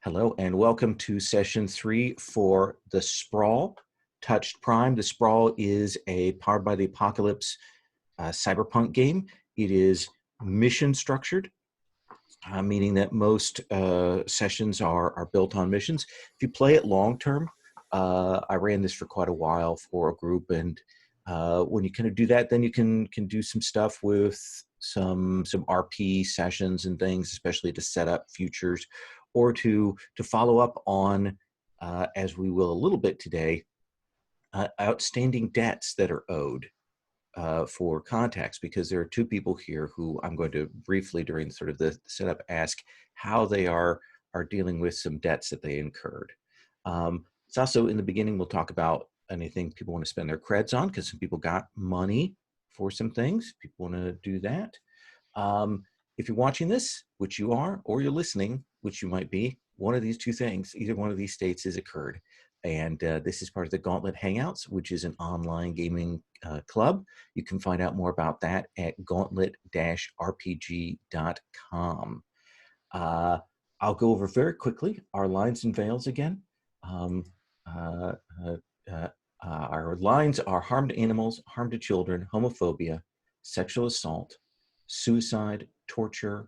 Hello and welcome to session 3 for the Sprawl, Touched Prime. The Sprawl is a Powered by the Apocalypse cyberpunk game. It is mission structured, meaning that most sessions are built on missions. If you play it long term, I ran this for quite a while for a group, and when you kind of do that, then you can do some stuff with some RP sessions and things, especially to set up futures or to follow up on, as we will a little bit today, outstanding debts that are owed for contacts, because there are two people here who I'm going to briefly during sort of the setup ask how they are dealing with some debts that they incurred. It's also in the beginning we'll talk about anything people want to spend their creds on, because some people got money for some things. People want to do that. If you're watching this, which you are, or you're listening, which you might be, one of these two things, either one of these states has occurred. And this is part of the Gauntlet Hangouts, which is an online gaming club. You can find out more about that at gauntlet-rpg.com. I'll go over very quickly our lines and veils again. Our lines are harm to animals, harm to children, homophobia, sexual assault, suicide, torture,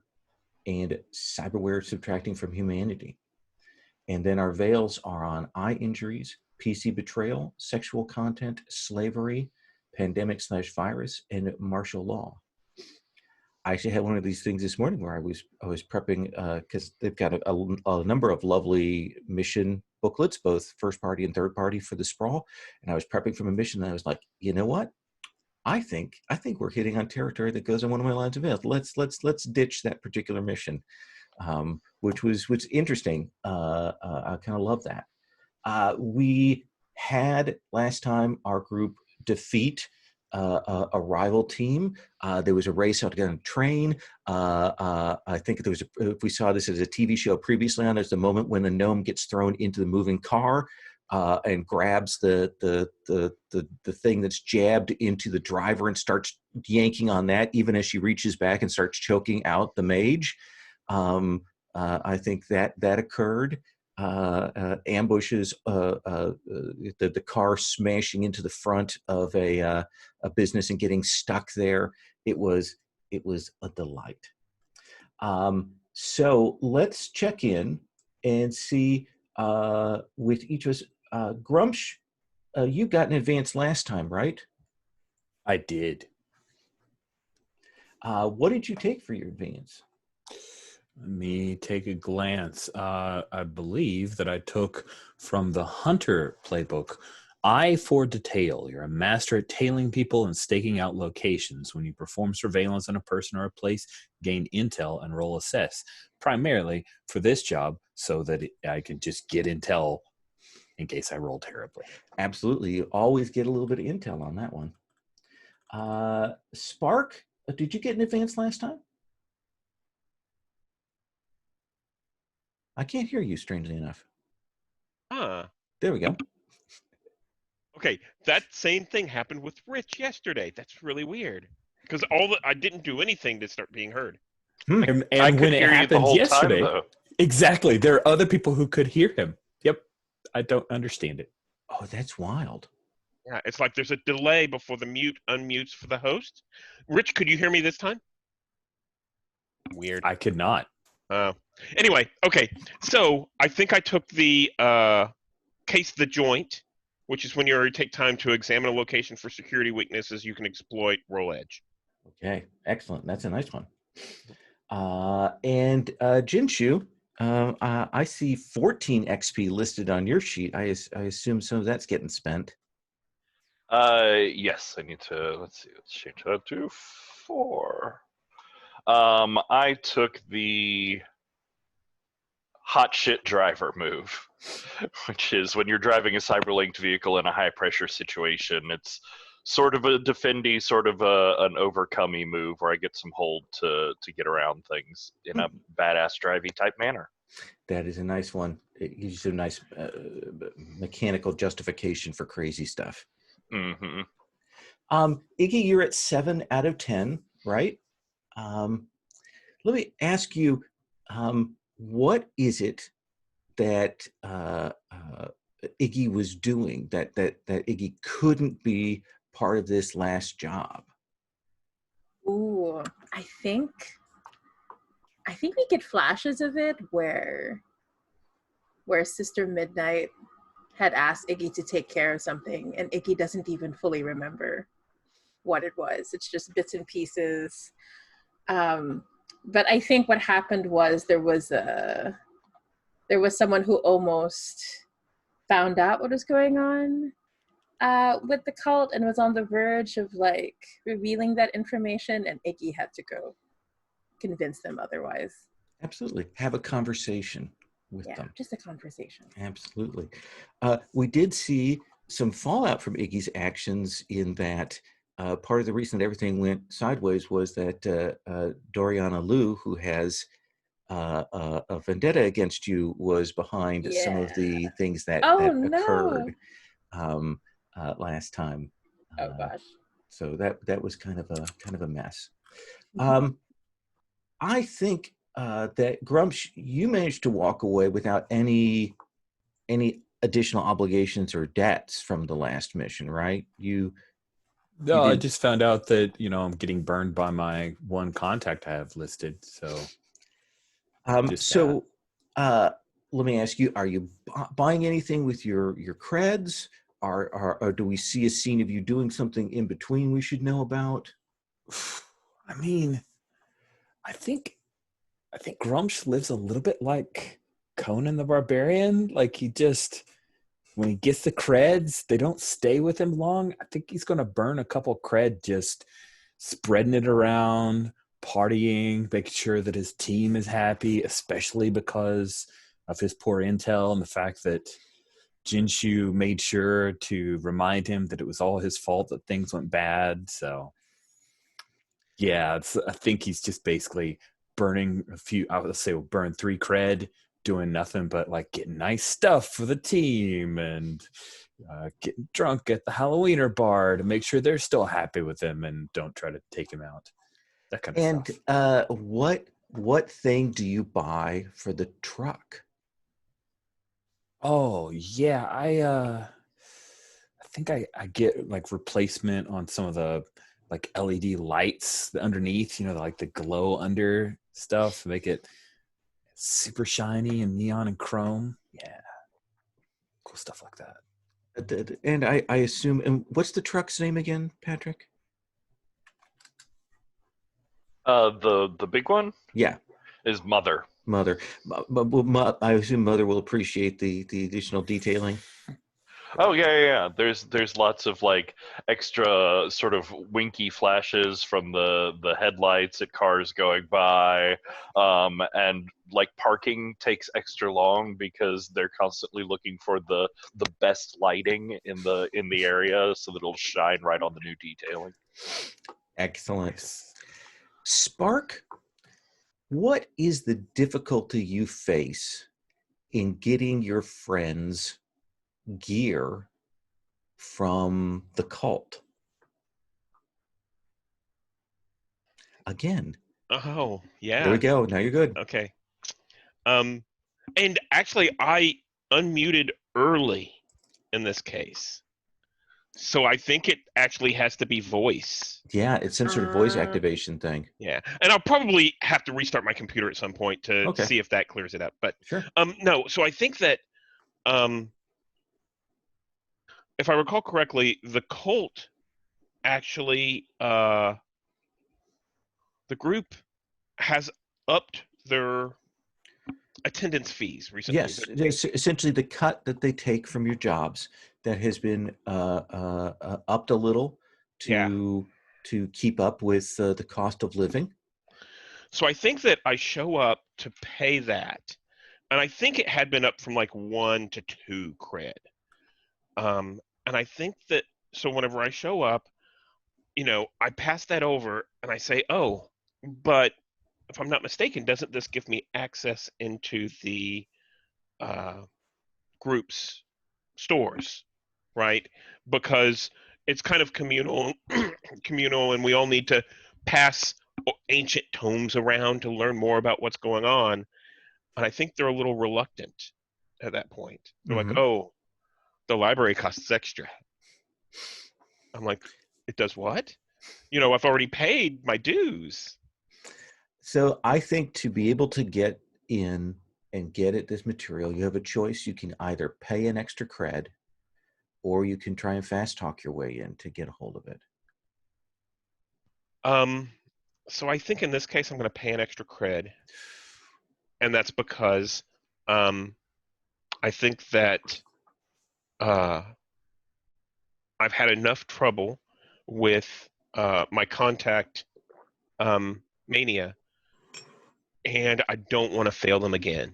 and cyberware subtracting from humanity. And then our veils are on eye injuries, PC betrayal, sexual content, slavery, pandemic/virus, and martial law. I actually had one of these things this morning where I was prepping, because they've got a number of lovely mission booklets, both first party and third party for the Sprawl. And I was prepping from a mission, and I was like, you know what? I think we're hitting on territory that goes on one of my lines of veils. Let's ditch that particular mission, which was interesting. I kind of love that. We had last time our group defeat a rival team. There was a race out to get on a train. I think there was if we saw this as a TV show previously on, there's the moment when the gnome gets thrown into the moving car and grabs the thing that's jabbed into the driver and starts yanking on that, even as she reaches back and starts choking out the mage. I think that occurred. Ambushes, the car smashing into the front of a business and getting stuck there. It was a delight. So let's check in and see with each of us. Grumsh, you got an advance last time, right? I did. What did you take for your advance? Let me take a glance. I believe that I took from the Hunter playbook, Eye for Detail. You're a master at tailing people and staking out locations. When you perform surveillance on a person or a place, gain intel and roll assess. Primarily for this job so that I can just get intel in case I roll terribly. Absolutely. You always get a little bit of intel on that one. Spark, did you get an advance last time? I can't hear you, strangely enough. There we go. Okay, that same thing happened with Rich yesterday. That's really weird. Because I didn't do anything to start being heard. And when it happened yesterday, exactly, there are other people who could hear him. Yep, I don't understand it. Oh, that's wild. Yeah, it's like there's a delay before the mute unmutes for the host. Rich, could you hear me this time? Weird. I could not. Anyway, okay. So I think I took the case the joint, which is when you take time to examine a location for security weaknesses you can exploit, roll edge. Okay, excellent. That's a nice one. And Jinshu, I see 14 XP listed on your sheet. I assume some of that's getting spent. Yes, I need to, let's change that to 4. I took the hot shit driver move, which is when you're driving a cyberlinked vehicle in a high pressure situation. It's sort of a defendy, sort of an overcomey move where I get some hold to get around things in a badass drivey type manner. That is a nice one. It gives you a nice mechanical justification for crazy stuff. Mm-hmm. Iggy, you're at 7 out of 10, right? Let me ask you, what is it that Iggy was doing that Iggy couldn't be part of this last job? Ooh, I think we get flashes of it where Sister Midnight had asked Iggy to take care of something, and Iggy doesn't even fully remember what it was. It's just bits and pieces. But I think what happened was there was someone who almost found out what was going on with the cult and was on the verge of like revealing that information, and Iggy had to go convince them otherwise. Absolutely. Have a conversation with them. Just a conversation. Absolutely. We did see some fallout from Iggy's actions in that part of the reason that everything went sideways was that Doriana Liu, who has a vendetta against you, was behind some of the things that occurred last time. Oh gosh. So that was kind of a mess. I think that Grumsh, you managed to walk away without any additional obligations or debts from the last mission, right? No, I just found out that I'm getting burned by my one contact I have listed. So, let me ask you: are you buying anything with your creds? Or do we see a scene of you doing something in between we should know about? I mean, I think Grumsh lives a little bit like Conan the Barbarian. Like when he gets the creds, they don't stay with him long. I think he's going to burn a couple cred just spreading it around, partying, making sure that his team is happy, especially because of his poor intel and the fact that Jinshu made sure to remind him that it was all his fault that things went bad. So, yeah, I think he's just basically burning burn 3 cred, doing nothing but like getting nice stuff for the team and getting drunk at the Halloweener bar to make sure they're still happy with him and don't try to take him out. That kind of stuff. And what thing do you buy for the truck? Oh yeah, I think I get like replacement on some of the like LED lights underneath, like the glow under stuff, make it super shiny and neon and chrome. Yeah, cool stuff like that. And I assume, and what's the truck's name again, Patrick? The big one? Yeah. Is Mother. Mother. I assume Mother will appreciate the additional detailing. Oh yeah. There's lots of like extra sort of winky flashes from the headlights at cars going by, and like parking takes extra long because they're constantly looking for the best lighting in the area so that it'll shine right on the new detailing. Excellent. Spark, what is the difficulty you face in getting your friends gear from the cult? Again. Oh, yeah. There we go. Now you're good. Okay. And actually, I unmuted early in this case. So I think it actually has to be voice. Yeah, it's some sort of voice activation thing. Yeah. And I'll probably have to restart my computer at some point to see if that clears it up. But sure. No, so I think that if I recall correctly, the cult actually the group has upped their attendance fees recently. Yes, it's essentially the cut that they take from your jobs that has been upped a little to keep up with the cost of living. So I think that I show up to pay that, and I think it had been up from like 1 to 2 cred. And I think that so whenever I show up, I pass that over and I say, "Oh, but if I'm not mistaken, doesn't this give me access into the group's stores, right? Because it's kind of communal, and we all need to pass ancient tomes around to learn more about what's going on." And I think they're a little reluctant at that point. They're Mhm. like, oh, the library costs extra. I'm like, it does what? I've already paid my dues. So I think to be able to get in and get at this material, you have a choice. You can either pay an extra cred, or you can try and fast talk your way in to get a hold of it. So I think in this case I'm going to pay an extra cred, and that's because I think that I've had enough trouble with my contact mania, and I don't want to fail them again.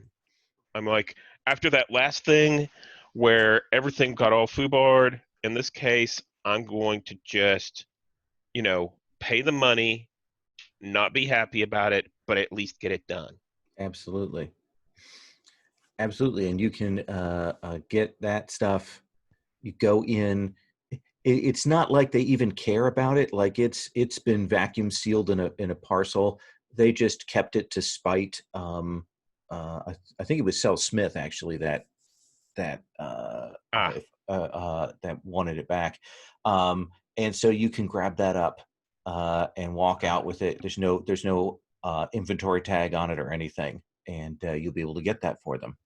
I'm like, after that last thing where everything got all foobarred, in this case, I'm going to just, pay the money, not be happy about it, but at least get it done. Absolutely. Absolutely. And you can get that stuff. You go in. It's not like they even care about it. Like it's been vacuum sealed in a parcel. They just kept it to spite. I think it was Cell Smith actually that that Ah, that wanted it back. And so you can grab that up and walk out with it. There's no inventory tag on it or anything, and you'll be able to get that for them.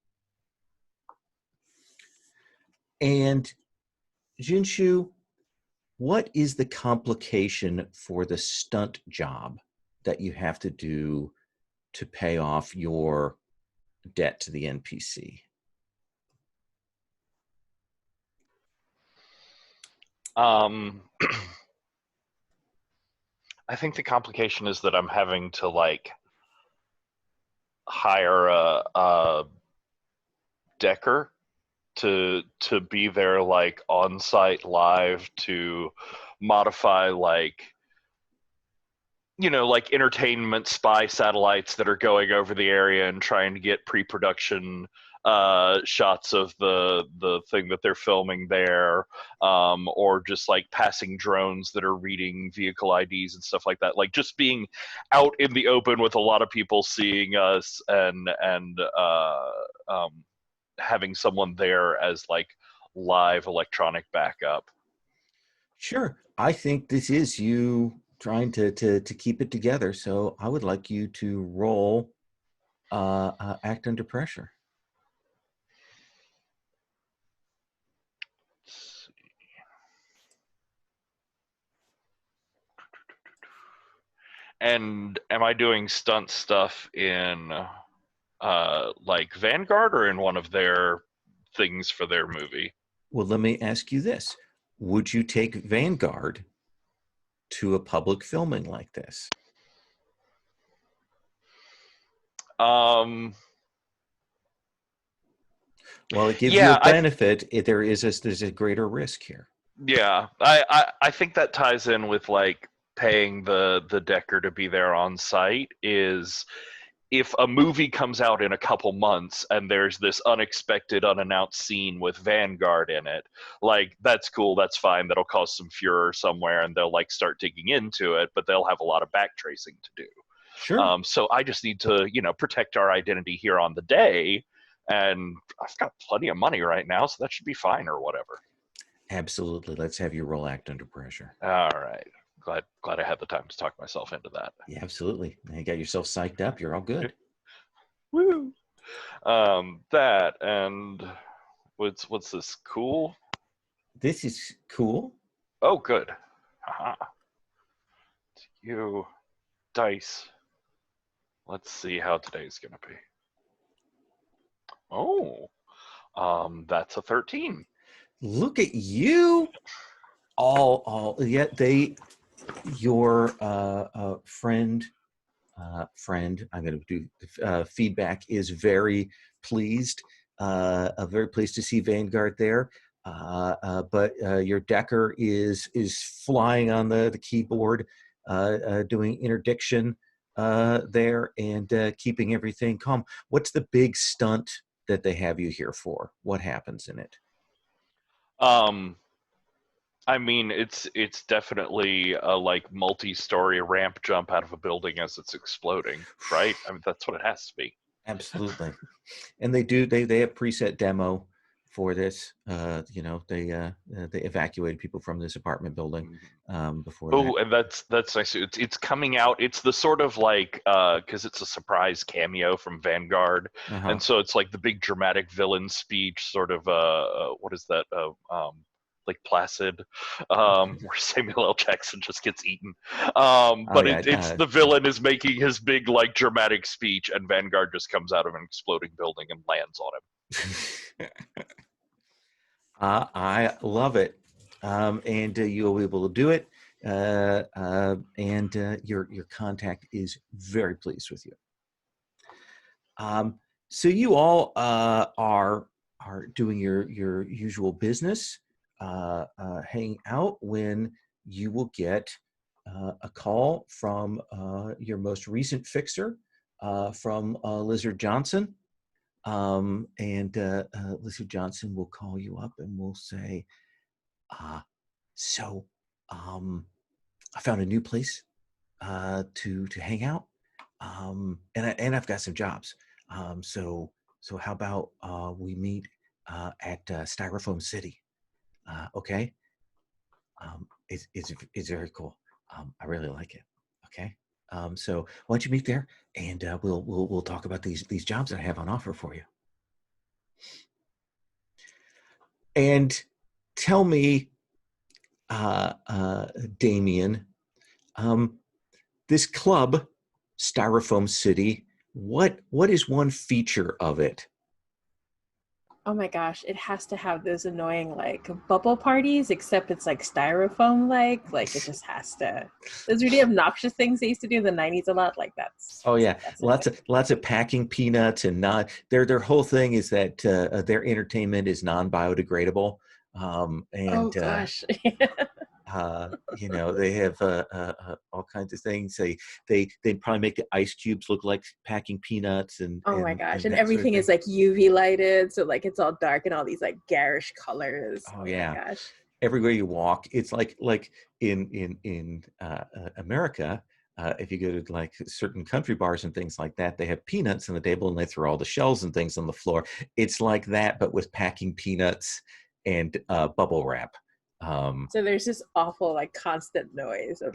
And Jinshu, what is the complication for the stunt job that you have to do to pay off your debt to the NPC? I think the complication is that I'm having to like hire a decker to be there like on site live to modify like like entertainment spy satellites that are going over the area and trying to get pre-production shots of the thing that they're filming there, or just like passing drones that are reading vehicle IDs and stuff like that. Like just being out in the open with a lot of people seeing us and having someone there as like live electronic backup. Sure. I think this is you trying to keep it together. So I would like you to roll act under pressure. Let's see. And am I doing stunt stuff in like Vanguard or in one of their things for their movie? Well, let me ask you this. Would you take Vanguard to a public filming like this? Well, it gives you Yeah, a benefit. There's a greater risk here. yeah, I think that ties in with like paying the decker to be there on site. Is if a movie comes out in a couple months and there's this unexpected unannounced scene with Vanguard in it, like that's cool, that's fine, that'll cause some furor somewhere and they'll like start digging into it, but they'll have a lot of backtracing to do. Sure. So I just need to protect our identity here on the day, and I've got plenty of money right now, so that should be fine or whatever. Absolutely. Let's have you roll act under pressure. All right. Glad I had the time to talk myself into that. Yeah, absolutely. Now you got yourself psyched up. You're all good. Woo. That and what's this? Cool. This is cool. Oh, good. Aha. You dice. Let's see how today's gonna be. Oh, that's a 13. Look at you. Yet your friend, I'm going to do feedback, is very pleased. Very pleased to see Vanguard there. But your decker is flying on the keyboard, doing interdiction there and keeping everything calm. What's the big stunt that they have you here for? What happens in it? I mean, it's definitely a like multi-story ramp jump out of a building as it's exploding, right? I mean, that's what it has to be. Absolutely. And they have preset demo for this. They evacuated people from this apartment building before that. Oh, and that's nice. It's coming out. It's the sort of like because it's a surprise cameo from Vanguard, and so it's like the big dramatic villain speech, sort of what is that? Like Placid, where Samuel L. Jackson just gets eaten. But it's the villain is making his big like dramatic speech, and Vanguard just comes out of an exploding building and lands on him. I love it, and you'll be able to do it. And your contact is very pleased with you. So you all are doing your usual business, hanging out, when you will get a call from your most recent fixer, from Lizard Johnson. And Lizard Johnson will call you up and will say, so I found a new place to hang out, and I've got some jobs. So how about we meet at Styrofoam City? Okay. It's very cool. I really like it. Okay. So why don't you meet there, and we'll talk about these jobs that I have on offer for you. And tell me, Damien, this club, Styrofoam City, what is one feature of it? Oh my gosh, it has to have those annoying like bubble parties, except it's like styrofoam like it just has to. Those really obnoxious things they used to do in the 90s a lot, like that's. Oh yeah, lots of packing peanuts, and not their whole thing is that their entertainment is non-biodegradable. Oh gosh. They have all kinds of things. They probably make the ice cubes look like packing peanuts, and oh my gosh, and everything is like UV lighted, so like it's all dark and all these like garish colors. Oh yeah. My gosh. Everywhere you walk, it's like in America. If you go to like certain country bars and things like that, they have peanuts on the table and they throw all the shells and things on the floor. It's like that, but with packing peanuts and bubble wrap. So there's this awful like constant noise of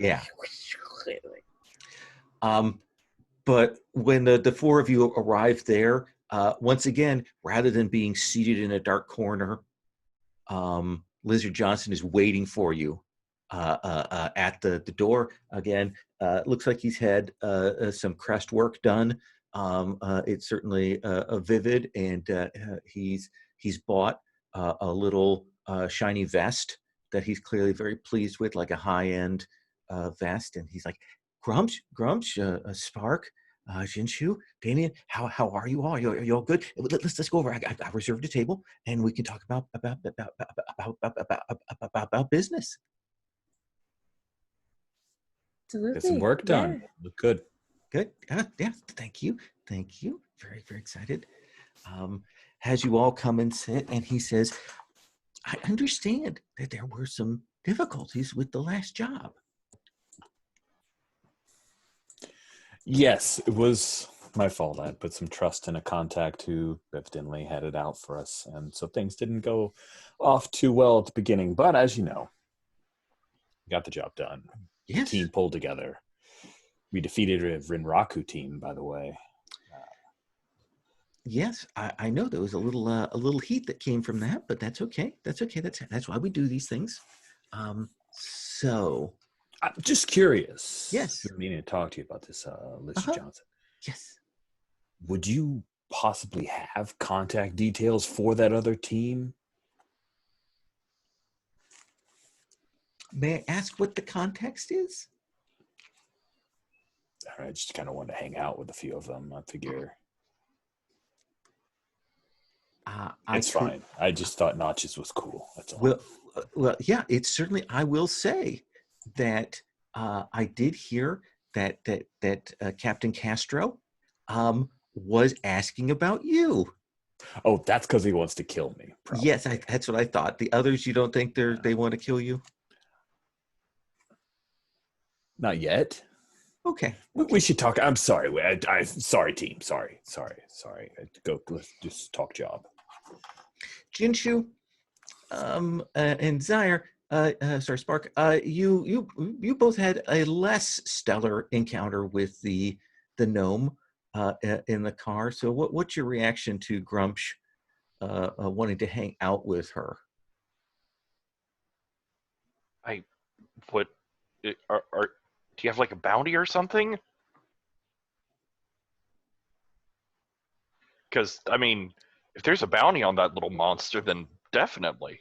but when the four of you arrive there, once again, rather than being seated in a dark corner, Lizard Johnson is waiting for you at the door. Again, looks like he's had some crest work done. It's certainly vivid, and he's bought a little shiny vest that he's clearly very pleased with, like a high-end vest. And he's like, Grumsh, Spark, Jinshu, Damien, how are you all? You all good? Let's go over. I reserved a table, and we can talk about business. Absolutely. Get some work done. Yeah. Look good. Good. Yeah. Thank you. Very, very excited. Has you all come and sit, and he says, I understand that there were some difficulties with the last job. Yes, it was my fault. I put some trust in a contact who evidently had it out for us, and so things didn't go off too well at the beginning. But as you know, we got the job done. Yes. The team pulled together. We defeated a Rinraku team, by the way. Yes, I know there was a little heat that came from that, but that's okay. That's why we do these things. So I'm just curious. Yes. I've been meaning to talk to you about this, Lizard Johnson. Yes. Would you possibly have contact details for that other team? May I ask what the context is? I just kind of wanted to hang out with a few of them. I figure it's fine. I just thought Notches was cool. That's all. Well, yeah. It's certainly. I will say that I did hear that Captain Castro was asking about you. Oh, that's because he wants to kill me. Probably. Yes, that's what I thought. The others, you don't think they want to kill you? Not yet. Okay. We should talk. I'm sorry. Sorry, team. Sorry. Go. Let's just talk job. Jinshu, and Zaire, sorry, Spark. You both had a less stellar encounter with the gnome in the car. So what's your reaction to Grumsh wanting to hang out with her? What? Do you have like a bounty or something? Because I mean, if there's a bounty on that little monster, then definitely.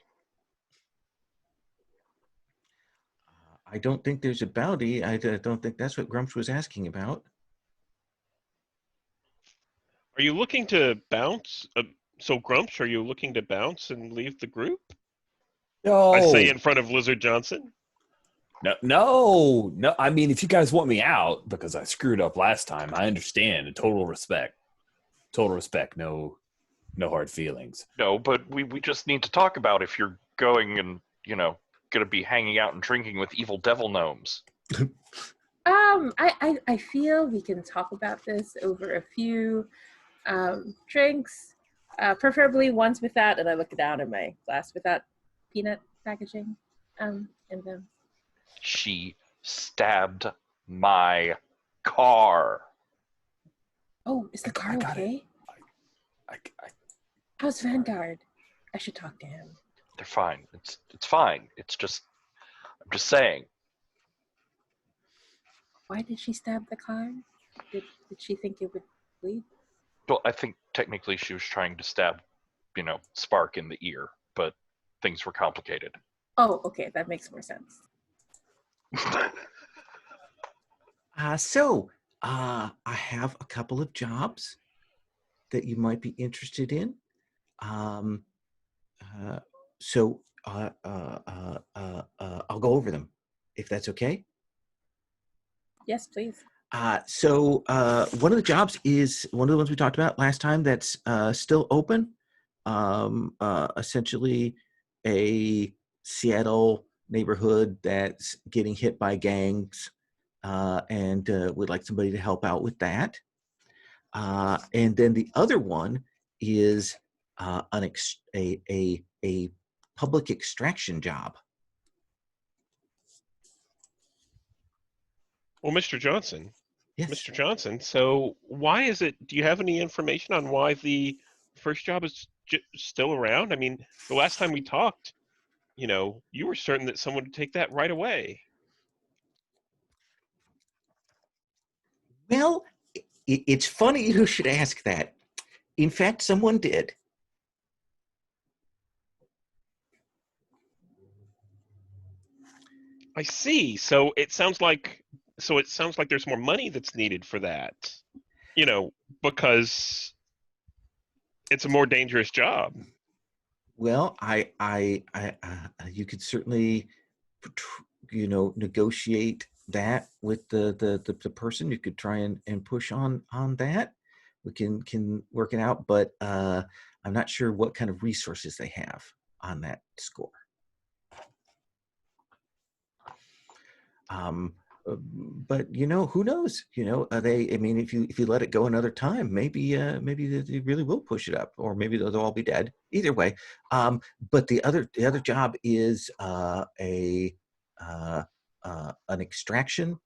I don't think there's a bounty. I don't think that's what Grumsh was asking about. Are you looking to bounce? So Grumps, are you looking to bounce and leave the group? No. I say in front of Lizard Johnson. No. I mean, if you guys want me out because I screwed up last time, I understand. Total respect. No hard feelings. No, but we just need to talk about if you're going and going to be hanging out and drinking with evil devil gnomes. I feel we can talk about this over a few drinks, preferably ones without, and I look down at my glass without peanut packaging in them. She stabbed my car. Oh, is the car okay? How's Vanguard? I should talk to him. They're fine. It's fine. I'm just saying. Why did she stab the car? Did she think it would bleed? Well, I think technically she was trying to stab, Spark in the ear, but things were complicated. Oh, okay, that makes more sense. I have a couple of jobs that you might be interested in. I'll go over them, if that's okay. Yes, please. One of the jobs is one of the ones we talked about last time that's still open. Essentially a Seattle neighborhood that's getting hit by gangs, and would like somebody to help out with that. And then the other one is a public extraction job. Well, Mr. Johnson. Yes. Mr. Johnson, so why is it, do you have any information on why the first job is still around? I mean, the last time we talked, you were certain that someone would take that right away. Well, it's funny you should ask that. In fact, someone did. I see. So it sounds like there's more money that's needed for that. Because it's a more dangerous job. Well, you could certainly, negotiate that with the person. You could try and push on that. We can work it out, but I'm not sure what kind of resources they have on that score. But who knows? If you let it go another time, maybe they really will push it up, or maybe they'll all be dead. Either way, but the other job is an extraction,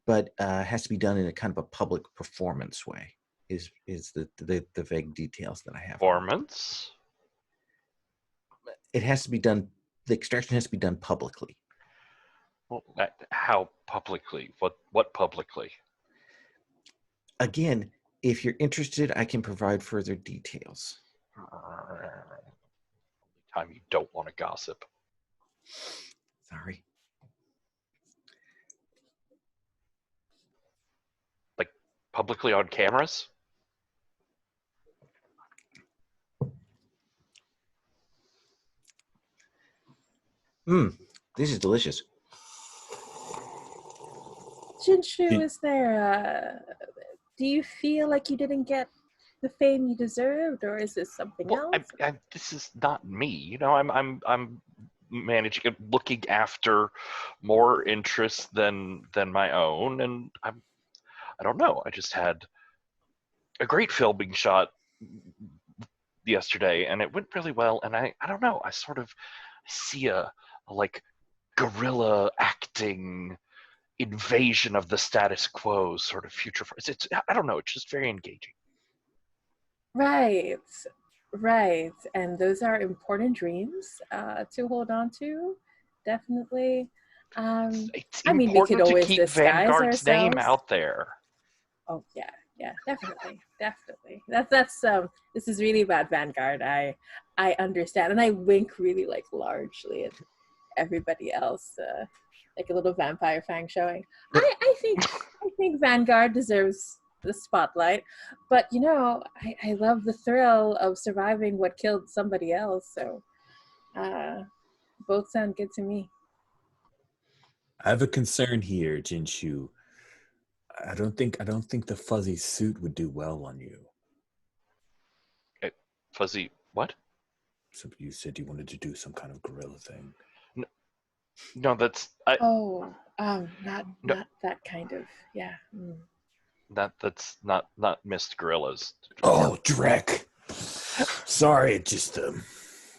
but has to be done in a kind of a public performance way. Is the vague details that I have. Performance? It has to be done. The extraction has to be done publicly. Well, how publicly? What publicly? Again, if you're interested, I can provide further details. Time you don't want to gossip. Sorry. Like publicly on cameras? This is delicious. Jinshu, is there do you feel like you didn't get the fame you deserved, or is this something else? This is not me. I'm managing, looking after more interests than my own, and I don't know. I just had a great filming shot yesterday, and it went really well. And I don't know. I sort of see a like guerrilla acting invasion of the status quo sort of future. It's I don't know. It's just very engaging. Right, right. And those are important dreams to hold on to, definitely. It's I mean, we could important to always keep disguise Vanguard's name ourselves. out there. Oh yeah, yeah, definitely, definitely. That's this is really about Vanguard. I understand, and I wink really like largely at everybody else, like a little vampire fang showing. I think Vanguard deserves the spotlight, but you know, I love the thrill of surviving what killed somebody else. So both sound good to me. I have a concern here, Jinshu. I don't think the fuzzy suit would do well on you. Fuzzy, what? So you said you wanted to do some kind of gorilla thing. No, that's Not that kind of, yeah. that's not Mist Gorillas. Oh, Drek. Sorry, it just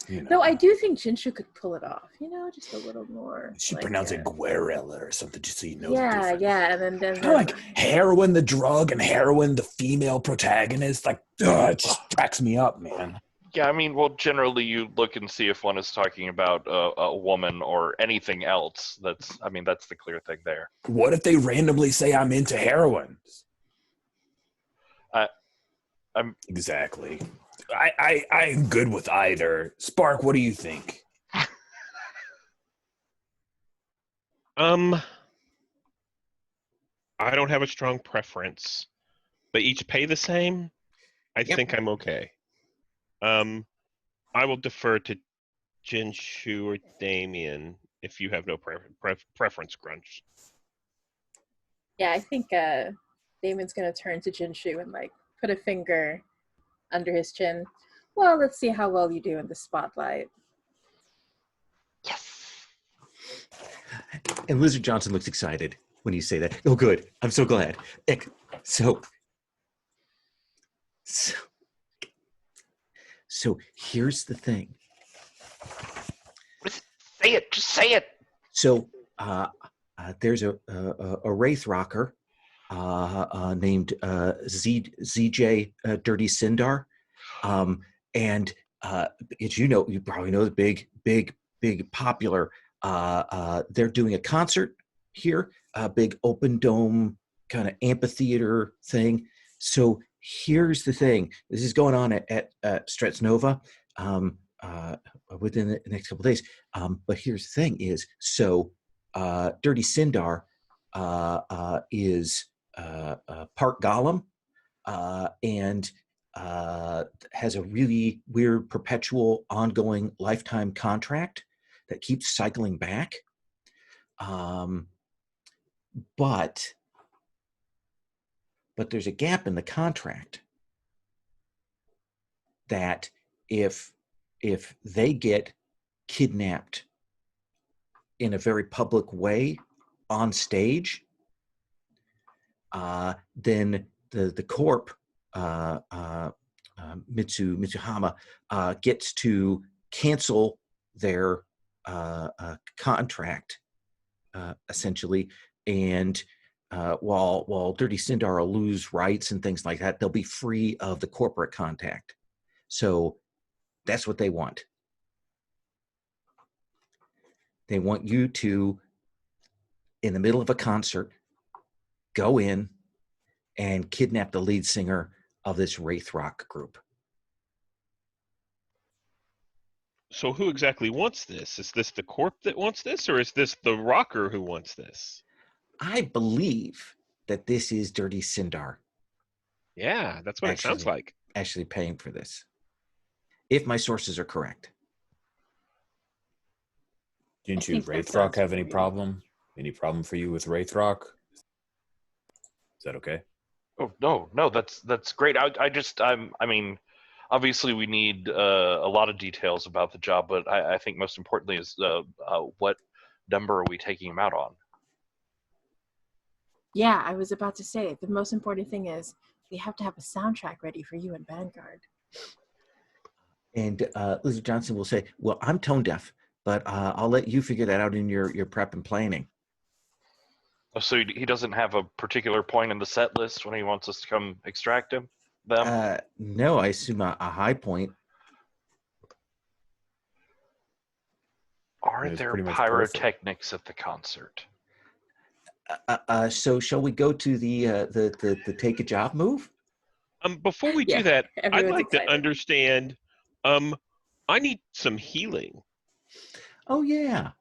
you know. Though I do think Jinshu could pull it off, you know, just a little more. She pronounced it Guerrilla or something, just so you know. Yeah, the yeah, and then kind of like Heroin the drug and Heroin the female protagonist. Like, it just cracks me up, man. Yeah, I mean, well, generally you look and see if one is talking about a woman or anything else. That's the clear thing there. What if they randomly say I'm into heroin? I'm exactly. I'm good with either. Spark, what do you think? I don't have a strong preference. They each pay the same. I think I'm okay. I will defer to Jinshu or Damien if you have no preference, Grunch. Yeah, I think Damon's gonna turn to Jinshu and like put a finger under his chin. Well, let's see how well you do in the spotlight. yes. And Lizard Johnson looks excited when you say that. Oh, good. I'm so glad. So here's the thing. Say it. Just say it. So there's a Wraith Rocker named ZJ Dirty Sindar. And as you know, you probably know the big popular. They're doing a concert here, a big open dome kind of amphitheater thing. So here's the thing. This is going on at Stretz Nova within the next couple of days. But here's the thing is, so Dirty Sindar is part Golem and has a really weird perpetual ongoing lifetime contract that keeps cycling back. But there's a gap in the contract that if they get kidnapped in a very public way on stage, then the corp Mitsuhama gets to cancel their contract essentially, and while Dirty Sindar will lose rights and things like that, they'll be free of the corporate contact. So that's what they want. They want you to, in the middle of a concert, go in and kidnap the lead singer of this Wraith Rock group. So who exactly wants this? Is this the corp that wants this, or is this the rocker who wants this? I believe that this is Dirty Sindar. Yeah, that's what it sounds like. Actually paying for this, if my sources are correct. Didn't you Wraith Rock have any problem? Any problem for you with Wraith Rock? Is that okay? Oh no, that's great. I mean, obviously we need a lot of details about the job, but I think most importantly is what number are we taking him out on? Yeah, I was about to say, the most important thing is we have to have a soundtrack ready for you and Vanguard. And Lizard Johnson will say, well, I'm tone deaf, but I'll let you figure that out in your prep and planning. Oh, so he doesn't have a particular point in the set list when he wants us to come extract them? No, I assume a high point. Are It's there pretty much pyrotechnics at the concert? So shall we go to the take a job move? Before we do Yeah, that, I'd everyone's like to excited. understand. I need some healing. Oh yeah.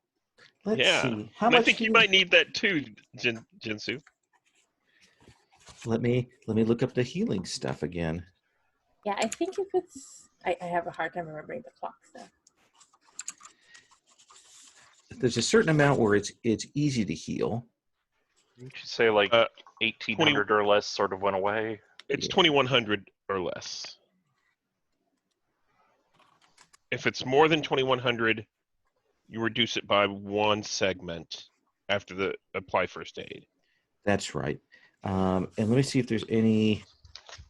Let's see. How And I much think you might need that too, Jinsu. Let me look up the healing stuff again. Yeah, I think if it's... I have a hard time remembering the clock stuff. There's a certain amount where it's easy to heal. Didn't you say like 1,800 or less sort of went away? It's Yeah. 2,100 or less. If it's more than 2,100, you reduce it by 1 segment after the apply first aid. That's right. And let me see if there's any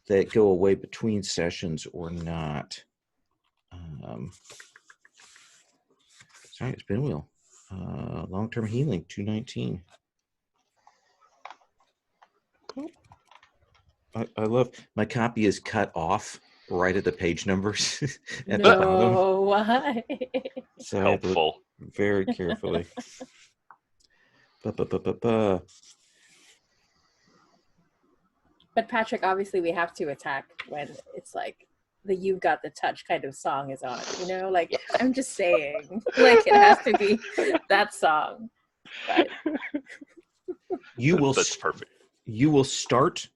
that go away between sessions or not. Sorry, it's been a while. Long-term healing, 219. I love my copy is cut off right at the page numbers at the bottom. No, why? So I have to look Helpful. very carefully. Ba-ba-ba-ba-ba. But Patrick, obviously we have to attack when it's like the "You've Got the Touch" kind of song is on. You know, like I'm just saying, like it has to be that song. But You will That's perfect. You will start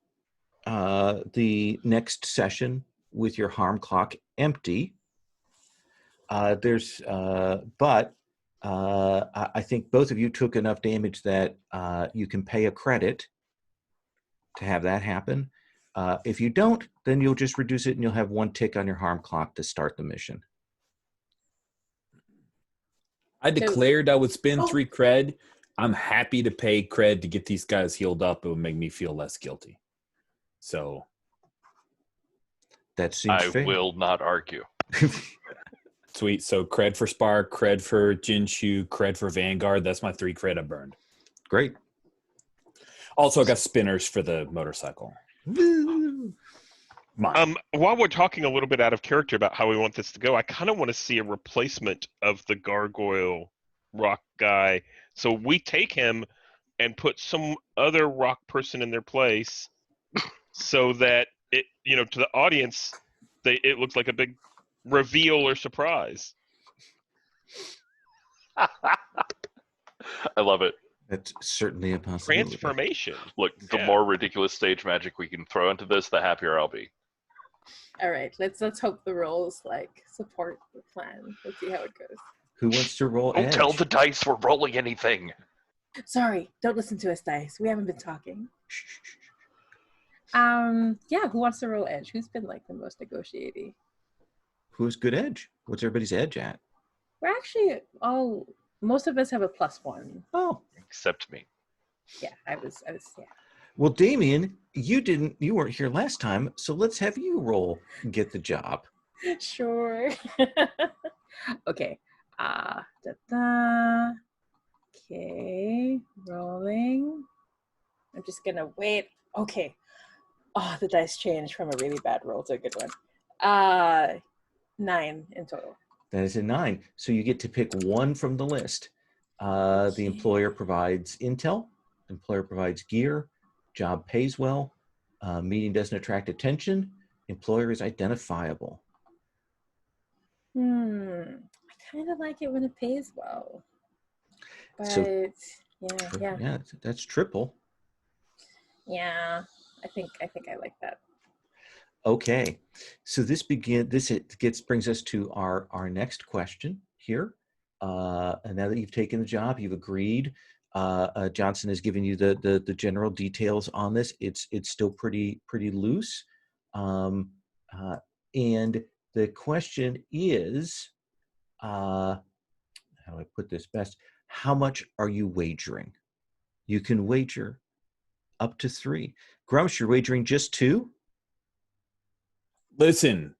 the next session with your harm clock empty. But I think both of you took enough damage that you can pay a credit to have that happen. If you don't, then you'll just reduce it and you'll have 1 tick on your harm clock to start the mission. I declared I would spend 3 cred. I'm happy to pay cred to get these guys healed up. It would make me feel less guilty. So That seems fair. I will not argue. sweet. So cred for Spark, cred for Jinshu, cred for Vanguard. That's my 3 cred I burned. Great. Also, I got spinners for the motorcycle. Woo. Mine. While we're talking a little bit out of character about how we want this to go, I kind of want to see a replacement of the gargoyle rock guy. So we take him and put some other rock person in their place, so that it, to the audience, it looks like a big reveal or surprise. I love it. That's certainly a possibility. Transformation. Look, the more ridiculous stage magic we can throw into this, the happier I'll be. all right, let's hope the rolls like support the plan. Let's see how it goes. Who wants to roll Don't edge? tell the dice we're rolling anything. Sorry, don't listen to us, dice. We haven't been talking. Yeah, who wants to roll edge? Who's been like the most negotiating? Who's good edge? What's everybody's edge at? We're actually most of us have a +1. Oh. Except me. Yeah, I was yeah. Well, Damien, you weren't here last time, so let's have you roll and get the job. Sure. Okay. Okay, rolling. I'm just gonna wait. Okay. Oh, the dice changed from a really bad roll to a good one. 9 in total. That is a 9. So you get to pick one from the list. The employer provides intel. The employer provides gear. Job pays well. Meeting doesn't attract attention. Employer is identifiable. I kind of like it when it pays well. But So- yeah. Yeah, that's triple. Yeah. I think I like that. Okay, so this brings us to our next question here. And now that you've taken the job, you've agreed. Johnson has given you the general details on this. It's still pretty loose, and the question is, how do I put this best? How much are you wagering? You can wager up to 3. Grumsh, you're wagering just 2? Listen,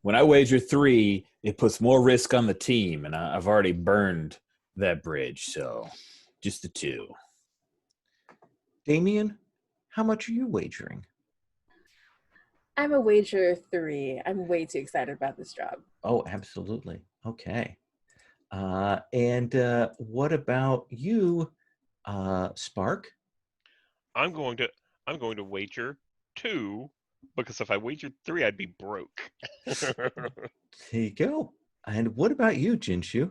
when I wager 3, it puts more risk on the team, and I've already burned that bridge, so just the 2. Damien, how much are you wagering? I'm a wager 3. I'm way too excited about this job. Oh, absolutely. Okay. And what about you, Spark? I'm going to wager 2 because if I wagered 3, I'd be broke. There you go. And what about you, Jinshu?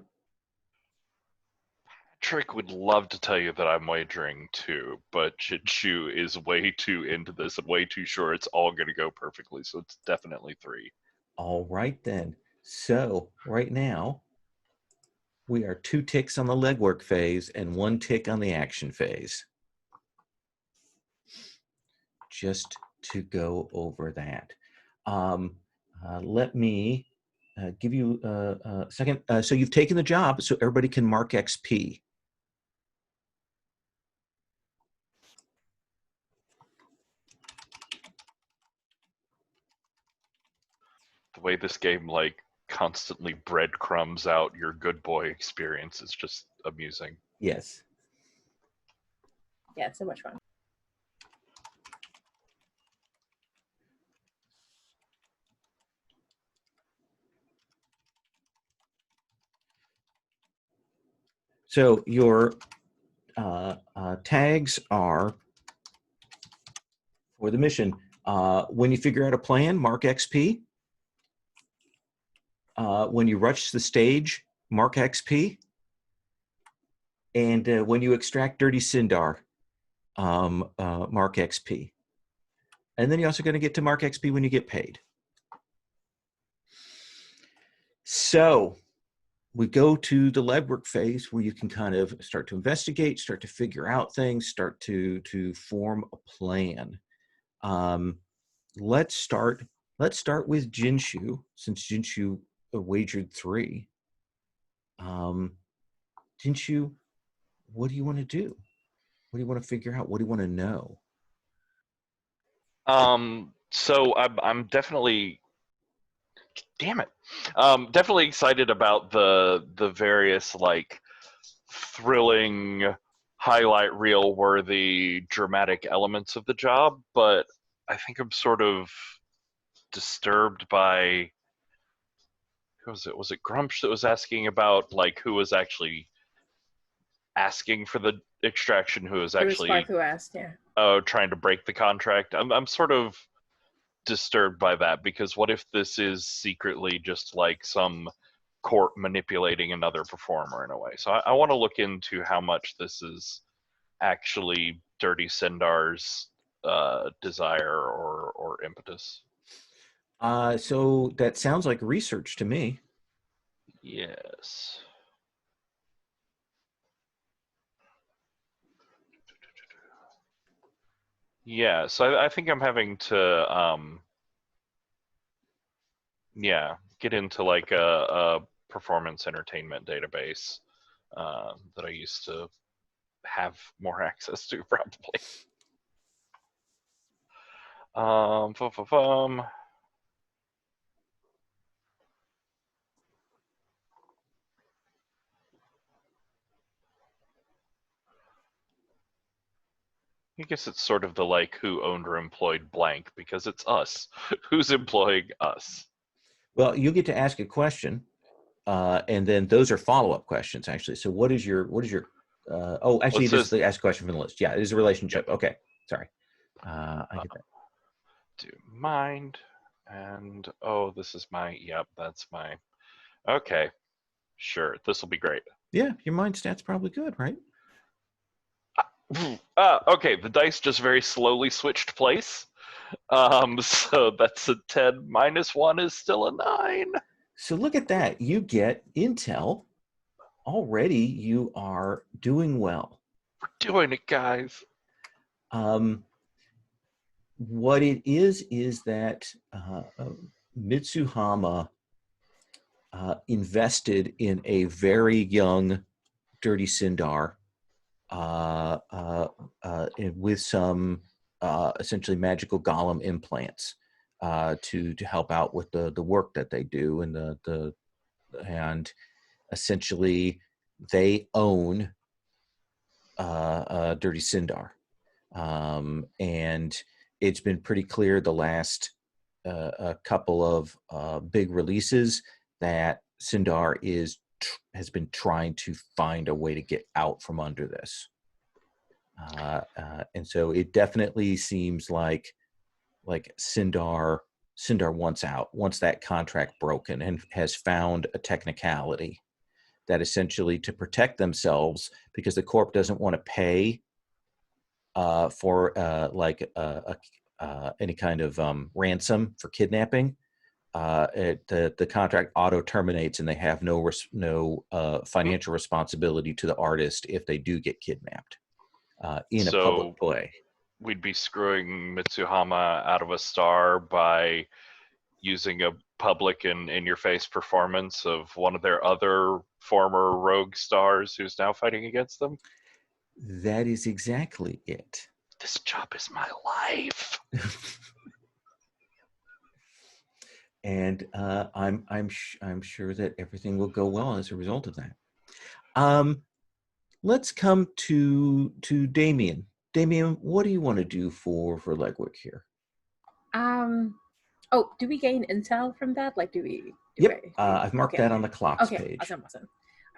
Patrick would love to tell you that I'm wagering 2, but Jinshu is way too into this and way too sure it's all going to go perfectly, so it's definitely 3. All right, then. So right now, we are 2 ticks on the legwork phase and 1 tick on the action phase. Just to go over that. Let me give you a second. So you've taken the job, so everybody can mark XP. The way this game, like, constantly breadcrumbs out your good boy experience is just amusing. Yes. Yeah, it's so much fun. So your tags are for the mission. When you figure out a plan, mark XP. When you rush the stage, mark XP. And when you extract Dirty Sindar, mark XP. And then you're also going to get to mark XP when you get paid. So we go to the legwork phase where you can kind of start to investigate, start to figure out things, start to form a plan. Let's start with Jinshu, since Jinshu wagered 3. Jinshu, what do you want to do? What do you want to figure out? What do you want to know? So I'm definitely, damn it, definitely excited about the various, like, thrilling, highlight reel worthy, dramatic elements of the job, but I think I'm sort of disturbed by, who was it? Was it Grumsh that was asking about, like, who was actually asking for the extraction, who was It was actually Spark who asked, yeah. trying to break the contract? I'm sort of disturbed by that, because what if this is secretly just like some court manipulating another performer in a way? So I want to look into how much this is actually Dirty Sindar's desire or impetus. So that sounds like research to me. Yes. Yeah, so I think I'm having to get into like a performance entertainment database that I used to have more access to, probably. I guess it's sort of the, like, who owned or employed blank, because it's us. Who's employing us? Well, you get to ask a question, and then those are follow-up questions, actually. So what is your actually, this is the ask question from the list. Yeah, it is a relationship. Yep. Okay, sorry. I get that. Do mind, and this is my, yep, that's my, okay, sure, this will be great. Yeah, your mind stat's probably good, right? Okay, the dice just very slowly switched place. So that's a 10 minus 1 is still a 9. So look at that. You get intel. Already you are doing well. We're doing it, guys. What it is that Mitsuhama invested in a very young Dirty Sindar with some essentially magical golem implants to help out with the work that they do, and essentially they own Dirty Sindar, and it's been pretty clear the last a couple of big releases that Sindar has been trying to find a way to get out from under this, and so it definitely seems like Sindar wants that contract broken, and has found a technicality that essentially, to protect themselves, because the corp doesn't want to pay for any kind of ransom for kidnapping. The contract auto terminates, and they have no financial responsibility to the artist if they do get kidnapped in a public play. We'd be screwing Mitsuhama out of a star by using a public and in-your-face performance of one of their other former rogue stars who's now fighting against them. That is exactly it. This job is my life. And I'm sure that everything will go well as a result of that. Let's come to Damien. Damien, what do you want to do for legwork here? Oh, do we gain intel from that? Like, do we? Yep. I've marked that on the clocks page. Awesome.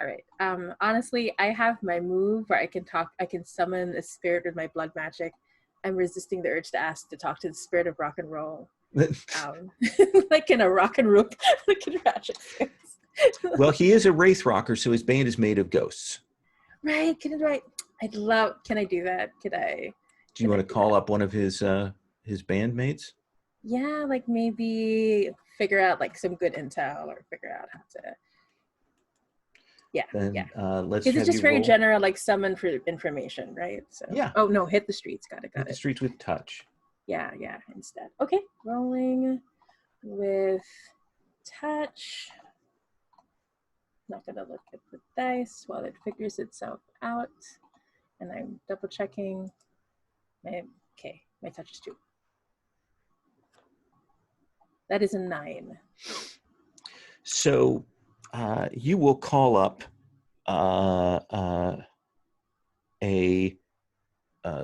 All right. Honestly, I have my move where I can summon a spirit with my blood magic. I'm resisting the urge to ask to talk to the spirit of rock and roll. Like in a rock and roll, like in Ratchet. Well, he is a wraith rocker, so his band is made of ghosts. Right. Can I do that? Do you want to call up one of his bandmates? Yeah, like maybe figure out like some good intel, or figure out how to. Yeah. Let's. It's just very general, like summon for information, right? So. Yeah. Oh no! Hit the streets. Got it. Hit the streets with touch. Yeah. Instead. Okay. Rolling with touch. Not gonna look at the dice while it figures itself out, and I'm double checking. My touch is 2. That is a 9. So you will call up a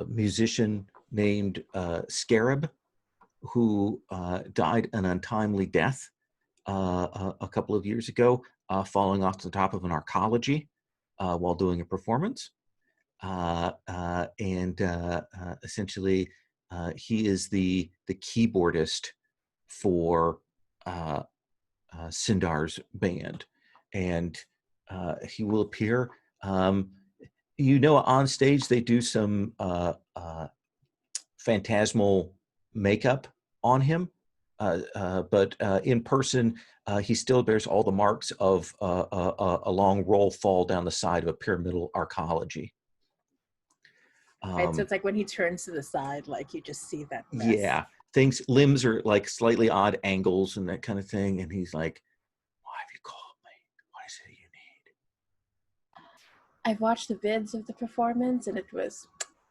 musician named Scarab, who died an untimely death a couple of years ago, falling off the top of an arcology while doing a performance. Essentially, he is the keyboardist for Sindar's band, and he will appear. On stage they do some phantasmal makeup on him, but in person he still bears all the marks of a long roll fall down the side of a pyramidal arcology. Right, so it's like when he turns to the side, like you just see that mess. Yeah, limbs are like slightly odd angles and that kind of thing, and he's like, "Why have you called me? What is it you need?" I've watched the vids of the performance, and it was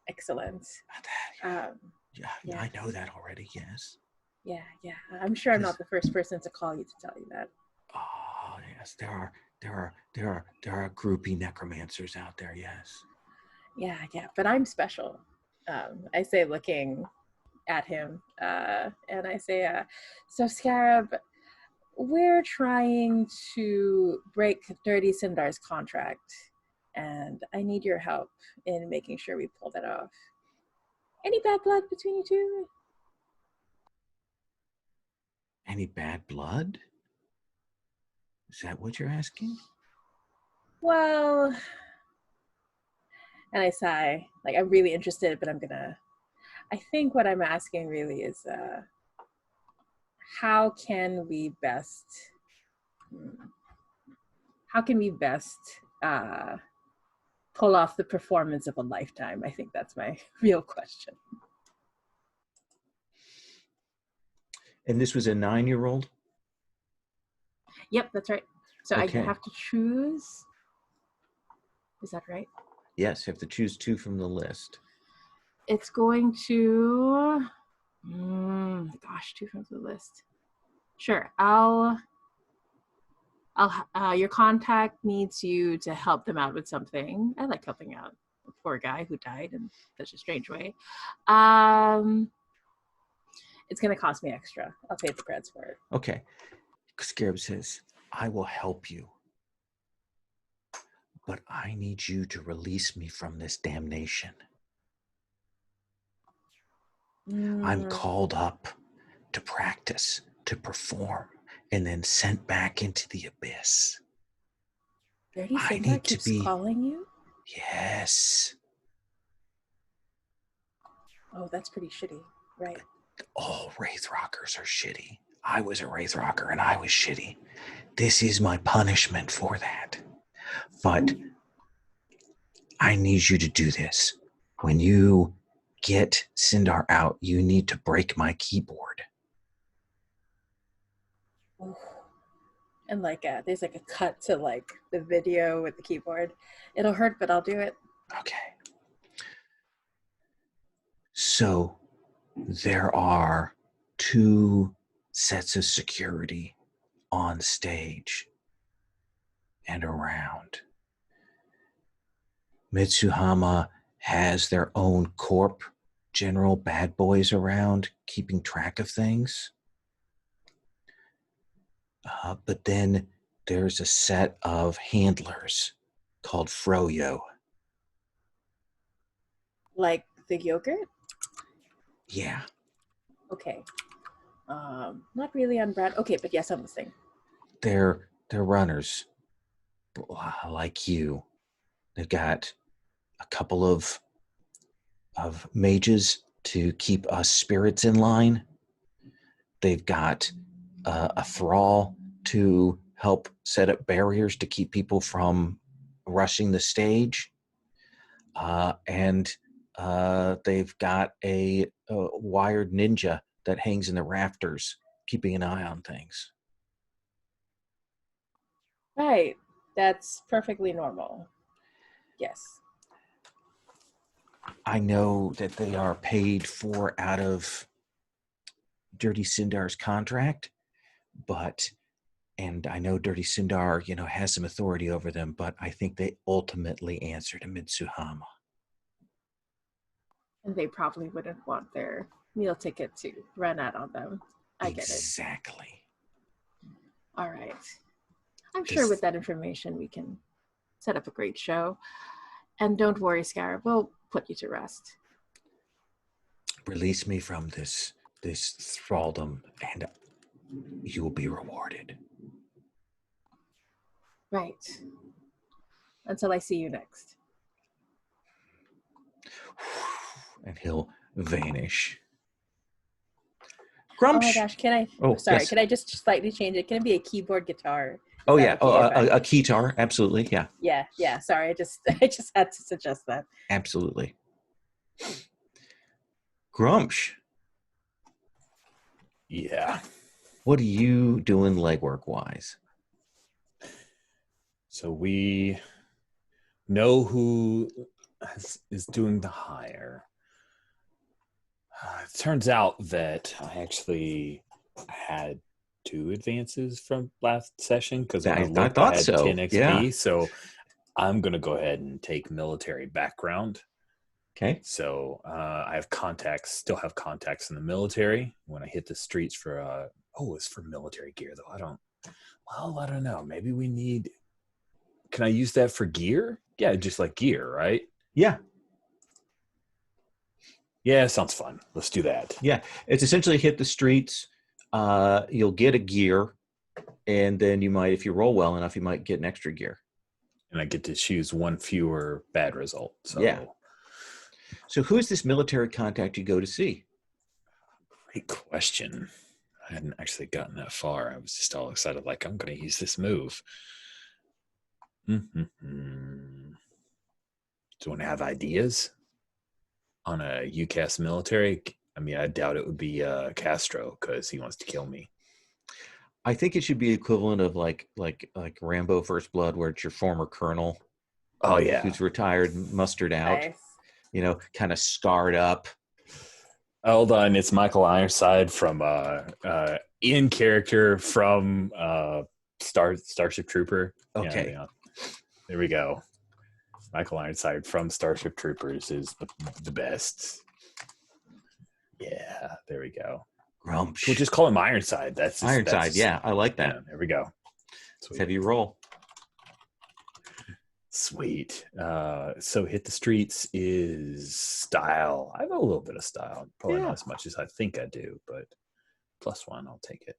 excellent. I know that already. Yes. Yeah. I'm sure I'm not the first person to call you to tell you that. Oh yes, there are groupie necromancers out there. Yes. Yeah, but I'm special. I say, looking at him, and I say, so Scarab, we're trying to break Dirty Sindar's contract, and I need your help in making sure we pull that off. Any bad blood between you two? Any bad blood? Is that what you're asking? Well, and I sigh, like I'm really interested, but I think what I'm asking really is, how can we best pull off the performance of a lifetime? I think that's my real question. And this was a 9-year-old? Yep, that's right. So Okay. I have to choose. Is that right? Yes, you have to choose 2 from the list. It's going to. Gosh, 2 from the list. Sure, your contact needs you to help them out with something. I like helping out a poor guy who died in such a strange way. It's gonna cost me extra. I'll pay the creds for it. Okay. Scarab says, I will help you. But I need you to release me from this damnation. I'm called up to practice, to perform, and then sent back into the abyss. Dirty I Simba need to keeps be- calling you? Yes. Oh, that's pretty shitty, right? All Wraith Rockers are shitty. I was a Wraith Rocker and I was shitty. This is my punishment for that. But I need you to do this. When you get Sindar out, you need to break my keyboard. And there's a cut to the video with the keyboard. It'll hurt, but I'll do it. Okay. So there are 2 sets of security on stage and around. Mitsuhama has their own corp general bad boys around keeping track of things. But then there's a set of handlers called Froyo. Like the yogurt? Yeah. Okay. Not really on brand. Okay, but yes, I'm listening. They're runners like you. They've got a couple of mages to keep us spirits in line. They've got a thrall to help set up barriers to keep people from rushing the stage. And they've got a wired ninja that hangs in the rafters, keeping an eye on things. Right. That's perfectly normal. Yes. I know that they are paid for out of Dirty Sindar's contract, and I know Dirty Sindar, has some authority over them, but I think they ultimately answer to Mitsuhama. And they probably wouldn't want their meal ticket to run out on them. I get it. Exactly. All right. I'm sure with that information we can set up a great show. And don't worry, Scarab, we'll put you to rest. Release me from this thraldom, and you will be rewarded. Right. Until I see you next. And he'll vanish. Grumsh. Oh my gosh, can I? Oh, sorry, yes. can I just slightly change it? Can it be a keyboard guitar? Oh yeah, Okay, a keytar, absolutely, yeah. Yeah. Sorry, I just had to suggest that. Absolutely. Grumsh. Yeah. What are you doing legwork wise? So we know who is doing the hire. It turns out that I actually had 2 advances from last session because when I looked, I had so. 10 XP. Yeah. So I'm going to go ahead and take military background. Okay. So I have still have contacts in the military. When I hit the streets for, it's for military gear though. I don't know. Maybe we need, can I use that for gear? Yeah, just like gear, right? Yeah. Yeah, sounds fun. Let's do that. Yeah. It's essentially hit the streets. You'll get a gear, and then you might, if you roll well enough, you might get an extra gear. And I get to choose 1 fewer bad result. So. Yeah. So who's this military contact you go to see? Great question. I hadn't actually gotten that far. I was just all excited, like, I'm going to use this move. Do you want to have ideas on a UCAS military? I mean, I doubt it would be Castro because he wants to kill me. I think it should be equivalent of like Rambo First Blood, where it's your former colonel. Oh yeah. Who's retired, mustered out, Nice. kind of scarred up. Hold on, it's Michael Ironside from in character from Starship Trooper. Okay. Yeah. There we go. Michael Ironside from Starship Troopers is the best. Yeah, there we go. Grumsh. We'll just call him Ironside. That's his, Ironside. that's his, Yeah, I like that. Yeah, there we go. Let's Sweet. have you roll. Sweet. So hit the streets is style. I have a little bit of style. Probably not as much as I think I do, but +1, I'll take it.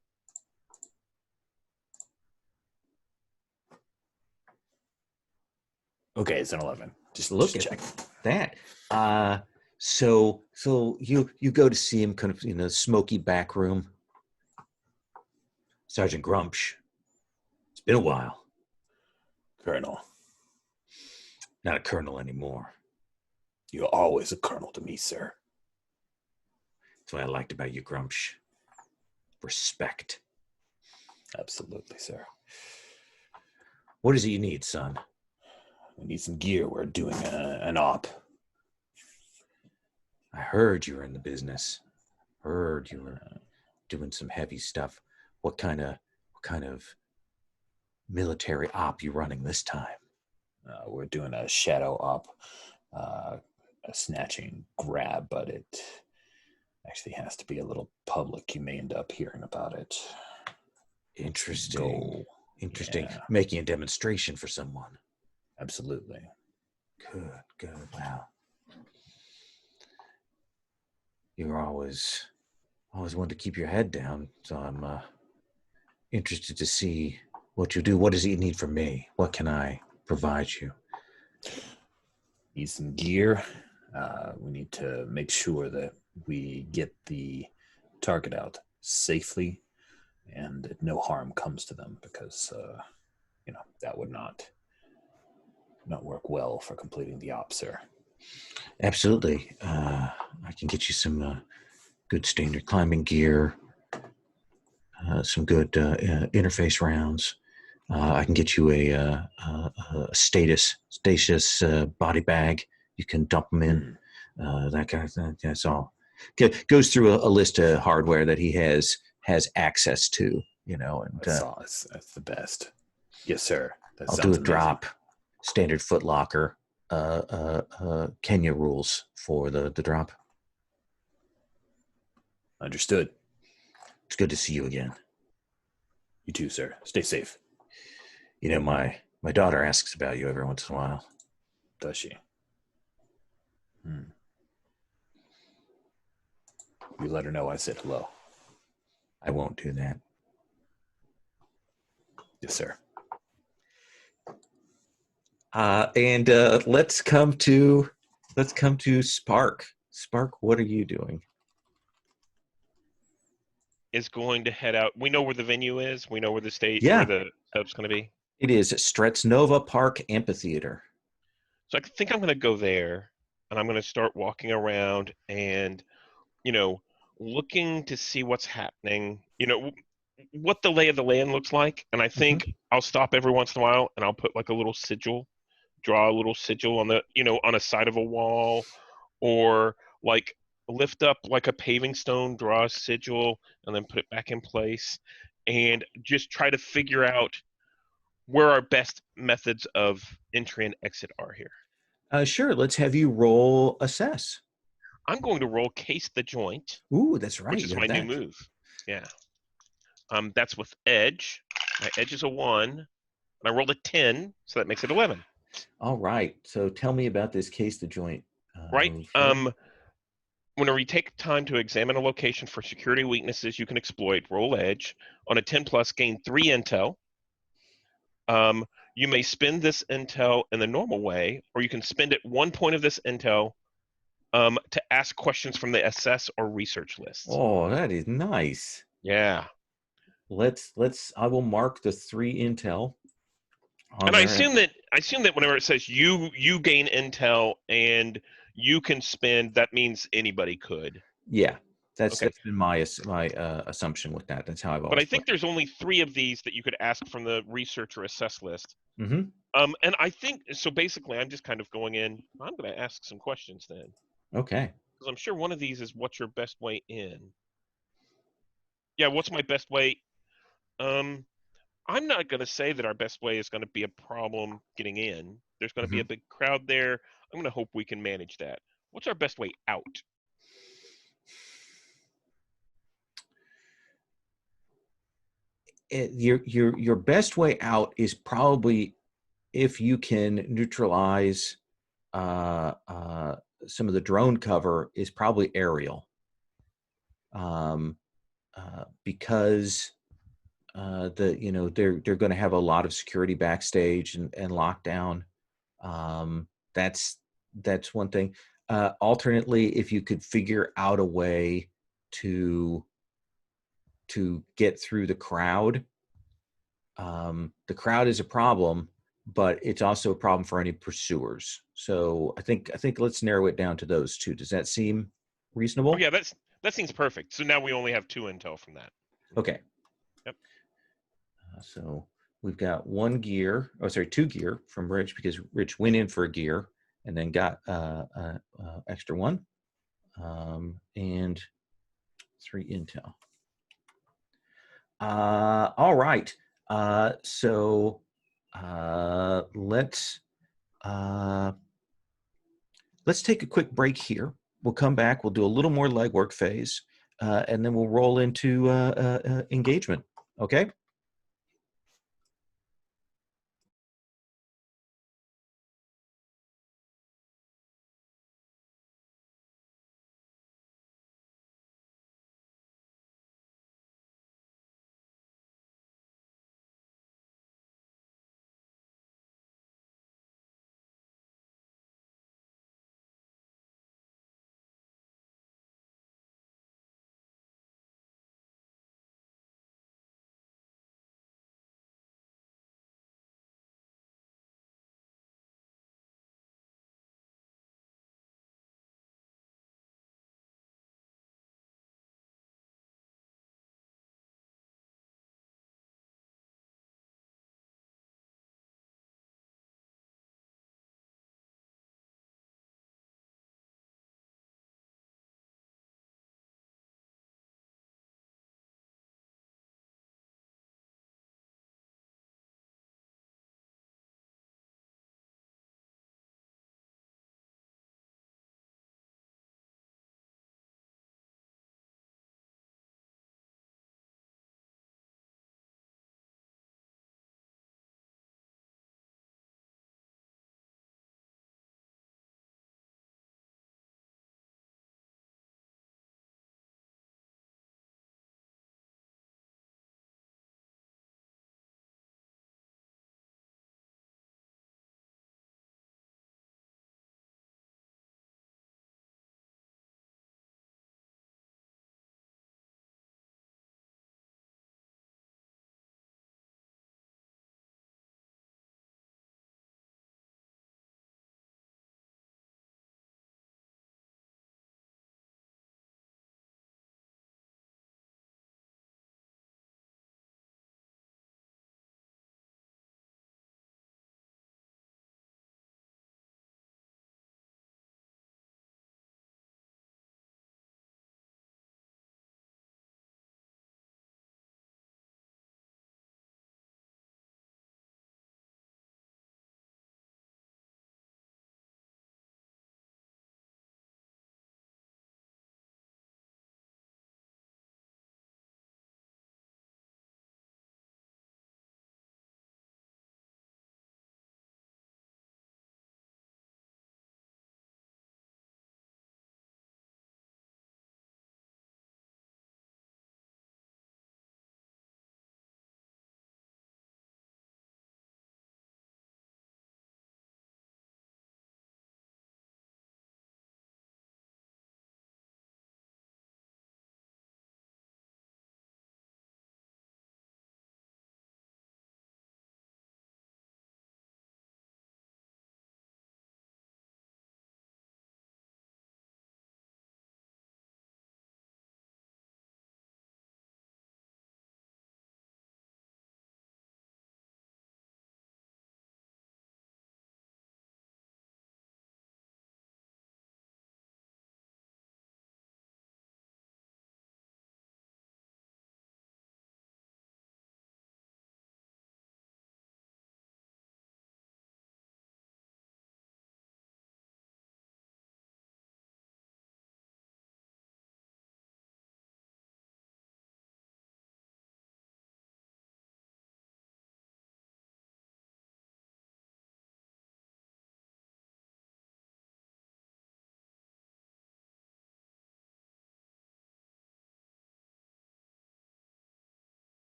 Okay, it's an 11. Just check that. So you go to see him kind of in a smoky back room. Sergeant Grumsh. It's been a while. Colonel. Not a colonel anymore. You're always a colonel to me, sir. That's what I liked about you, Grumsh. Respect. Absolutely, sir. What is it you need, son? We need some gear. We're doing an op. I heard you were in the business. Heard you were doing some heavy stuff. What kind of military op you running this time? We're doing a shadow op, a snatching grab, but it actually has to be a little public. You may end up hearing about it. Interesting. Interesting. Yeah. Making a demonstration for someone. Absolutely. Good. Wow. You're always wanted to keep your head down, so I'm interested to see what you do. What does it you need from me? What can I provide you? Need some gear. We need to make sure that we get the target out safely and that no harm comes to them, because that would not work well for completing the op, sir. Absolutely. I can get you some good standard climbing gear, some good interface rounds. I can get you a stasis body bag. You can dump them in, that kind of thing. That's all. Goes through a list of hardware that he has access to, and That's the best. Yes, sir. I'll do a drop, standard Foot Locker, Kenya rules for the drop. Understood. It's good to see you again. You too, sir. Stay safe. My daughter asks about you every once in a while. Does she? You let her know I said hello. I won't do that. Yes, sir. And let's come to Spark. Spark, what are you doing? Is going to head out. We know where the venue is. We know where the stage, Yeah. where the setup's going to be. It is Stretznova Park Amphitheater. So I think I'm going to go there, and I'm going to start walking around and, looking to see what's happening. What the lay of the land looks like. And I think I'll stop every once in a while, and I'll put like a little sigil, draw a little sigil on the, on a side of a wall, or like lift up like a paving stone, draw a sigil, and then put it back in place, and just try to figure out where our best methods of entry and exit are here. Sure, let's have you roll assess. I'm going to roll Case the Joint. Ooh, that's right. Which is my new move. Yeah. That's with Edge. My Edge is a 1. And I rolled a 10, so that makes it 11. All right. So tell me about this Case the Joint. Right. Whenever you take time to examine a location for security weaknesses you can exploit, roll Edge. On a 10 plus, gain 3 intel. You may spend this intel in the normal way, or you can spend it 1 point of this intel to ask questions from the assess or research lists. Oh, that is nice. Yeah. I will mark the 3 intel. And I assume that whenever it says you gain intel and you can spend, that means anybody could. Yeah, That's Okay. been my assumption with that. That's how I've But always I think played. there's only 3 of these that you could ask from the research or assess list. Mm-hmm. And I think so. Basically, I'm just kind of going in. I'm going to ask some questions then, Okay. because I'm sure one of these is what's your best way in. Yeah, what's my best way? Um, I'm not going to say that our best way is going to be a problem getting in. There's going to be Mm-hmm. a big crowd there. I'm going to hope we can manage that. What's our best way out? Your best way out is probably if you can neutralize uh, uh, some of the drone cover is probably aerial, because they're going to have a lot of security backstage and lockdown. Um, that's one thing. Alternately, if you could figure out a way to get through the crowd. The crowd is a problem, but it's also a problem for any pursuers. So I think let's narrow it down to those two. Does that seem Oh reasonable? yeah, that seems perfect. So now we only have 2 intel from that. Okay. Yep. So we've got 2 gear from Rich, because Rich went in for a gear and then got extra one, and 3 intel. All right. So let's take a quick break here. We'll come back. We'll do a little more legwork phase, and then we'll roll into engagement. Okay.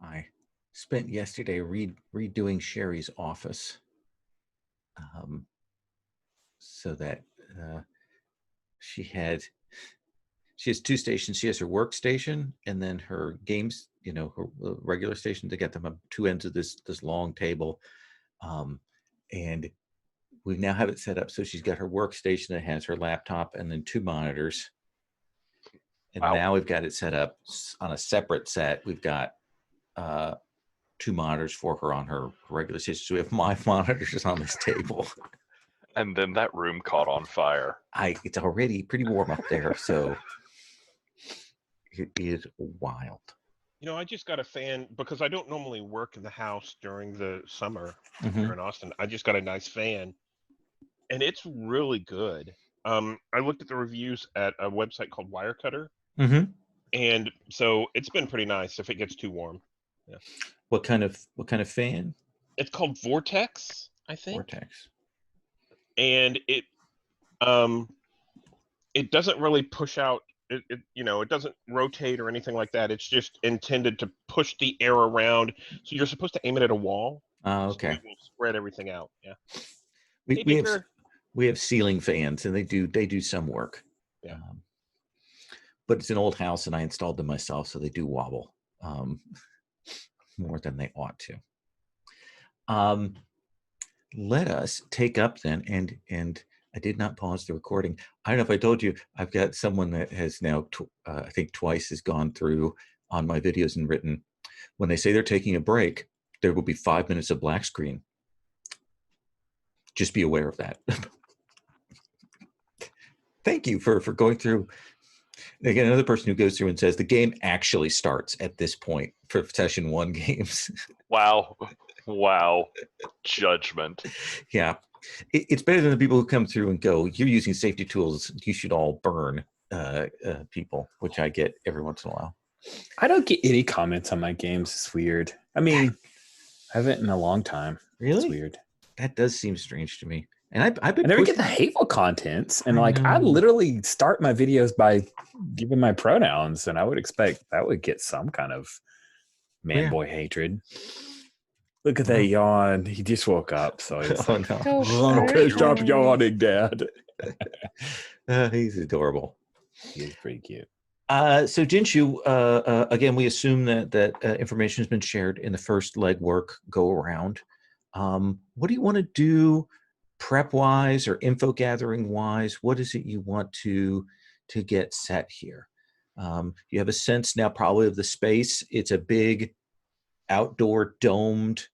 I spent yesterday redoing Sherry's office, so that she has 2 stations. She has her workstation and then her games, her regular station. To get them on 2 ends of this long table, and we now have it set up so she's got her workstation that has her laptop and then 2 monitors. And Wow. now we've got it set up on a separate set. We've got 2 monitors for her on her regular station. So we have my monitors on this table. And then that room caught on fire. It's already pretty warm up there, so it is wild. I just got a fan because I don't normally work in the house during the summer Mm-hmm. here in Austin. I just got a nice fan, and it's really good. I looked at the reviews at a website called Wirecutter, Mm-hmm. and so it's been pretty nice if it gets too warm. Yeah. What kind of fan? It's called Vortex, I think. Vortex. And it doesn't really push out. It doesn't rotate or anything like that. It's just intended to push the air around. So you're supposed to aim it at a wall. Oh, So okay. it will spread everything out. Yeah. We have ceiling fans, and they do some work. Yeah. But it's an old house, and I installed them myself, so they do wobble more than they ought to. Let us take up then, and I did not pause the recording. I don't know if I told you, I've got someone that has now, I think twice has gone through on my videos and written, when they say they're taking a break, there will be 5 minutes of black screen. Just be aware of that. Thank you for going through. Again, another person who goes through and says the game actually starts at this point for session 1 games. Wow. Judgment. Yeah. It's better than the people who come through and go, you're using safety tools, you should all burn people, which I get every once in a while. I don't get any comments on my games. It's weird. I mean, I haven't in a long time. Really? It's weird. That does seem strange to me. And I've been I never pushing get the hateful contents. And I I know. literally start my videos by giving my pronouns, and I would expect that would get some kind of man-boy hatred. Look at that yawn. He just woke up, so he's Oh, no. okay, stop yawning, Dad. He's adorable. He's pretty cute. So Jinshu, again, we assume that information has been shared in the first legwork go around. What do you want to do prep-wise or info gathering-wise? What is it you want to get set here? You have a sense now probably of the space. It's a big outdoor domed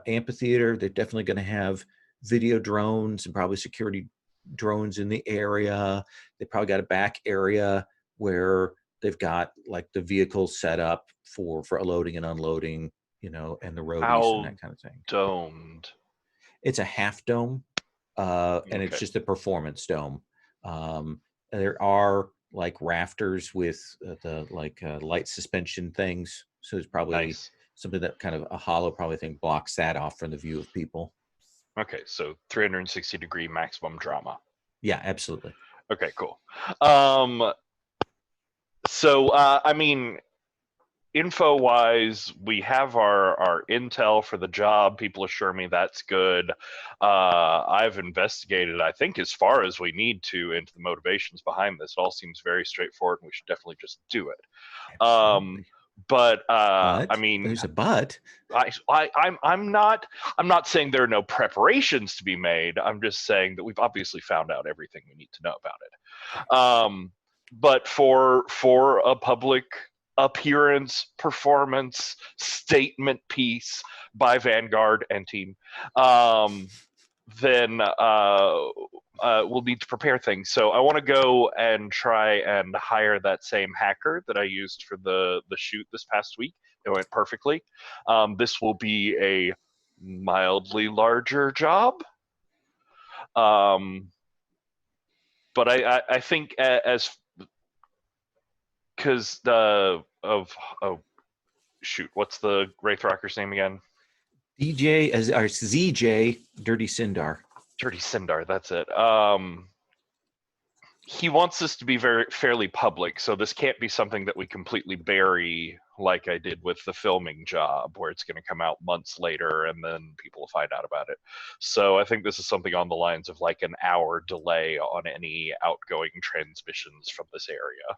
amphitheater. They're definitely going to have video drones and probably security drones in the area. They probably got a back area where they've got like the vehicles set up for loading and unloading, and the roadies and that kind of thing. Domed. It's a half dome, and it's Okay. just a performance dome. There are like rafters with the light suspension things. So there's probably Nice. something that kind of a hollow probably thing blocks that off from the view of people. Okay, so 360-degree maximum drama. Yeah, absolutely. Okay, cool. So, I mean, info-wise, we have our intel for the job. People assure me that's good. I've investigated, I think, as far as we need to into the motivations behind this. It all seems very straightforward, and we should definitely just do it. Absolutely. But But I mean, there's a but. I'm not saying there are no preparations to be made. I'm just saying that we've obviously found out everything we need to know about it. But for a public appearance, performance, statement piece by Vanguard and team, then we'll need to prepare things. So I want to go and try and hire that same hacker that I used for the shoot this past week. It went perfectly. This will be a mildly larger job. But I think as because what's the Wraith Rocker's name again? DJ as our ZJ Dirty Sindar. Dirty Sindar, that's it. he wants this to be very fairly public, so this can't be something that we completely bury like I did with the filming job, where it's going to come out months later and then people will find out about it. So I think this is something on the lines of like an hour delay on any outgoing transmissions from this area.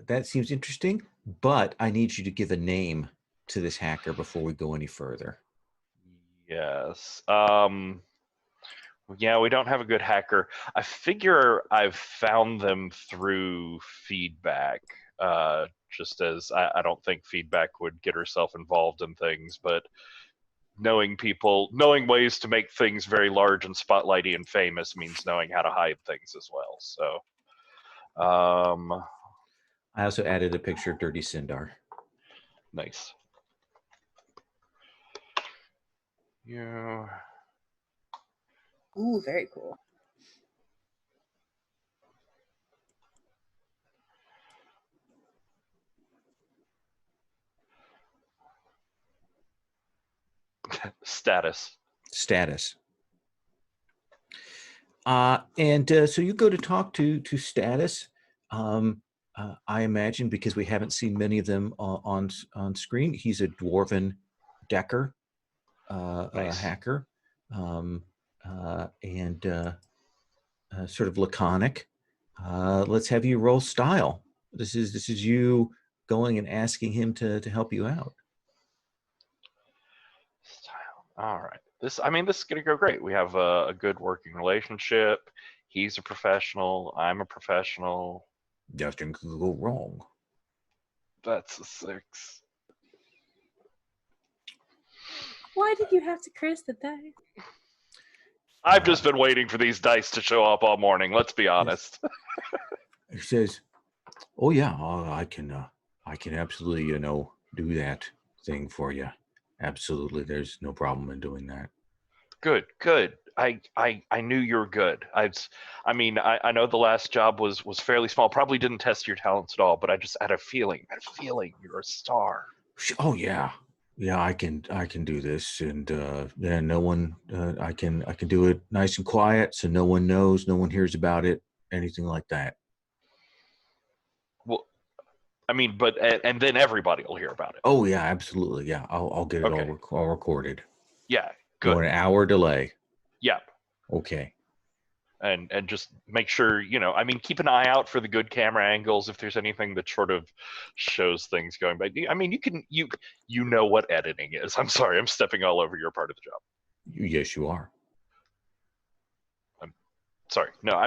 That seems interesting, but I need you to give a name to this hacker before we go any further. Yes. Yeah, we don't have a good hacker. I figure I've found them through feedback, just as I don't think feedback would get herself involved in things, but knowing people, knowing ways to make things very large and spotlighty and famous means knowing how to hide things as well. So, I also added a picture of Dirty Sindar. nice. Yeah. Ooh, very cool. Status. So you go to talk to Status. I imagine, because we haven't seen many of them on screen, he's a dwarven decker, Nice. hacker, sort of laconic. Let's have you roll style. This is you going and asking him to help you out. Style. All right. This is gonna go great. We have a good working relationship. He's a professional. I'm a professional. Nothing could go wrong. That's a 6. Why did you have to curse the die? I've just been waiting for these dice to show up all morning. Let's be honest. He says, "Oh yeah, I can absolutely do that thing for you. Absolutely, there's no problem in doing that." Good. I knew you were good. I know the last job was fairly small. Probably didn't test your talents at all, but I just had a feeling. You're a star. Oh yeah, I can do this, and no one. I can do it nice and quiet, so no one knows, no one hears about it, anything like that. Well, but and then everybody will hear about it. Oh yeah, absolutely. Yeah, I'll get it Okay. all recorded. Yeah, good. Or an hour delay. Yeah. Okay. And just make sure, keep an eye out for the good camera angles if there's anything that sort of shows things going by. You know what editing is. I'm sorry, I'm stepping all over your part of the job. Yes, you are. I'm sorry. No, I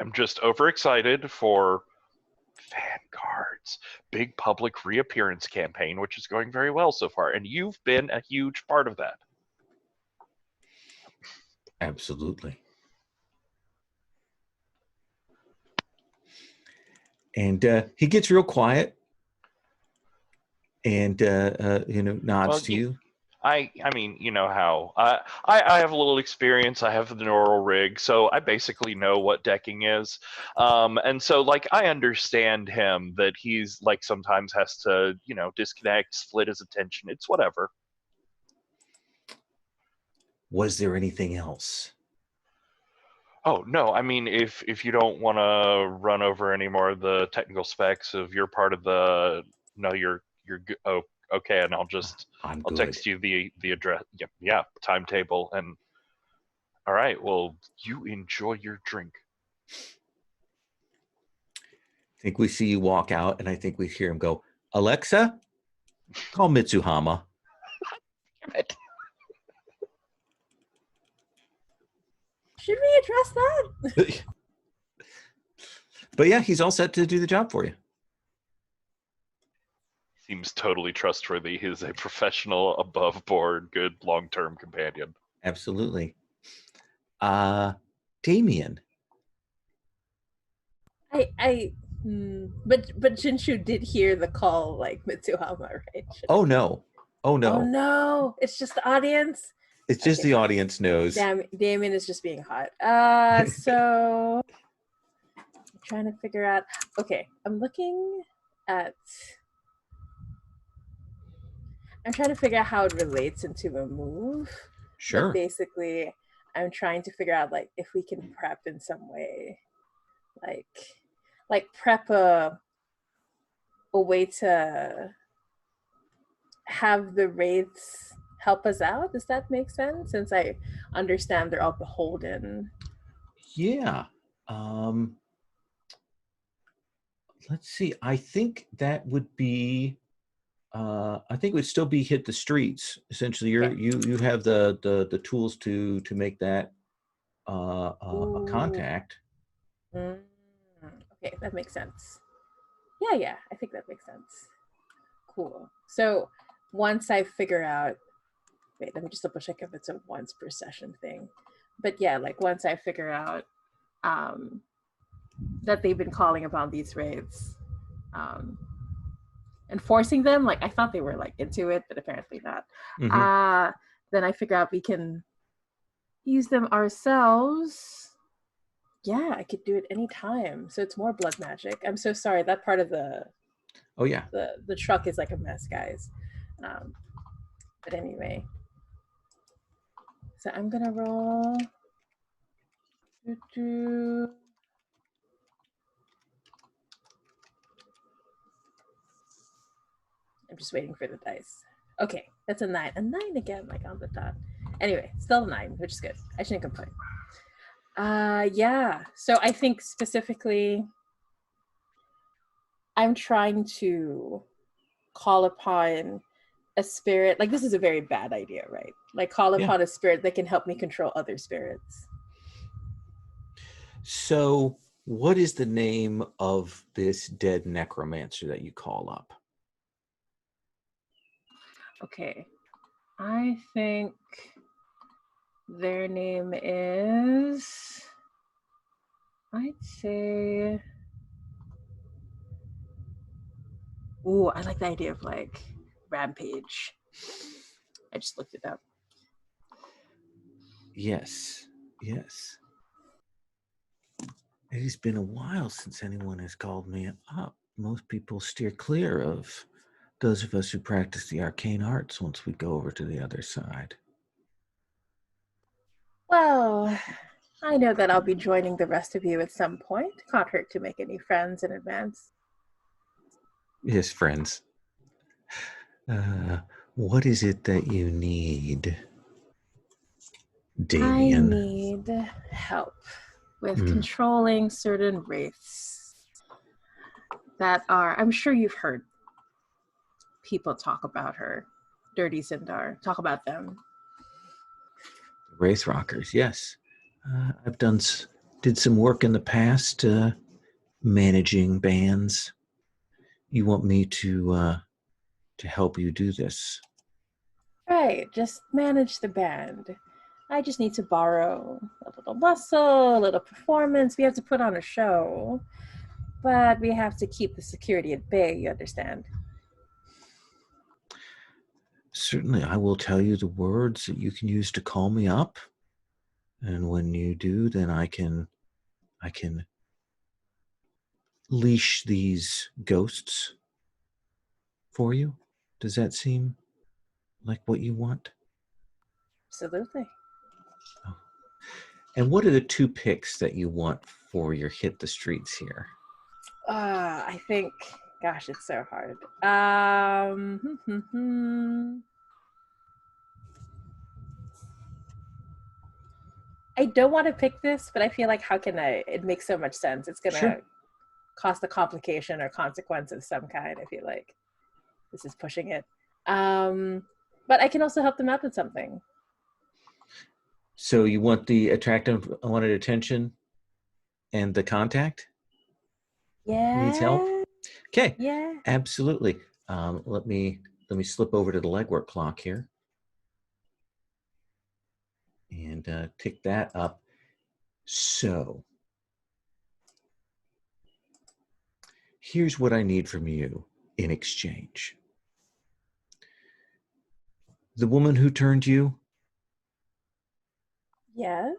am just overexcited for Vanguard's big public reappearance campaign, which is going very well so far, and you've been a huge part of that. Absolutely. And he gets real quiet and nods to you. I mean, you know how I have a little experience. I have the neural rig, so I basically know what decking is. And so like I understand him that he's like sometimes has to, disconnect, split his attention. It's whatever. Was there anything else? Oh no, if you don't want to run over any more of the technical specs of your part of the you're good. Oh, okay, and I'll text you the address. Yeah, timetable, and all right. Well, you enjoy your drink. I think we see you walk out, and I think we hear him go, "Alexa, call Mitsuhama." Damn it. Should we address that? But yeah, he's all set to do the job for you. Seems totally trustworthy. He's a professional, above board, good long-term companion. Absolutely. Damien. But Jinshu did hear the call like Mitsuhama, right? Oh no. Oh no. It's just the audience. It's just the audience knows. Damien is just being hot. So I'm trying to figure out. Okay, I'm trying to figure out how it relates into a move. Sure. But basically, I'm trying to figure out like if we can prep in some way, like prep a way to have the wraiths help us out. Does that make sense? Since I understand they're all beholden. Yeah. Let's see. I think that would be. I think it would still be hit the streets. Essentially, you have the tools to make that a contact. Okay, that makes sense. Yeah, I think that makes sense. Cool. So once I figure out, wait, let me just double check if it's a once per session thing. But yeah, like once I figure out that they've been calling upon these raids, enforcing them, like I thought they were like into it, but apparently not. Then I figure out we can use them ourselves. Yeah, I could do it anytime. So it's more blood magic. I'm so sorry. That part of the the truck is like a mess, guys. But anyway, so I'm gonna roll. I'm just waiting for the dice. Okay, that's a 9. A 9 again, like on the dot. Anyway, still a 9, which is good. I shouldn't complain. Yeah. So I think specifically, I'm trying to call upon a spirit. Like this is a very bad idea, right? Like call upon a spirit that can help me control other spirits. So, what is the name of this dead necromancer that you call up? Okay. I think their name is, I'd say, ooh, I like the idea of like Rampage. I just looked it up. Yes. It has been a while since anyone has called me up. Most people steer clear of those of us who practice the arcane arts once we go over to the other side. Well, I know that I'll be joining the rest of you at some point. Can't hurt to make any friends in advance. Yes, friends. What is it that you need, Damien? I need help with controlling certain wraiths that are, I'm sure you've heard people talk about her, Dirty Sindar, talk about them. Wraith Rockers, yes. I've did some work in the past managing bands. You want me to help you do this? Right, just manage the band. I just need to borrow a little muscle, a little performance. We have to put on a show, but we have to keep the security at bay, you understand? Certainly, I will tell you the words that you can use to call me up. And when you do, then I can leash these ghosts for you. Does that seem like what you want? Absolutely. Oh. And what are the 2 picks that you want for your hit the streets here? I think, gosh, it's so hard. I don't want to pick this, but I feel like how can I? It makes so much sense. It's gonna cost a complication or consequence of some kind. I feel like this is pushing it. But I can also help them out with something. So you want the attractive, wanted attention, and the contact? Yeah. Needs help? Okay. Yeah. Absolutely. Let me slip over to the legwork clock here and tick that up. So here's what I need from you in exchange. The woman who turned you? Yes.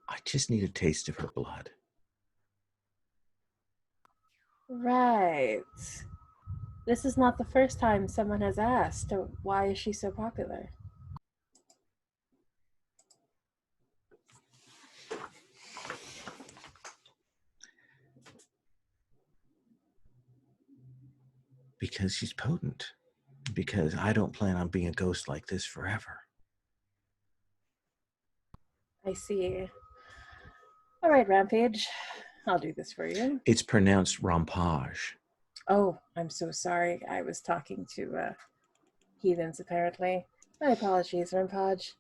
I just need a taste of her blood. Right. This is not the first time someone has asked, why is she so popular? Because she's potent. Because I don't plan on being a ghost like this forever. I see. All right, Rampage. I'll do this for you. It's pronounced rampage. Oh, I'm so sorry. I was talking to heathens, apparently. My apologies, Rampage.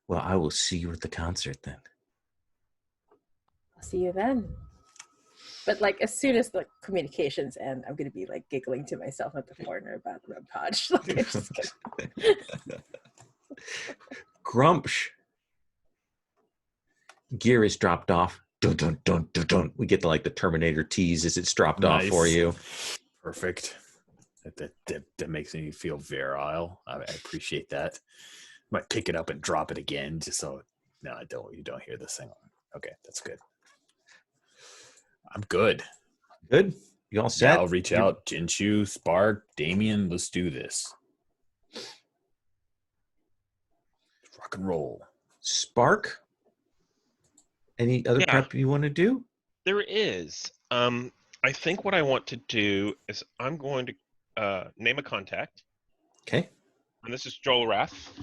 Well, I will see you at the concert then. I'll see you then. But like as soon as the communications end, I'm gonna be like giggling to myself at the corner about Rampage. Like, I just Grumpsh. Gear is dropped off. Dun, dun, dun, dun, dun. We get the Terminator tease as it's dropped off for you. Perfect. That makes me feel virile. I appreciate that. Might pick it up and drop it again, just so you don't hear this thing. Okay, that's good. I'm good. Good. You all set? Yeah, I'll reach out. Jinshu, Spark, Damien, let's do this. Rock and roll. Spark? Any other prep you want to do? There is. I think what I want to do is I'm going to name a contact. Okay. And this is Joel Rath.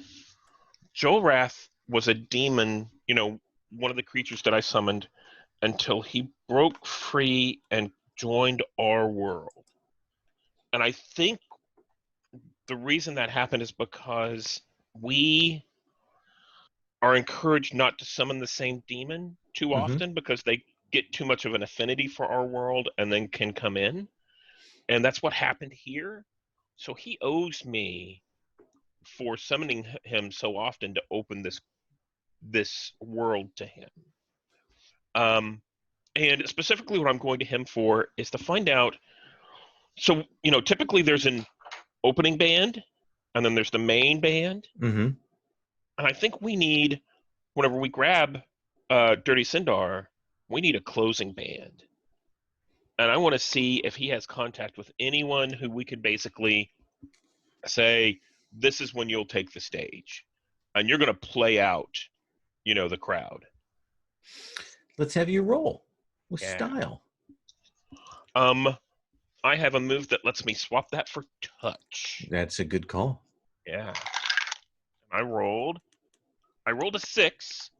Joel Rath was a demon, one of the creatures that I summoned until he broke free and joined our world. And I think the reason that happened is because we are encouraged not to summon the same demon too often because they get too much of an affinity for our world and then can come in. And that's what happened here. So he owes me for summoning him so often to open this world to him. And specifically what I'm going to him for is to find out. So, typically there's an opening band and then there's the main band. Mm-hmm. And I think we need, whenever we grab Dirty Sindar, we need a closing band. And I want to see if he has contact with anyone who we could basically say, this is when you'll take the stage. And you're going to play out, the crowd. Let's have you roll with style. I have a move that lets me swap that for touch. That's a good call. Yeah. I rolled a 6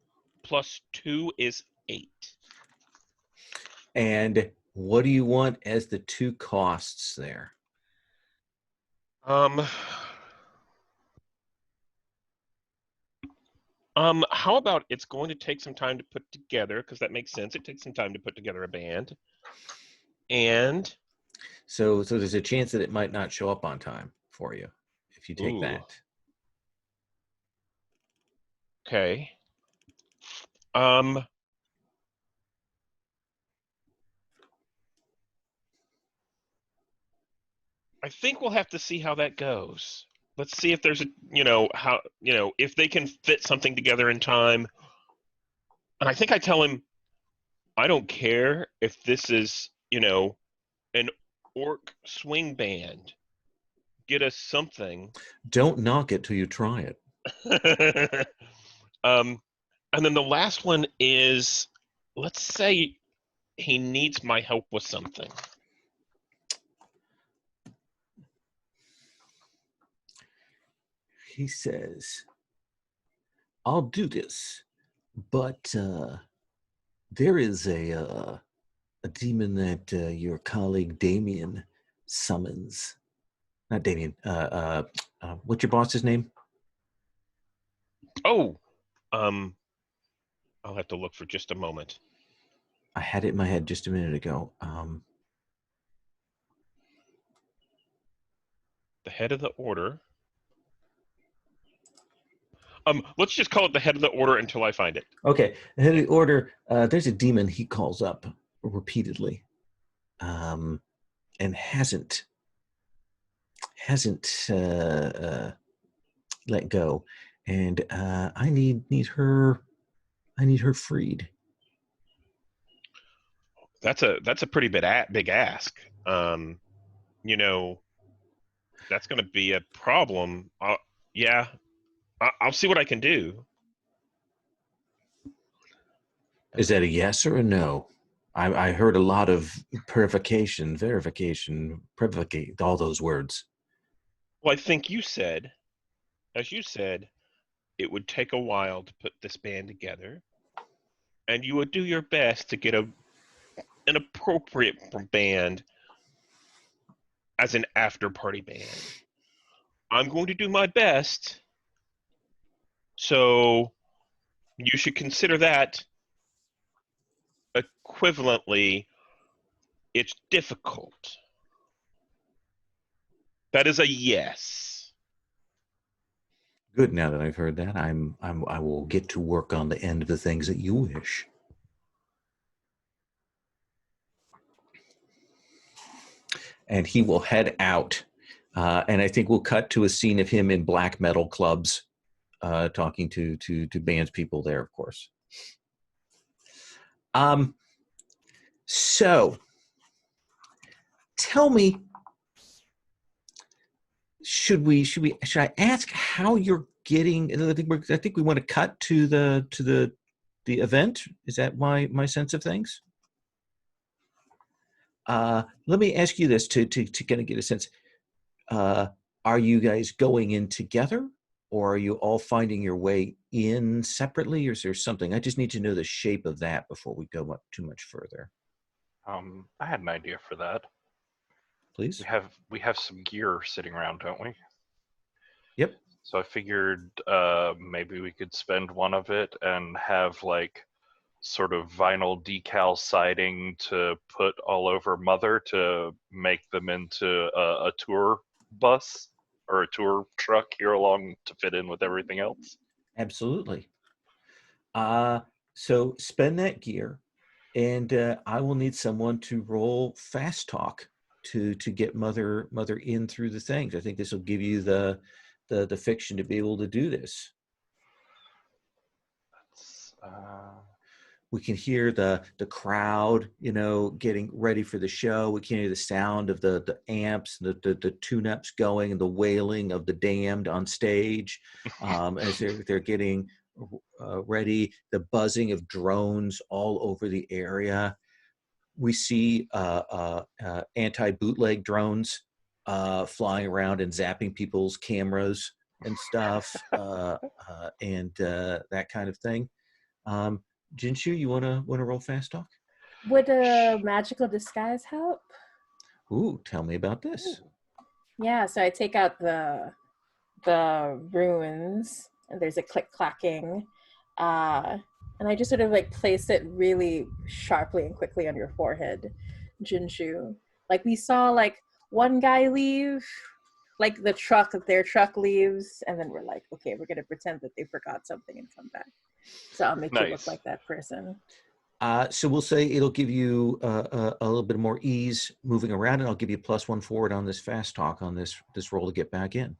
plus 2 is 8. And what do you want as the 2 costs there? How about it's going to take some time to put together, because that makes sense. It takes some time to put together a band. And so there's a chance that it might not show up on time for you if you take that. Okay. I think we'll have to see how that goes. Let's see if there's if they can fit something together in time. And I think I tell him, I don't care if this is, an orc swing band. Get us something. Don't knock it till you try it. And then the last one is, let's say he needs my help with something. He says, I'll do this, but there is a demon that your colleague Damien summons. Not Damien. What's your boss's name? Oh, I'll have to look for just a moment. I had it in my head just a minute ago. The head of the order. Let's just call it the head of the order until I find it. Okay, the head of the order. There's a demon he calls up repeatedly, and hasn't let go. And I need her freed. That's a pretty big ask. That's going to be a problem. I'll see what I can do. Is that a yes or a no? I heard a lot of verification, prevocate, all those words. Well, I think as you said, it would take a while to put this band together, and you would do your best to get an appropriate band as an after-party band. I'm going to do my best, so you should consider that equivalently. It's difficult. That is a yes. Good. Now that I've heard that, I will get to work on the end of the things that you wish. And he will head out. And I think we'll cut to a scene of him in black metal clubs, talking to bands people there, of course. So tell me, should I ask how you're getting? I think we want to cut to the event. Is that my sense of things? Let me ask you this to kind of get a sense. Are you guys going in together, or are you all finding your way in separately, or is there something? I just need to know the shape of that before we go up too much further. I had an idea for that. Please. We have some gear sitting around, don't we? Yep. So I figured maybe we could spend one of it and have like sort of vinyl decal siding to put all over Mother to make them into a tour bus or a tour truck here along to fit in with everything else. Absolutely. So spend that gear, and I will need someone to roll fast talk to get Mother in through the things. I think this will give you the fiction to be able to do this. We can hear the crowd, getting ready for the show. We can hear the sound of the amps, the tune-ups going, and the wailing of the damned on stage as they're getting ready. The buzzing of drones all over the area. We see anti-bootleg drones flying around and zapping people's cameras and stuff, and that kind of thing. Jinshu, you wanna roll fast talk? Would a magical disguise help? Ooh, tell me about this. Yeah, so I take out the runes, and there's a click clacking, and I just sort of like place it really sharply and quickly on your forehead, Jinshu. Like we saw like one guy leave, like their truck leaves, and then we're like, okay, we're gonna pretend that they forgot something and come back. So I'll make you look like that person. So we'll say it'll give you a little bit more ease moving around, and I'll give you +1 forward on this fast talk on this roll to get back in.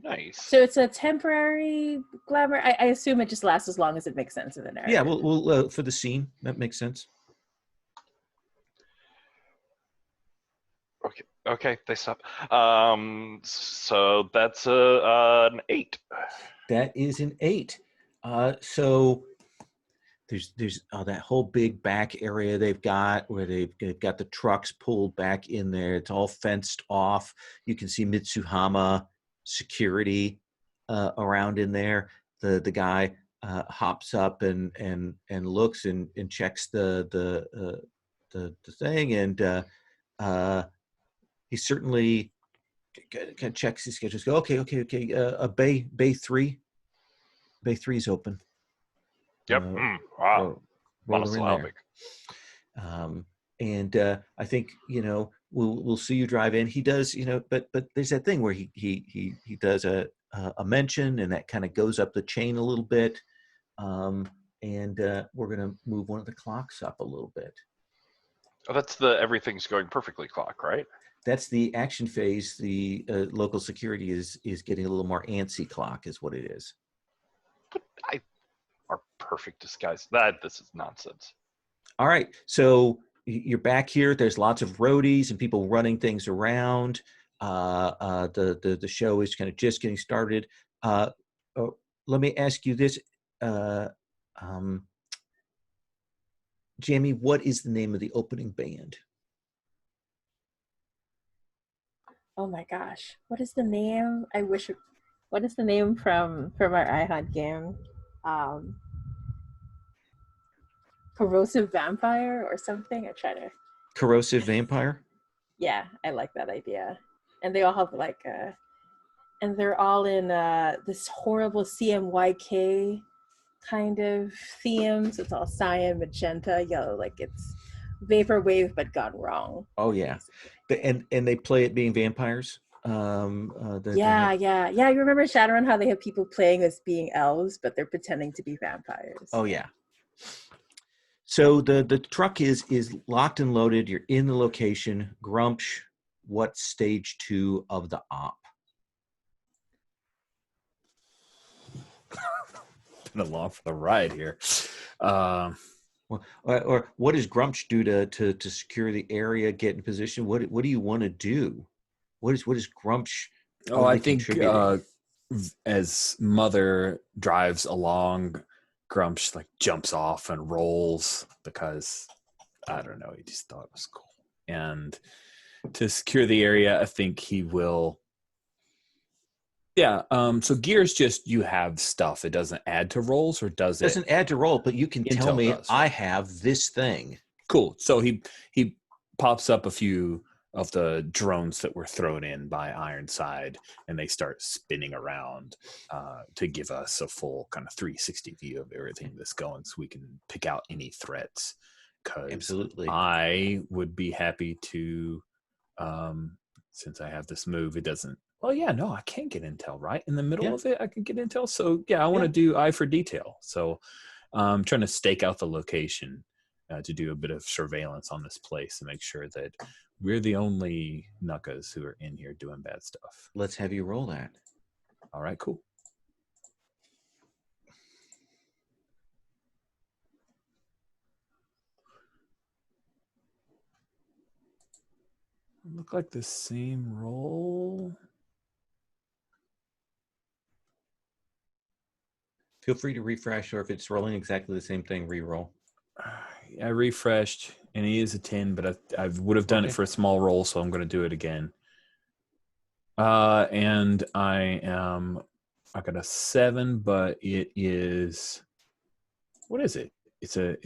Nice. So it's a temporary glamour. I assume it just lasts as long as it makes sense in the narrative. Yeah, we'll for the scene that makes sense. Okay, they stop. So that's an 8. That is an 8. So there's that whole big back area they've got where they've got the trucks pulled back in there. It's all fenced off. You can see Mitsuhama security around in there. The guy hops up and looks and checks the thing, and he certainly kind of checks his schedules. Go okay. Bay 3 is open. Yep. Wow. Roll and I think we'll see you drive in. He does, but there's that thing where he does a mention, and that kind of goes up the chain a little bit, and we're gonna move one of the clocks up a little bit. Oh, that's the everything's going perfectly clock, right? That's the action phase. The local security is getting a little more antsy clock, is what it is. But our perfect disguise. This is nonsense. All right, so you're back here. There's lots of roadies and people running things around. The show is kind of just getting started. Let me ask you this: Jamie, what is the name of the opening band? Oh my gosh, what is the name? What is the name from our iHunt game? Um, Corrosive Vampire or something. I try to. Corrosive Vampire? Yeah, I like that idea. And they all have like and they're all in this horrible CMYK kind of theme. So it's all cyan, magenta, yellow, like it's vaporwave but gone wrong. Oh yeah, and they play it being vampires. Yeah. You remember Shadowrun how they have people playing as being elves, but they're pretending to be vampires. Oh yeah. So the truck is locked and loaded. You're in the location. Grumpsh, what's stage 2 of the op? Been along for the ride here. Or what does Grumpsh do to secure the area, get in position? What do you want to do? What is Grumpsh? Oh, I think as Mother drives along, Grumpsh like jumps off and rolls because I don't know, he just thought it was cool. And to secure the area, I think he will. Yeah. So gears just you have stuff. It doesn't add to rolls, or does it? Doesn't add to roll, but you can tell me does, I have this thing. Cool. So he pops up a few of the drones that were thrown in by Ironside, and they start spinning around to give us a full kind of 360 view of everything that's going, so we can pick out any threats. Because absolutely, I would be happy to, since I have this move, it doesn't. Well, yeah, no, I can't get intel right in the middle of it. I can get intel, so yeah, I want to do eye for detail. So I'm trying to stake out the location to do a bit of surveillance on this place and make sure that we're the only Nuckas who are in here doing bad stuff. Let's have you roll that. All right, cool. Look like the same roll. Feel free to refresh, or if it's rolling exactly the same thing, re-roll. I refreshed, and he is a 10, but I would have done it for a small roll, so I'm going to do it again. And I got a 7, but it is. What is it? It's a.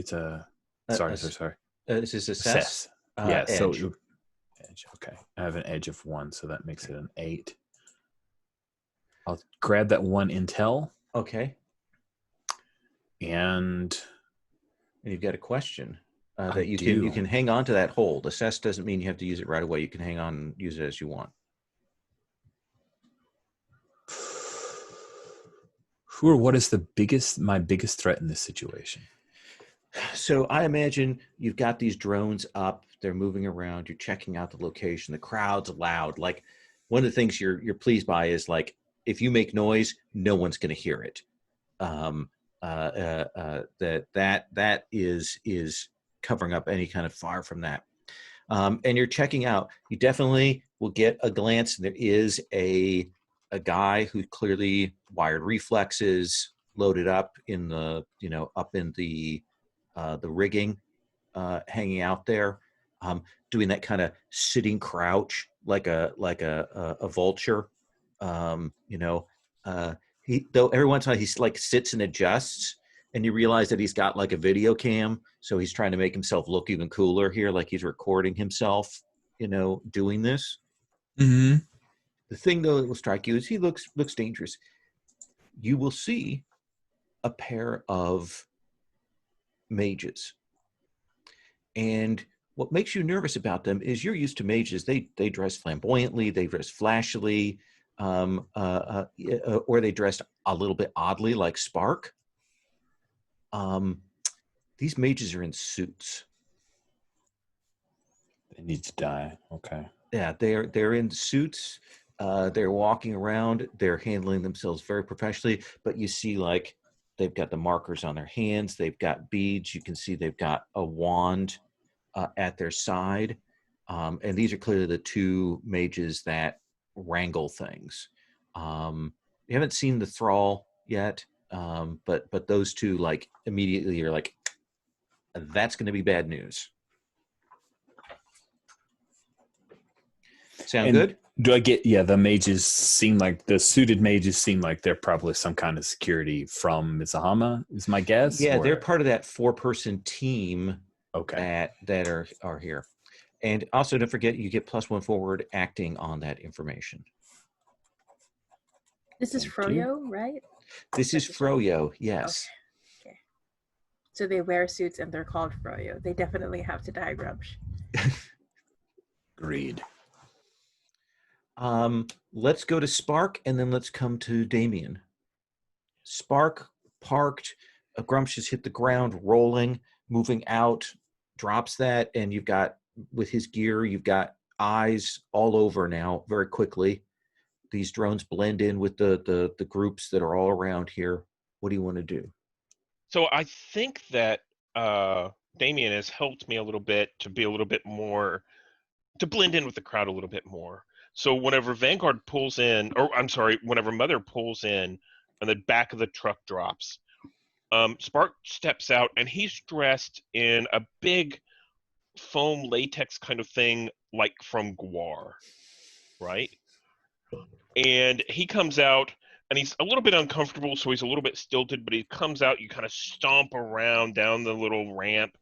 Sorry. This is assess. Yeah. Edge. So edge. Okay, I have an edge of 1, so that makes it an 8. I'll grab that 1 intel. Okay. And you've got a question that you can hang on to that hold. Assess doesn't mean you have to use it right away. You can hang on and use it as you want. What is my biggest threat in this situation? So I imagine you've got these drones up, they're moving around, you're checking out the location, the crowd's loud. Like, one of the things you're pleased by is, like, if you make noise, no one's going to hear it. That is covering up any kind of fire from that. And you're checking out, you definitely will get a glance. There is a guy who clearly wired reflexes, loaded up in the rigging, hanging out there, doing that kind of sitting crouch like a vulture. He, though every once in a while he's like sits and adjusts, and you realize that he's got like a video cam, so he's trying to make himself look even cooler here, like he's recording himself, doing this. Mm-hmm. The thing, though, that will strike you is he looks dangerous. You will see a pair of mages, and what makes you nervous about them is you're used to mages. They dress flamboyantly, they dress flashily, or they dress a little bit oddly, like Spark. These mages are in suits. They need to die. Okay. Yeah, they're in suits. They're walking around. They're handling themselves very professionally. But you see, like, they've got the markers on their hands. They've got beads. You can see they've got a wand at their side. And these are clearly the 2 mages that wrangle things. You haven't seen the thrall yet, but those 2, like, immediately are like, that's going to be bad news. Sound And good? do I get, the mages seem like, the suited mages seem like they're probably some kind of security from Mitsuhama, is my guess? Yeah, or? they're part of that 4-person team Okay. that are here. And also, don't forget, you get +1 forward acting on that information. This is Thank you. Froyo, right? This is Froyo, yes. Okay. So they wear suits and they're called Froyo. They definitely have to die, Grumsh. Agreed. Let's go to Spark, and then let's come to Damien. Spark parked. Grumsh has hit the ground, rolling, moving out, drops that, and you've got, with his gear, you've got eyes all over now very quickly. These drones blend in with the groups that are all around here. What do you want to do? So I think that Damien has helped me a little bit to be a little bit more, to blend in with the crowd a little bit more. So whenever Vanguard pulls in, or I'm sorry, whenever Mother pulls in and the back of the truck drops, Spark steps out and he's dressed in a big foam latex kind of thing like from Guar, right? And he comes out and he's a little bit uncomfortable, so he's a little bit stilted, but he comes out, you kind of stomp around down the little ramp,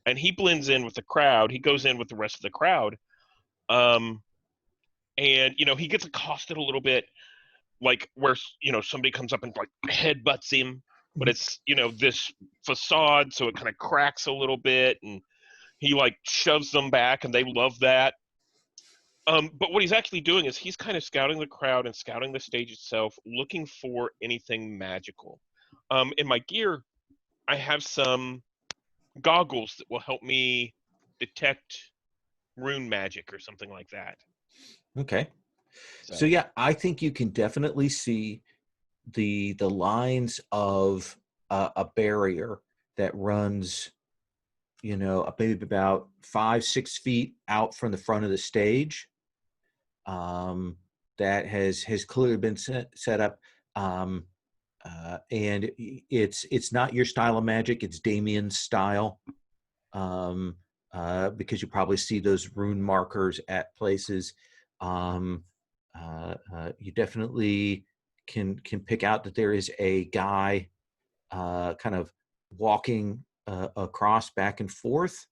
and he blends in with the crowd. He goes in with the rest of the crowd. And, he gets accosted a little bit, like where, somebody comes up and like headbutts him, but it's, this facade, so it kind of cracks a little bit, and he like shoves them back, and they love that. But what he's actually doing is he's kind of scouting the crowd and scouting the stage itself, looking for anything magical. In my gear, I have some goggles that will help me detect rune magic or something like that. Okay. So yeah, I think you can definitely see the lines of a barrier that runs, maybe about 5-6 feet out from the front of the stage. That has clearly been set up, and it's not your style of magic; it's Damien's style, because you probably see those rune markers at places. You definitely can pick out that there is a guy kind of walking across back and forth.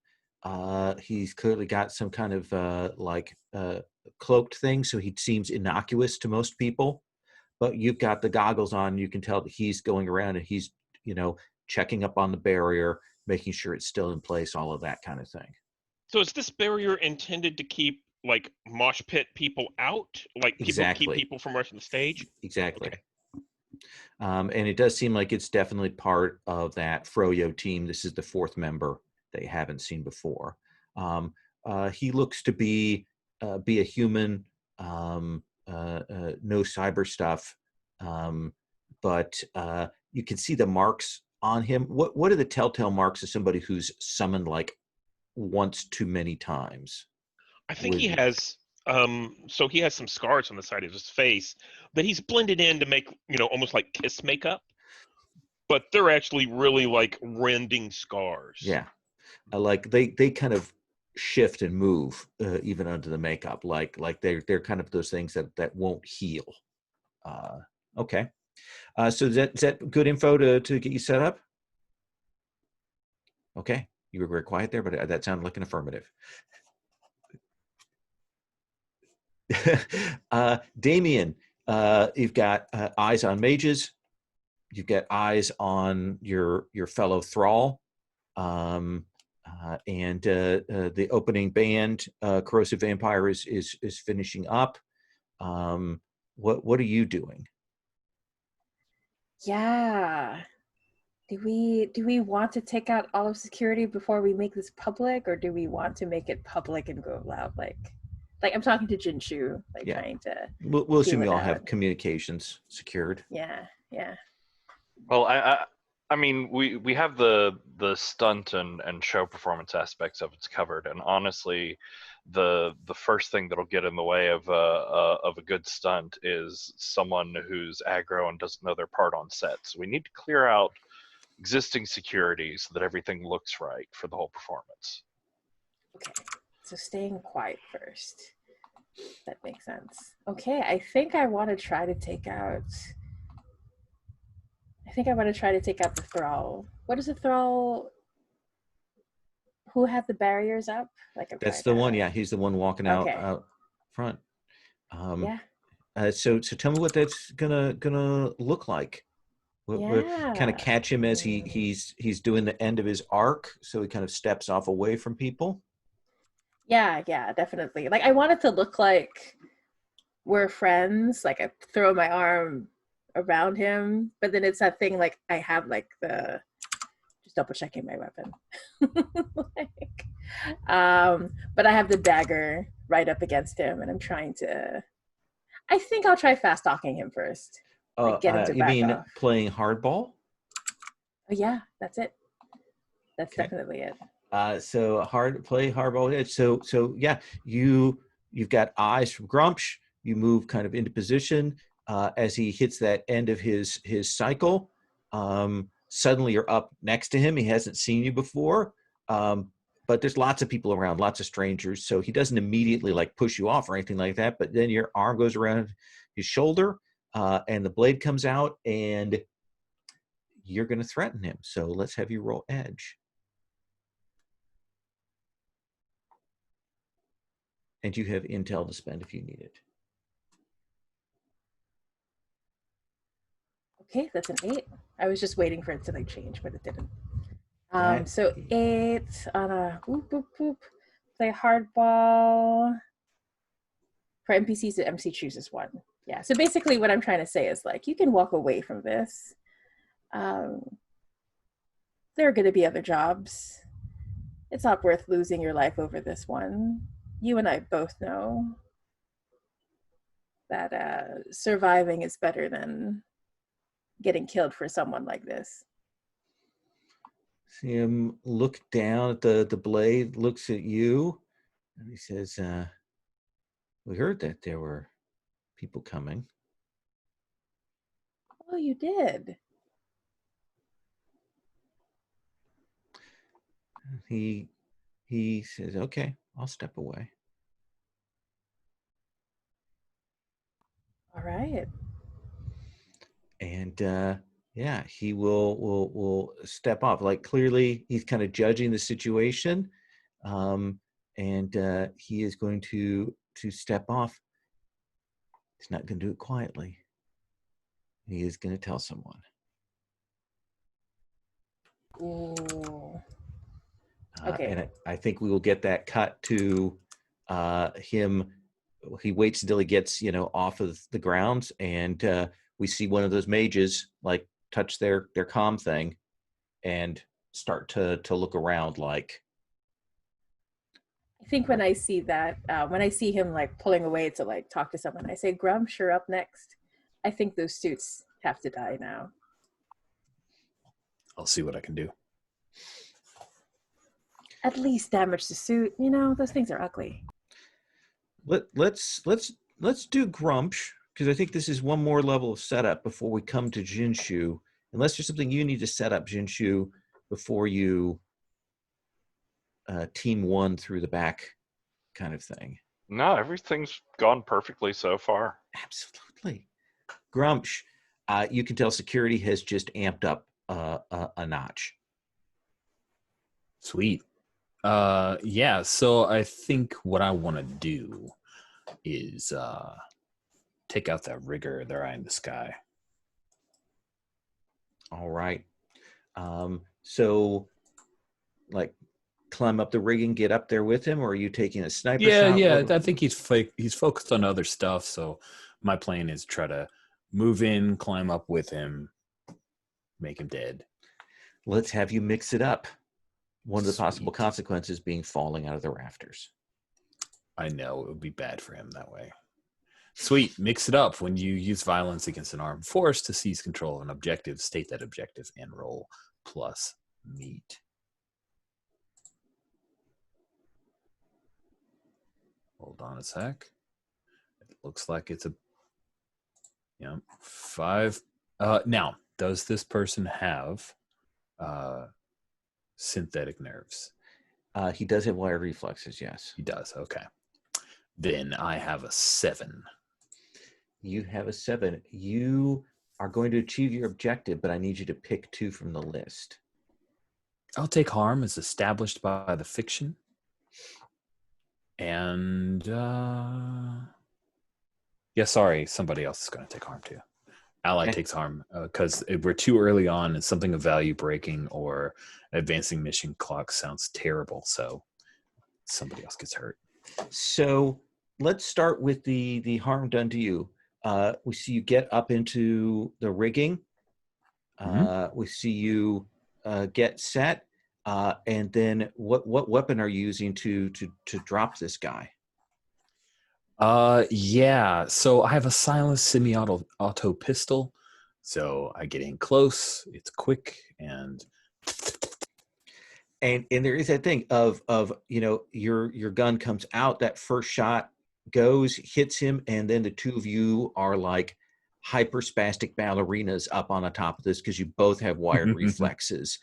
He's clearly got some kind of cloaked thing, so he seems innocuous to most people. But you've got the goggles on, you can tell that he's going around and he's, checking up on the barrier, making sure it's still in place, all of that kind of thing. So is this barrier intended to keep like mosh pit people out? Like Exactly. keep people from rushing the stage? Exactly. Okay. And it does seem like it's definitely part of that Froyo team. This is the 4th member they haven't seen before. He looks to be a human, no cyber stuff, but you can see the marks on him. What are the telltale marks of somebody who's summoned like once too many times? I think he has so he has some scars on the side of his face that he's blended in to make, almost like kiss makeup. But they're actually really like rending scars. Yeah. Like they kind of shift and move even under the makeup. Like they're kind of those things that won't heal. Okay. So is that good info to get you set up? Okay. You were very quiet there, but that sounded like an affirmative. Damien, you've got eyes on mages. You've got eyes on your fellow thrall. And the opening band, Corrosive Vampire, is finishing up. What are you doing? Yeah. Do we want to take out all of security before we make this public, or do we want to make it public and go loud? Like I'm talking to Jinshu, trying to. We'll assume you all have communications secured. Yeah. Well, I mean, we have the stunt and show performance aspects of it's covered, and honestly, the first thing that'll get in the way of a good stunt is someone who's aggro and doesn't know their part on set. So we need to clear out existing security so that everything looks right for the whole performance. Okay, so staying quiet first. That makes sense. Okay, I think I want to try to take out. I think I want to try to take out the thrall. What is the thrall? Who had the barriers up? Like I'm That's trying the one. to. Yeah, he's the one walking Okay. out front. Yeah. So tell me what that's gonna look like. What kind of Yeah. catch him as he's doing the end of his arc, so he kind of steps off away from people. Yeah, definitely. Like I want it to look like we're friends. Like I throw my arm around him, but then it's that thing like I have like the just double checking my weapon. But I have the dagger right up against him, and I'm trying to. I think I'll try fast talking him first. Like get him to You back mean off. playing hardball? Oh yeah, that's it. That's Okay. definitely it. So play hardball. So yeah, you've got eyes from Grumsh. You move kind of into position as he hits that end of his cycle. Suddenly you're up next to him. He hasn't seen you before, but there's lots of people around, lots of strangers. So he doesn't immediately like push you off or anything like that. But then your arm goes around his shoulder, and the blade comes out, and you're going to threaten him. So let's have you roll edge. And you have intel to spend if you need it. Okay, that's an 8. I was just waiting for it to like change, but it didn't. That So 8 on a play hardball. For NPCs, the MC chooses one. Yeah. So basically, what I'm trying to say is like you can walk away from this. There are going to be other jobs. It's not worth losing your life over this one. You and I both know that surviving is better than getting killed for someone like this. See him look down at the blade, looks at you, and he says, we heard that there were people coming. Oh, you did? He says, okay, I'll step away. All right. And yeah, he will step off. Like clearly he's kind of judging the situation. And he is going to step off. He's not going to do it quietly. He is going to tell someone. Ooh. Okay. And I think we will get that cut to him. He waits until he gets, off of the grounds, and we see one of those mages like touch their comm thing and start to look around like. I think when I see that, when I see him like pulling away to like talk to someone, I say, Grumsh, you're up next. I think those suits have to die now. I'll see what I can do. At least damage the suit. Those things are ugly. Let's do Grumsh, because I think this is one more level of setup before we come to Jinshu. Unless there's something you need to set up, Jinshu, before you team one through the back kind of thing. No, everything's gone perfectly so far. Absolutely. Grumsh, you can tell security has just amped up a notch. Sweet. Yeah, so I think what I want to do is take out that rigger, their eye in the sky. All right. So like climb up the rigging, get up there with him, or are you taking a sniper shot? Yeah. I think he's focused on other stuff, so my plan is try to move in, climb up with him, make him dead. Let's have you mix it up. One of the possible Sweet. consequences being falling out of the rafters. I know it would be bad for him that way. Sweet. Mix it up. When you use violence against an armed force to seize control of an objective, state that objective and roll plus meat. Hold on a sec. It looks like it's a 5. Now, does this person have synthetic nerves? He does have wired reflexes, yes. He does. Okay. Then I have a 7. You have a 7. You are going to achieve your objective, but I need you to pick 2 from the list. I'll take harm as established by the fiction. And sorry, somebody else is going to take harm too. Ally takes harm because we're too early on, and something of value breaking or advancing mission clock sounds terrible. So somebody else gets hurt. So let's start with the harm done to you. We see you get up into the rigging. We see you get set. And then what weapon are you using to drop this guy? So I have a silenced semi-auto pistol. So I get in close, it's quick, and there is that thing of your gun comes out, that first shot goes, hits him, and then the two of you are like hyperspastic ballerinas up on the top of this because you both have wired reflexes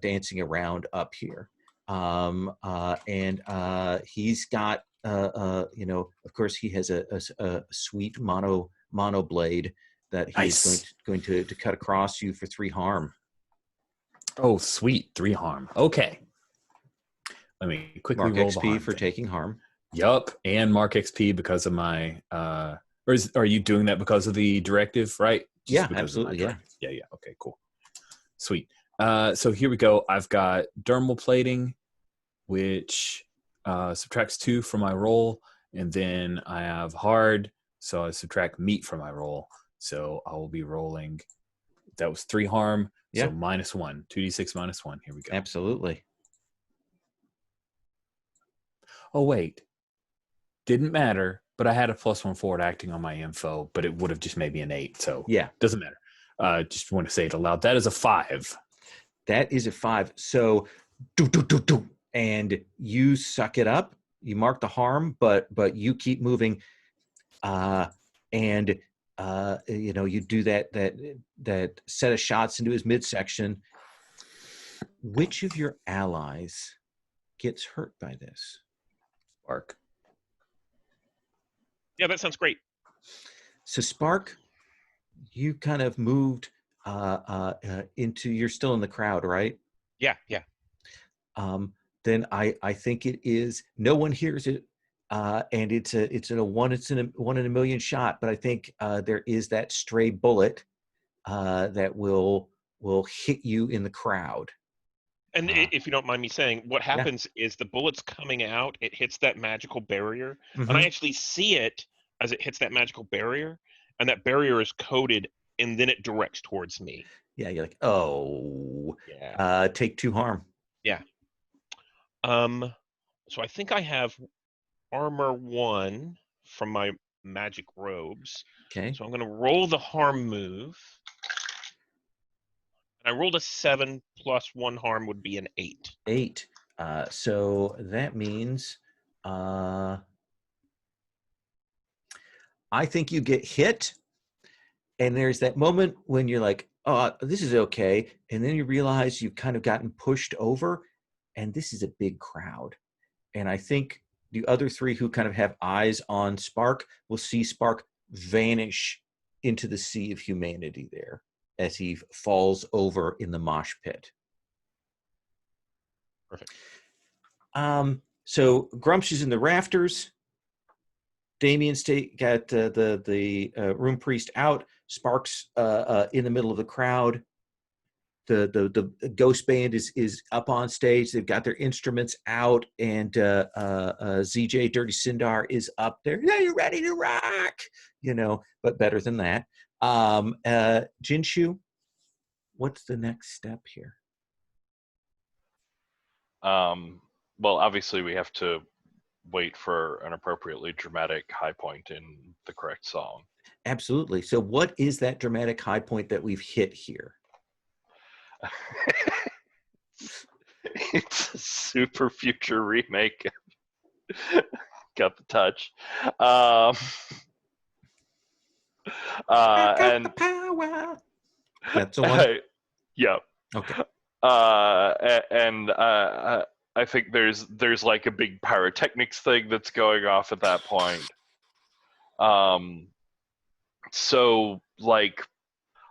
dancing around up here. And he's got of course he has a sweet mono blade that he's going to cut across you for 3 harm. Oh, sweet, 3 harm. Okay. Let me quickly mark roll XP the harm for thing. taking harm. Yup, and mark XP because of my are you doing that because of the directive, right? Yeah, absolutely. Yeah. Okay, cool. Sweet. So here we go. I've got dermal plating, which subtracts 2 from my roll, and then I have hard, so I subtract meat from my roll. So I will be rolling. That was 3 harm. Yeah. So -1, 2d6 -1. Here we go. Absolutely. Oh wait, didn't matter. But I had a +1 forward acting on my info, but it would have just made me an 8. So yeah, doesn't matter. Just want to say it aloud. That is a 5. That is a 5. So, and you suck it up. You mark the harm, but you keep moving, and you do that set of shots into his midsection. Which of your allies gets hurt by this? Spark. Yeah, that sounds great. So Spark, you kind of moved into, you're still in the crowd, right? Yeah. Then I think it is, no one hears it, and it's a one in a million shot. But I think there is that stray bullet that will hit you in the crowd. And if you don't mind me saying, what happens is the bullet's coming out, it hits that magical barrier, and I actually see it as it hits that magical barrier, and that barrier is coded, and then it directs towards me. Yeah, you're like, oh. Yeah. Take 2 harm. Yeah. So I think I have armor 1 from my magic robes. Okay. So I'm going to roll the harm move. I rolled a 7 plus 1 harm would be an 8. 8. So that means I think you get hit, and there's that moment when you're like, oh, this is okay. And then you realize you've kind of gotten pushed over, and this is a big crowd. And I think the other 3 who kind of have eyes on Spark will see Spark vanish into the sea of humanity there as he falls over in the mosh pit. Perfect. So Grumps is in the rafters. Damien's got the room priest out. Spark's in the middle of the crowd. The ghost band is up on stage. They've got their instruments out, and ZJ Dirty Sindar is up there. Yeah, you ready to rock? But better than that. Jinshu, what's the next step here? Well, obviously we have to wait for an appropriately dramatic high point in the correct song. Absolutely. So what is that dramatic high point that we've hit here? It's a super future remake. Got the touch. And the power. That's the one. Yep. Okay. And I think there's like a big pyrotechnics thing that's going off at that point. So like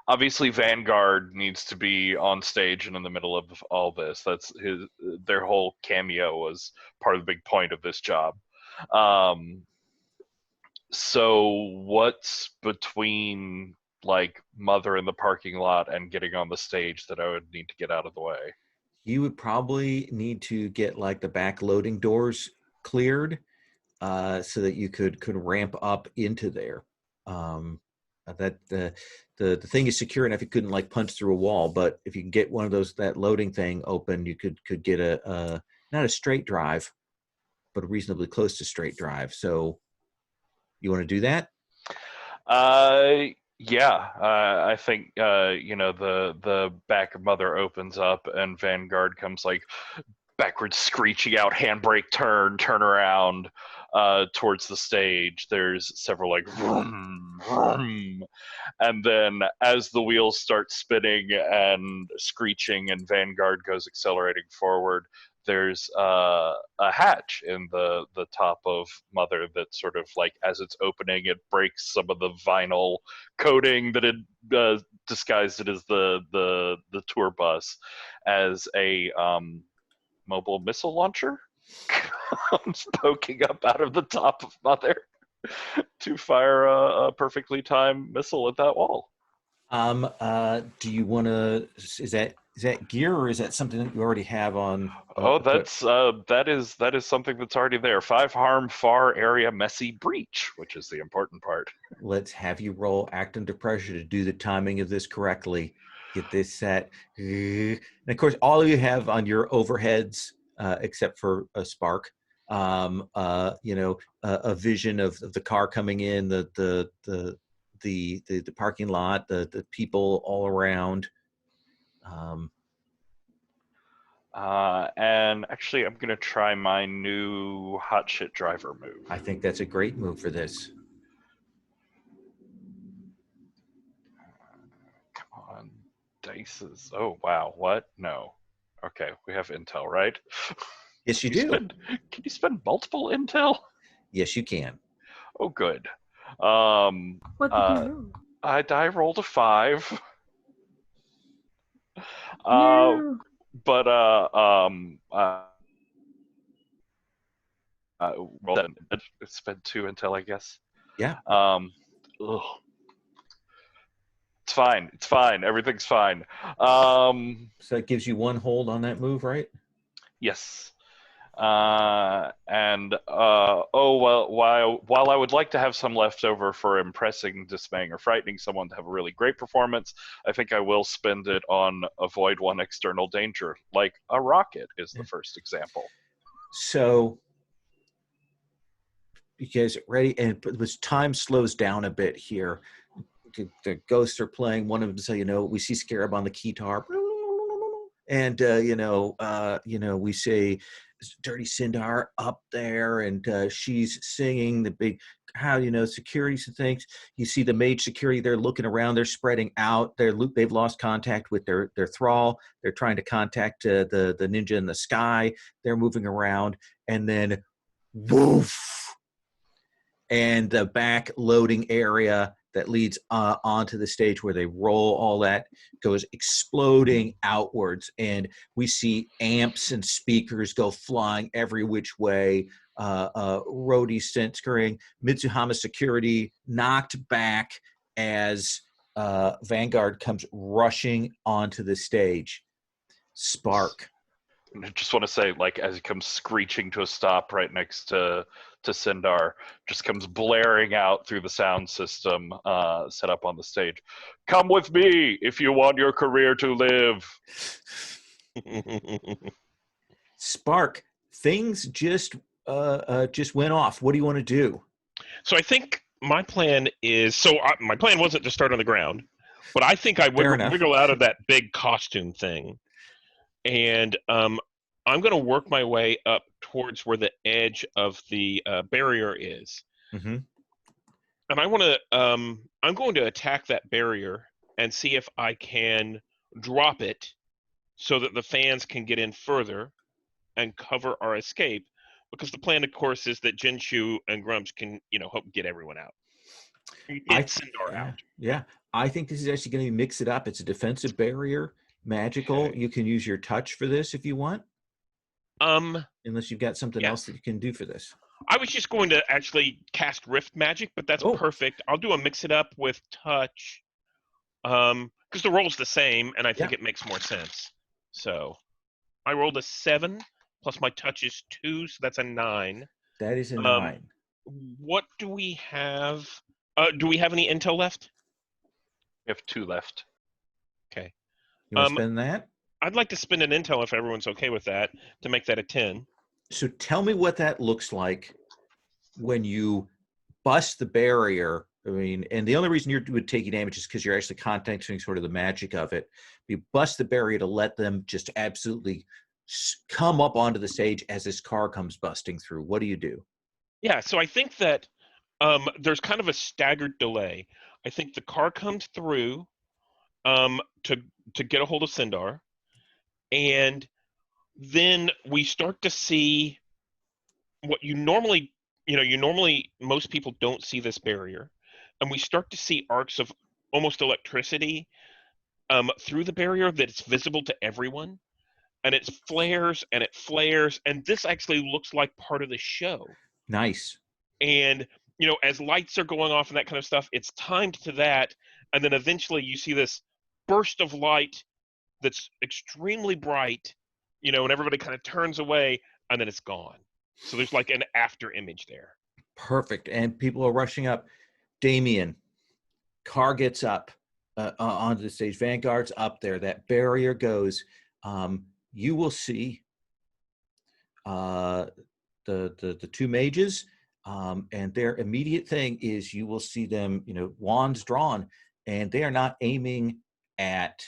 obviously Vanguard needs to be on stage and in the middle of all this. That's their whole cameo was part of the big point of this job. So what's between like Mother in the parking lot and getting on the stage that I would need to get out of the way? You would probably need to get like the back loading doors cleared, so that you could ramp up into there. That the thing is secure enough you couldn't like punch through a wall, but if you can get one of those, that loading thing open, you could get a not a straight drive, but reasonably close to straight drive. So you want to do that? Yeah. I think the back of Mother opens up and Vanguard comes like backwards screeching out, handbrake, turn around towards the stage. There's several like vroom, vroom. And then as the wheels start spinning and screeching and Vanguard goes accelerating forward, there's a hatch in the top of Mother that sort of like as it's opening, it breaks some of the vinyl coating that had disguised it as the tour bus as a mobile missile launcher comes poking up out of the top of Mother to fire a perfectly timed missile at that wall. Do you want to? Is that gear, or is that something that you already have on? That is something that's already there. 5 harm, far area, messy breach, which is the important part. Let's have you roll act under pressure to do the timing of this correctly. Get this set, and of course, all of you have on your overheads, except for a Spark. A vision of the car coming in, the parking lot, the people all around. And actually, I'm gonna try my new hot shit driver move. I think that's a great move for this. Come on, dices. Oh wow, what? No. Okay, we have intel, right? Yes, you do. Can you spend multiple intel? Yes, you can. Oh, good. What did you roll? I rolled a 5. No. But spend 2 intel, I guess. Yeah. Ugh. It's fine. It's fine. Everything's fine. So that gives you 1 hold on that move, right? Yes. While I would like to have some left over for impressing, dismaying, or frightening someone to have a really great performance, I think I will spend it on avoid 1 external danger, like a rocket is the first example. So you guys ready? And this time slows down a bit here. The ghosts are playing. One of them say, we see Scarab on the keytar. And, we say Dirty Sindar up there, and she's singing the big, securities and things. You see the mage security, they're looking around, they're spreading out. They've lost contact with their thrall. They're trying to contact the ninja in the sky. They're moving around, and then woof. And the back loading area that leads onto the stage where they roll, all that goes exploding outwards. And we see amps and speakers go flying every which way. Rhodey censoring, Mitsuhama security knocked back as Vanguard comes rushing onto the stage. Spark. I just want to say, like, as he comes screeching to a stop right next to Sindar, just comes blaring out through the sound system set up on the stage. Come with me if you want your career to live. Spark, things just went off. What do you want to do? So I think my plan is, my plan wasn't to start on the ground, but I think I wiggle out of that big costume thing. And I'm going to work my way up towards where the edge of the barrier is. Mm-hmm. And I want to, I'm going to attack that barrier and see if I can drop it so that the fans can get in further and cover our escape. Because the plan, of course, is that Jinshu and Grumps can, help get everyone out. Get Sindar out. Yeah. I think this is actually going to mix it up. It's a defensive barrier, magical. Okay. You can use your touch for this if you want. Unless you've got something else that you can do for this. I was just going to actually cast Rift Magic, but that's perfect. I'll do a mix it up with touch. Because the roll's the same, and I think it makes more sense. So I rolled a 7, plus my touch is 2, so that's a 9. That is a 9. What do we have? Do we have any intel left? We have 2 left. Okay. You want to spend that? I'd like to spend an intel if everyone's okay with that to make that a 10. So tell me what that looks like when you bust the barrier. I mean, and the only reason you would take damage is because you're actually contacting sort of the magic of it. You bust the barrier to let them just absolutely come up onto the stage as this car comes busting through. What do you do? Yeah, so I think that there's kind of a staggered delay. I think the car comes through to get a hold of Sindar, and then we start to see what you normally most people don't see this barrier, and we start to see arcs of almost electricity through the barrier that it's visible to everyone, and it flares, and this actually looks like part of the show. Nice. And as lights are going off and that kind of stuff, it's timed to that, and then eventually you see this burst of light that's extremely bright, and everybody kind of turns away, and then it's gone. So there's like an after image there. Perfect. And people are rushing up. Damien, car gets up onto the stage. Vanguard's up there. That barrier goes. You will see the 2 mages, and their immediate thing is you will see them, wands drawn, and they are not aiming at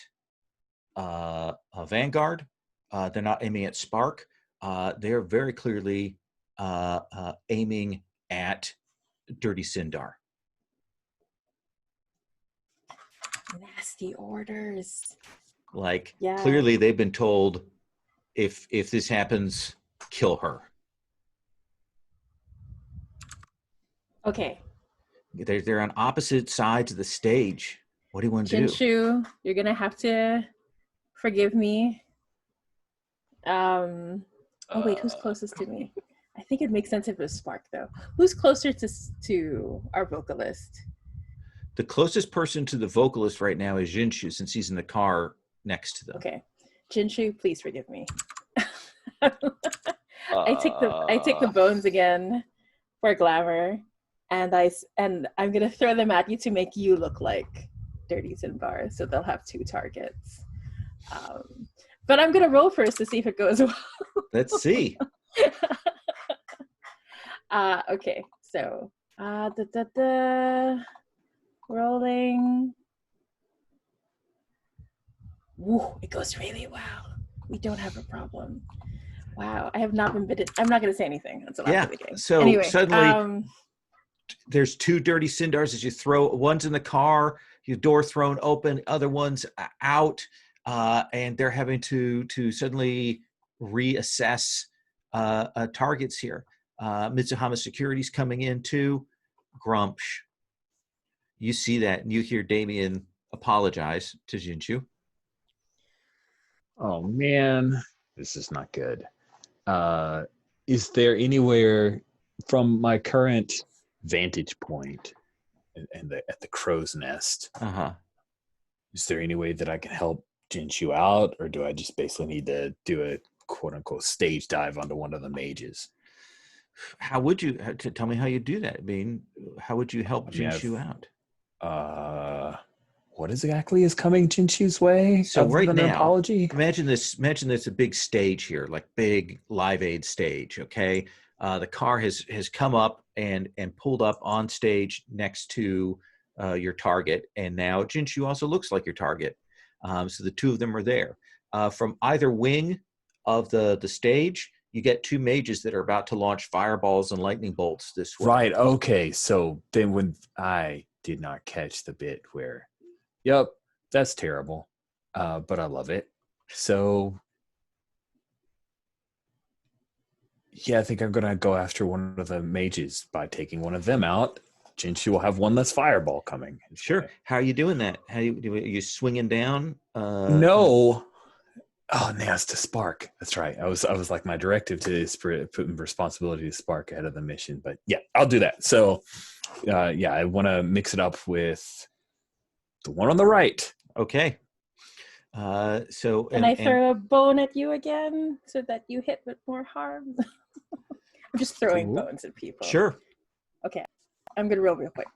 Vanguard. They're not aiming at Spark. They're very clearly aiming at Dirty Sindar. Nasty orders. Clearly they've been told, if this happens, kill her. Okay. They're on opposite sides of the stage. What do you want to do? Jinshu, you're gonna have to forgive me. Wait, who's closest to me? I think it makes sense if it was Spark, though. Who's closer to our vocalist? The closest person to the vocalist right now is Jinshu, since he's in the car next to them. Okay, Jinshu, please forgive me. I take the bones again for glamour, and I'm gonna throw them at you to make you look like Dirty Sindar, so they'll have 2 targets. But I'm gonna roll first to see if it goes well. Let's see. Okay, so rolling. Woo, it goes really well. We don't have a problem. Wow, I have not been bitten. I'm not gonna say anything until after the game. So anyway, suddenly there's 2 Dirty Sindars as you throw. One's in the car, your door thrown open, other one's out. And they're having to suddenly reassess targets here. Mitsuhama Security's coming in too. Grumps. You see that, and you hear Damien apologize to Jinshu. Oh man, this is not good. Is there anywhere from my current vantage point at the crow's nest? Is there any way that I can help Jinshu out, or do I just basically need to do a quote-unquote stage dive onto one of the mages? How would you tell me how you do that? I mean, how would you help Jinshu out? What exactly is coming Jinshu's way? So right now, apology? Imagine this a big stage here, like big Live Aid stage. Okay, the car has come up and pulled up on stage next to your target, and now Jinshu also looks like your target. So the 2 of them are there. From either wing of the stage, you get 2 mages that are about to launch fireballs and lightning bolts this way. Right. Okay. So then when I did not catch the bit where, yep, that's terrible, but I love it. So, yeah, I think I'm going to go after one of the mages by taking one of them out. Jinchi will have one less fireball coming. Sure. How are you doing that? Are you swinging down? No. Oh, now it's to spark. That's right. I was like, my directive to put responsibility to spark ahead of the mission. But yeah, I'll do that. So, yeah, I want to mix it up with the one on the right. Okay. So Can I throw a bone at you again so that you hit with more harm? I'm just throwing bones at people. Sure. Okay. I'm gonna roll real quick.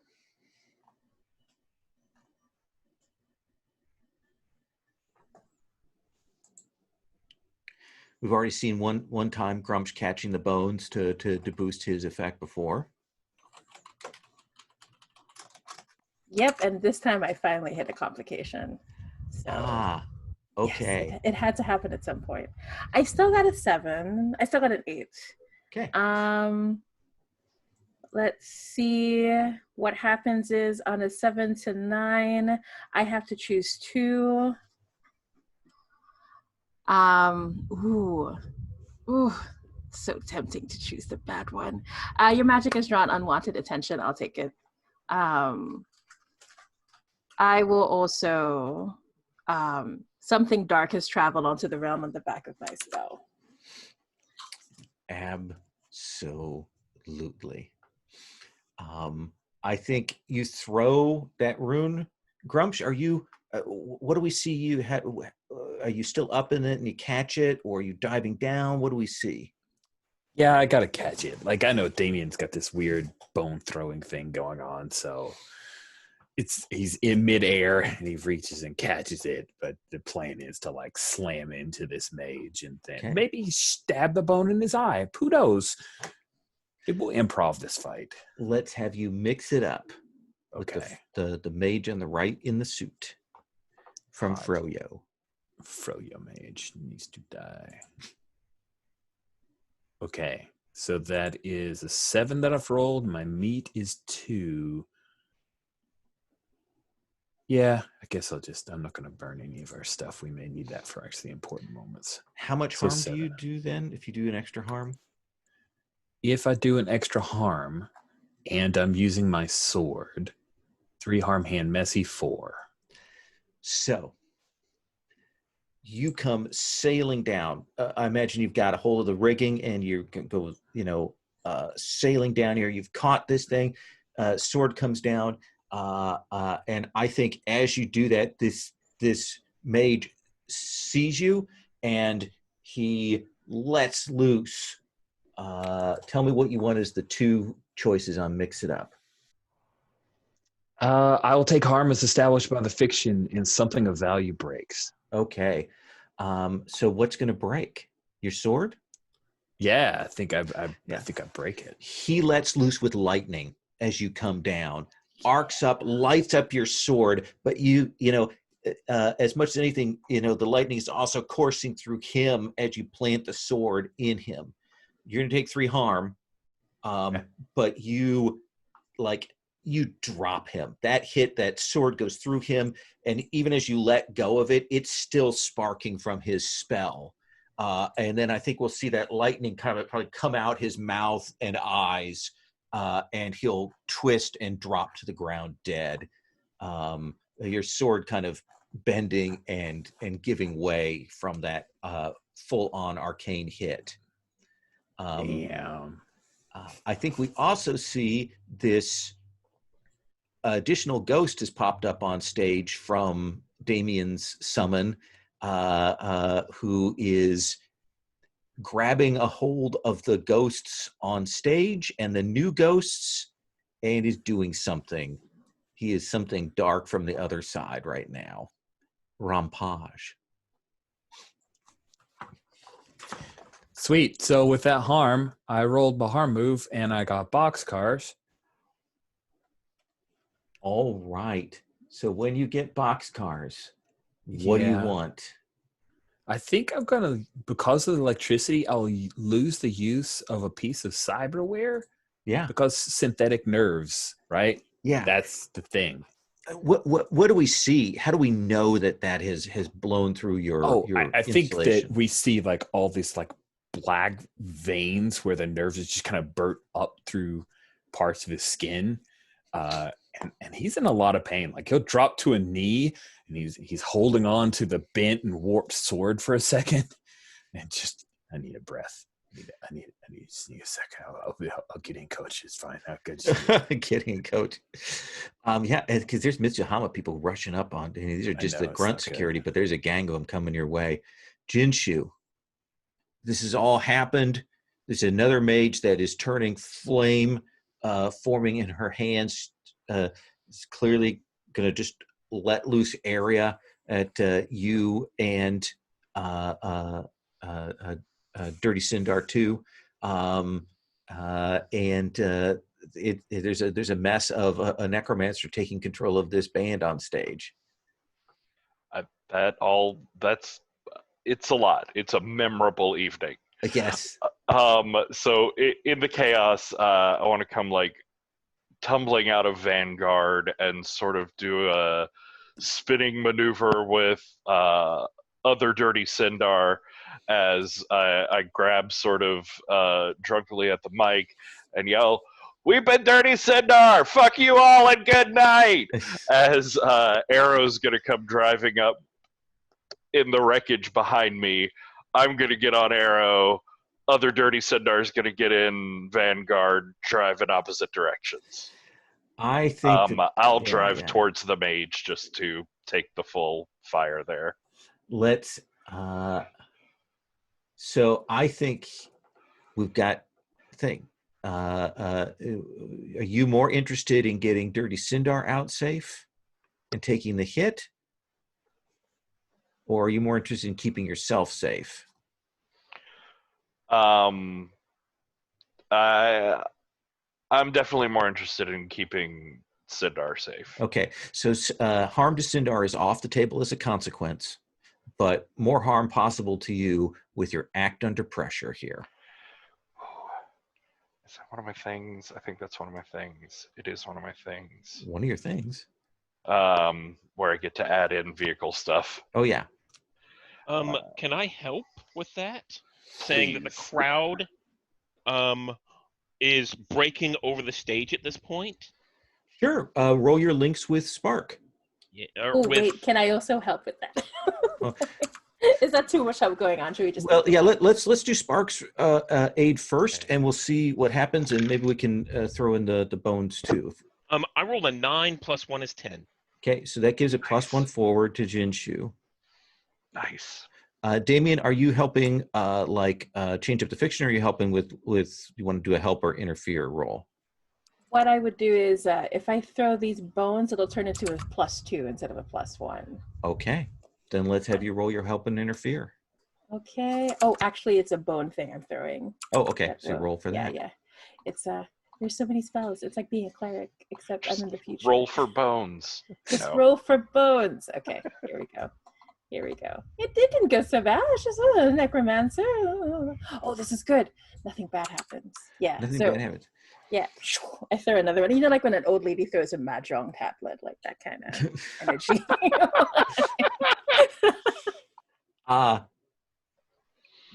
We've already seen one time Grumsh catching the bones to boost his effect before. Yep, and this time I finally hit a complication. So, okay. Yes, it had to happen at some point. I still got a 7. I still got an 8. Okay. Let's see. What happens is on a 7 to 9, I have to choose 2. Ooh, so tempting to choose the bad one. Your magic has drawn unwanted attention. I'll take it. I will also, something dark has traveled onto the realm on the back of my spell. Absolutely. I think you throw that rune. Grumsh, are you, what do we see you had? Are you still up in it and you catch it, or are you diving down? What do we see? Yeah, I gotta catch it. Like, I know Damien's got this weird bone throwing thing going on, so he's in midair and he reaches and catches it. But the plan is to like slam into this mage and then maybe stab the bone in his eye. Who knows? It will improv this fight. Let's have you mix it up. Okay. With the mage on the right in the suit from Froyo. Froyo mage needs to die. Okay, so that is a 7 that I've rolled. My meat is 2. Yeah, I guess I'm not going to burn any of our stuff. We may need that for actually important moments. How much harm do you do then if you do an extra harm? If I do an extra harm and I'm using my sword, 3 harm, hand messy, 4. So you come sailing down. I imagine you've got a hold of the rigging and you're go, sailing down here. You've caught this thing. Sword comes down, and I think as you do that, this mage sees you and he lets loose. Tell me what you want as the 2 choices on Mix It Up. I will take harm as established by the fiction and something of value breaks. Okay. So what's going to break? Your sword? Yeah, I think I break it. He lets loose with lightning as you come down, arcs up, lights up your sword, but as much as anything, the lightning is also coursing through him as you plant the sword in him. You're going to take 3 harm, but you drop him. That sword goes through him, and even as you let go of it, it's still sparking from his spell. And then I think we'll see that lightning kind of probably come out his mouth and eyes, and he'll twist and drop to the ground dead. Your sword kind of bending and giving way from that full-on arcane hit. I think we also see this additional ghost has popped up on stage from Damien's summon, who is grabbing a hold of the ghosts on stage and the new ghosts and is doing something. He is something dark from the other side right now. Rampage. Sweet. So with that harm, I rolled my harm move and I got boxcars. All right. So when you get boxcars, what do you want? I think I'm going to, because of the electricity, I'll lose the use of a piece of cyberware. Yeah. Because synthetic nerves, right? Yeah. That's the thing. what do we see? How do we know that has blown through your I think that insulation? we see like all these like black veins where the nerves is just kind of burnt up through parts of his skin. And he's in a lot of pain. Like he'll drop to a knee and he's holding on to the bent and warped sword for a second, and just I need a breath. I need a second. I'll get in, coach. It's fine. I'll Get in, coach. Yeah, because there's Mitsuhama people rushing up on. These are just the grunt security, but there's a gang of them coming your way. Jinshu, this has all happened. There's another mage that is turning flame, forming in her hands. It's clearly going to just let loose area at you and Dirty Sindar too, there's a mess of a necromancer taking control of this band on stage. It's a lot. It's a memorable evening. Yes. So in the chaos, I want to come like tumbling out of Vanguard and sort of do a spinning maneuver with other Dirty Sindar as I grab sort of drunkenly at the mic and yell, "We've been Dirty Sindar! Fuck you all and good night!" As Arrow's going to come driving up in the wreckage behind me. I'm going to get on Arrow. Other Dirty Sindar's going to get in Vanguard, drive in opposite directions. I think I'll drive towards the mage just to take the full fire there. Let's so I think we've got thing. Are you more interested in getting Dirty Sindar out safe and taking the hit? Or are you more interested in keeping yourself safe? I'm definitely more interested in keeping Sindar safe. Okay, so harm to Sindar is off the table as a consequence, but more harm possible to you with your act under pressure here. Is that one of my things? I think that's one of my things. It is one of my things. One of your things? Where I get to add in vehicle stuff. Oh, yeah. Can I help with that? Saying that the crowd is breaking over the stage at this point? Sure. Roll your links with Spark. Yeah, wait, can I also help with that? Well, is that too much help going on? Should we just? Well, yeah. Let's do Spark's aid first, and we'll see what happens, and maybe we can throw in the bones too. I rolled a 9 plus 1 is 10. Okay, so that gives a +1 forward to Jinshu. Nice. Damien, are you helping change up the fiction, or are you helping with you want to do a help or interfere roll? What I would do is if I throw these bones, it'll turn into a +2 instead of a +1. Okay, then let's have you roll your help and interfere. Okay. Oh, actually, it's a bone thing I'm throwing. Oh, okay. So roll for that. Yeah. It's there's so many spells. It's like being a cleric, except I'm in the future. Roll for bones. Just roll for bones. Okay, here we go. It didn't go so bad. It's just a necromancer. Oh, this is good. Nothing bad happens. Yeah. Nothing bad happens. Yeah. I throw another one. You know, like when an old lady throws a mahjong tablet, like that kind of energy.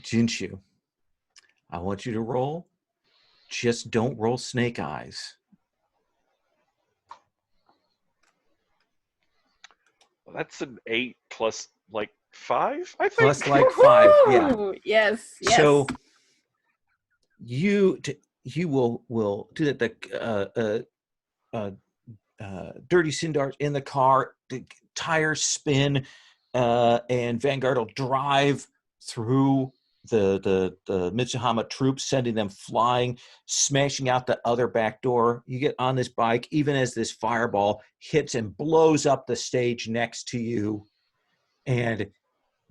Jinshu, I want you to roll. Just don't roll snake eyes. Well, that's an 8 plus like 5, I think. Plus like 5, yeah. Yes. So you will do that. The Dirty Sindar in the car, the tires spin, and Vanguard will drive through the Mitsuhama troops, sending them flying, smashing out the other back door. You get on this bike, even as this fireball hits and blows up the stage next to you. And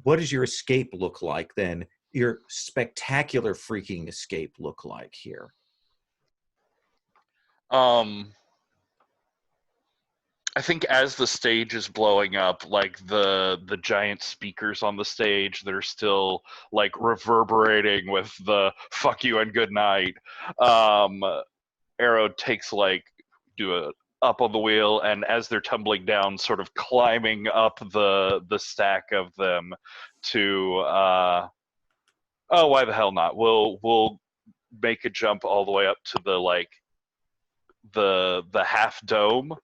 what does your escape look like then? Your spectacular freaking escape look like here? I think as the stage is blowing up, like the giant speakers on the stage that are still like reverberating with the "fuck you and good night," Arrow takes do up on the wheel, and as they're tumbling down, sort of climbing up the stack of them to oh, why the hell not? We'll make a jump all the way up to the half dome,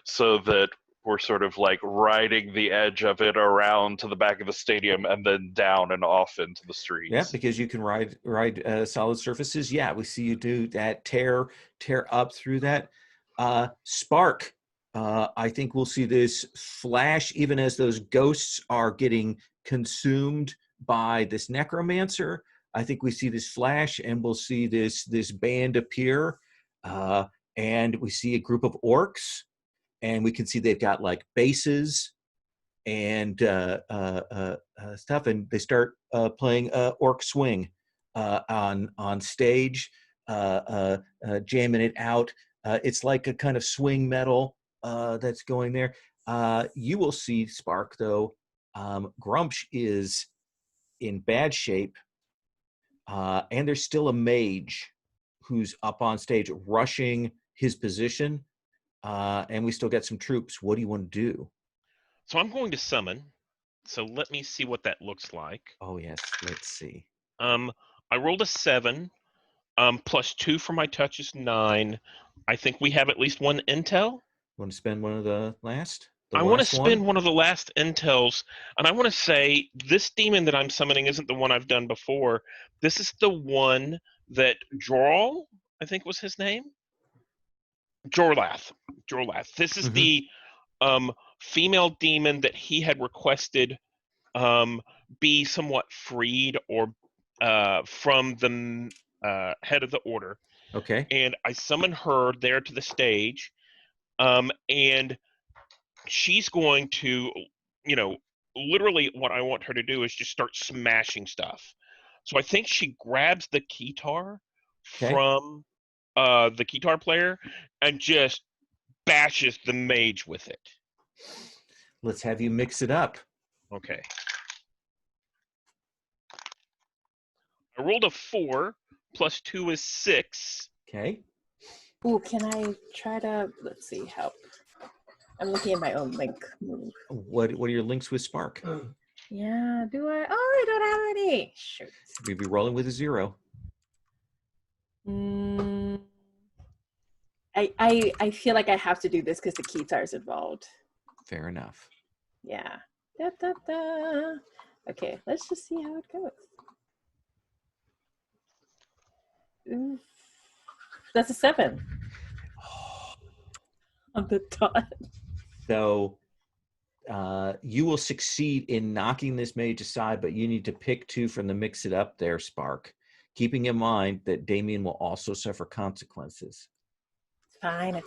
so that we're sort of like riding the edge of it around to the back of the stadium and then down and off into the streets. Yeah, because you can ride solid surfaces. Yeah, we see you do that, tear up through that. Spark. I think we'll see this flash even as those ghosts are getting consumed by this necromancer. I think we see this flash, and we'll see this band appear, and we see a group of orcs, and we can see they've got like bases and stuff, and they start playing orc swing on stage, jamming it out. It's like a kind of swing metal that's going there. You will see, Spark, though, Grumsh is in bad shape, and there's still a mage who's up on stage rushing his position, and we still got some troops. What do you want to do? So I'm going to summon. So let me see what that looks like. Oh, yes. Let's see. I rolled a 7. +2 for my touch is 9. I think we have at least one intel. Want to spend one of the last? I want to spend one of the last intels, and I want to say this demon that I'm summoning isn't the one I've done before. This is the one that Jorl, I think was his name? Jorlath. This is the female demon that he had requested be somewhat freed or from the head of the order. Okay. And I summon her there to the stage, and she's going to, literally what I want her to do is just start smashing stuff. So I think she grabs the guitar from the guitar player and just bashes the mage with it. Let's have you mix it up. Okay. I rolled a 4, +2 is 6. Okay. Ooh, can I try to, let's see, help. I'm looking at my own link move. What are your links with Spark? Yeah, do I? Oh, I don't have any. Shoot. We'd be rolling with a 0. I feel like I have to do this because the guitar is involved. Fair enough. Yeah. Okay, let's just see how it goes. Ooh. That's a 7. On the dot. So you will succeed in knocking this mage aside, but you need to pick 2 from the mix it up there, Spark. Keeping in mind that Damien will also suffer consequences. It's fine.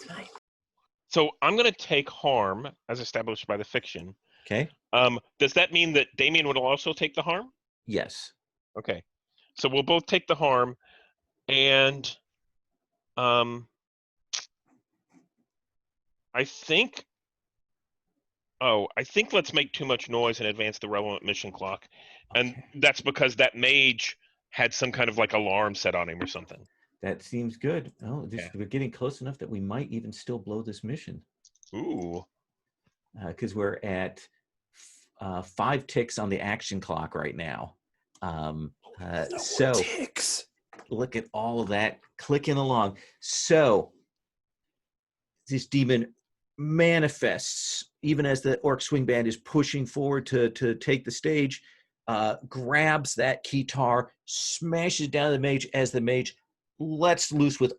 So I'm going to take harm as established by the fiction. Okay. Does that mean that Damien would also take the harm? Yes. Okay. So we'll both take the harm, and I think let's make too much noise and advance the relevant mission clock. And that's because that mage had some kind of like alarm set on him or something. That seems good. Oh, we're getting close enough that we might even still blow this mission. Ooh. Because we're at 5 ticks on the action clock right now. So ticks. Look at all of that clicking along. So this demon manifests even as the orc swing band is pushing forward to take the stage, grabs that guitar, smashes down the mage as the mage lets loose with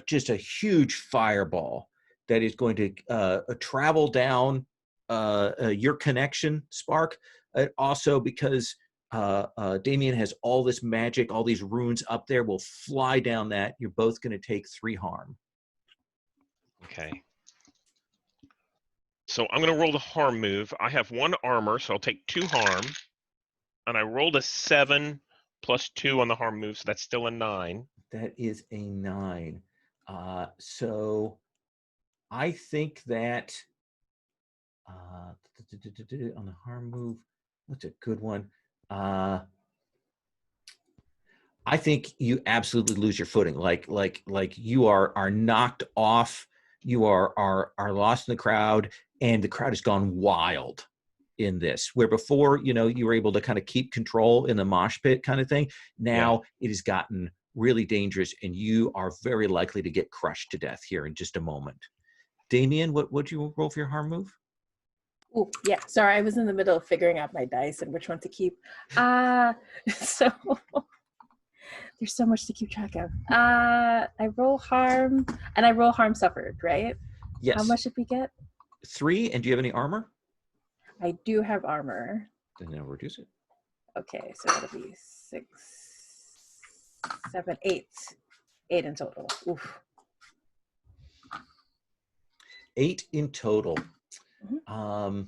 just a huge fireball that is going to travel down your connection, Spark. Also, because Damien has all this magic, all these runes up there, will fly down that. You're both going to take 3 harm. Okay. So I'm going to roll the harm move. I have 1 armor, so I'll take 2 harm. And I rolled a 7 plus 2 on the harm move, so that's still a 9. That is a 9. So I think that on the harm move, what's a good one? I think you absolutely lose your footing. Like you are knocked off you are lost in the crowd, and the crowd has gone wild in this, where before, you were able to kind of keep control in the mosh pit kind of thing. Now it has gotten really dangerous, and you are very likely to get crushed to death here in just a moment. Damien, what'd you roll for your harm move? Oh, yeah. Sorry, I was in the middle of figuring out my dice and which one to keep. So there's so much to keep track of. I roll harm, and I roll harm suffered, right? Yes. How much did we get? 3, and do you have any armor? I do have armor. Then I'll reduce it. Okay, so that'll be 6, 7, 8. 8 in total. Oof. 8 in total. Mm-hmm.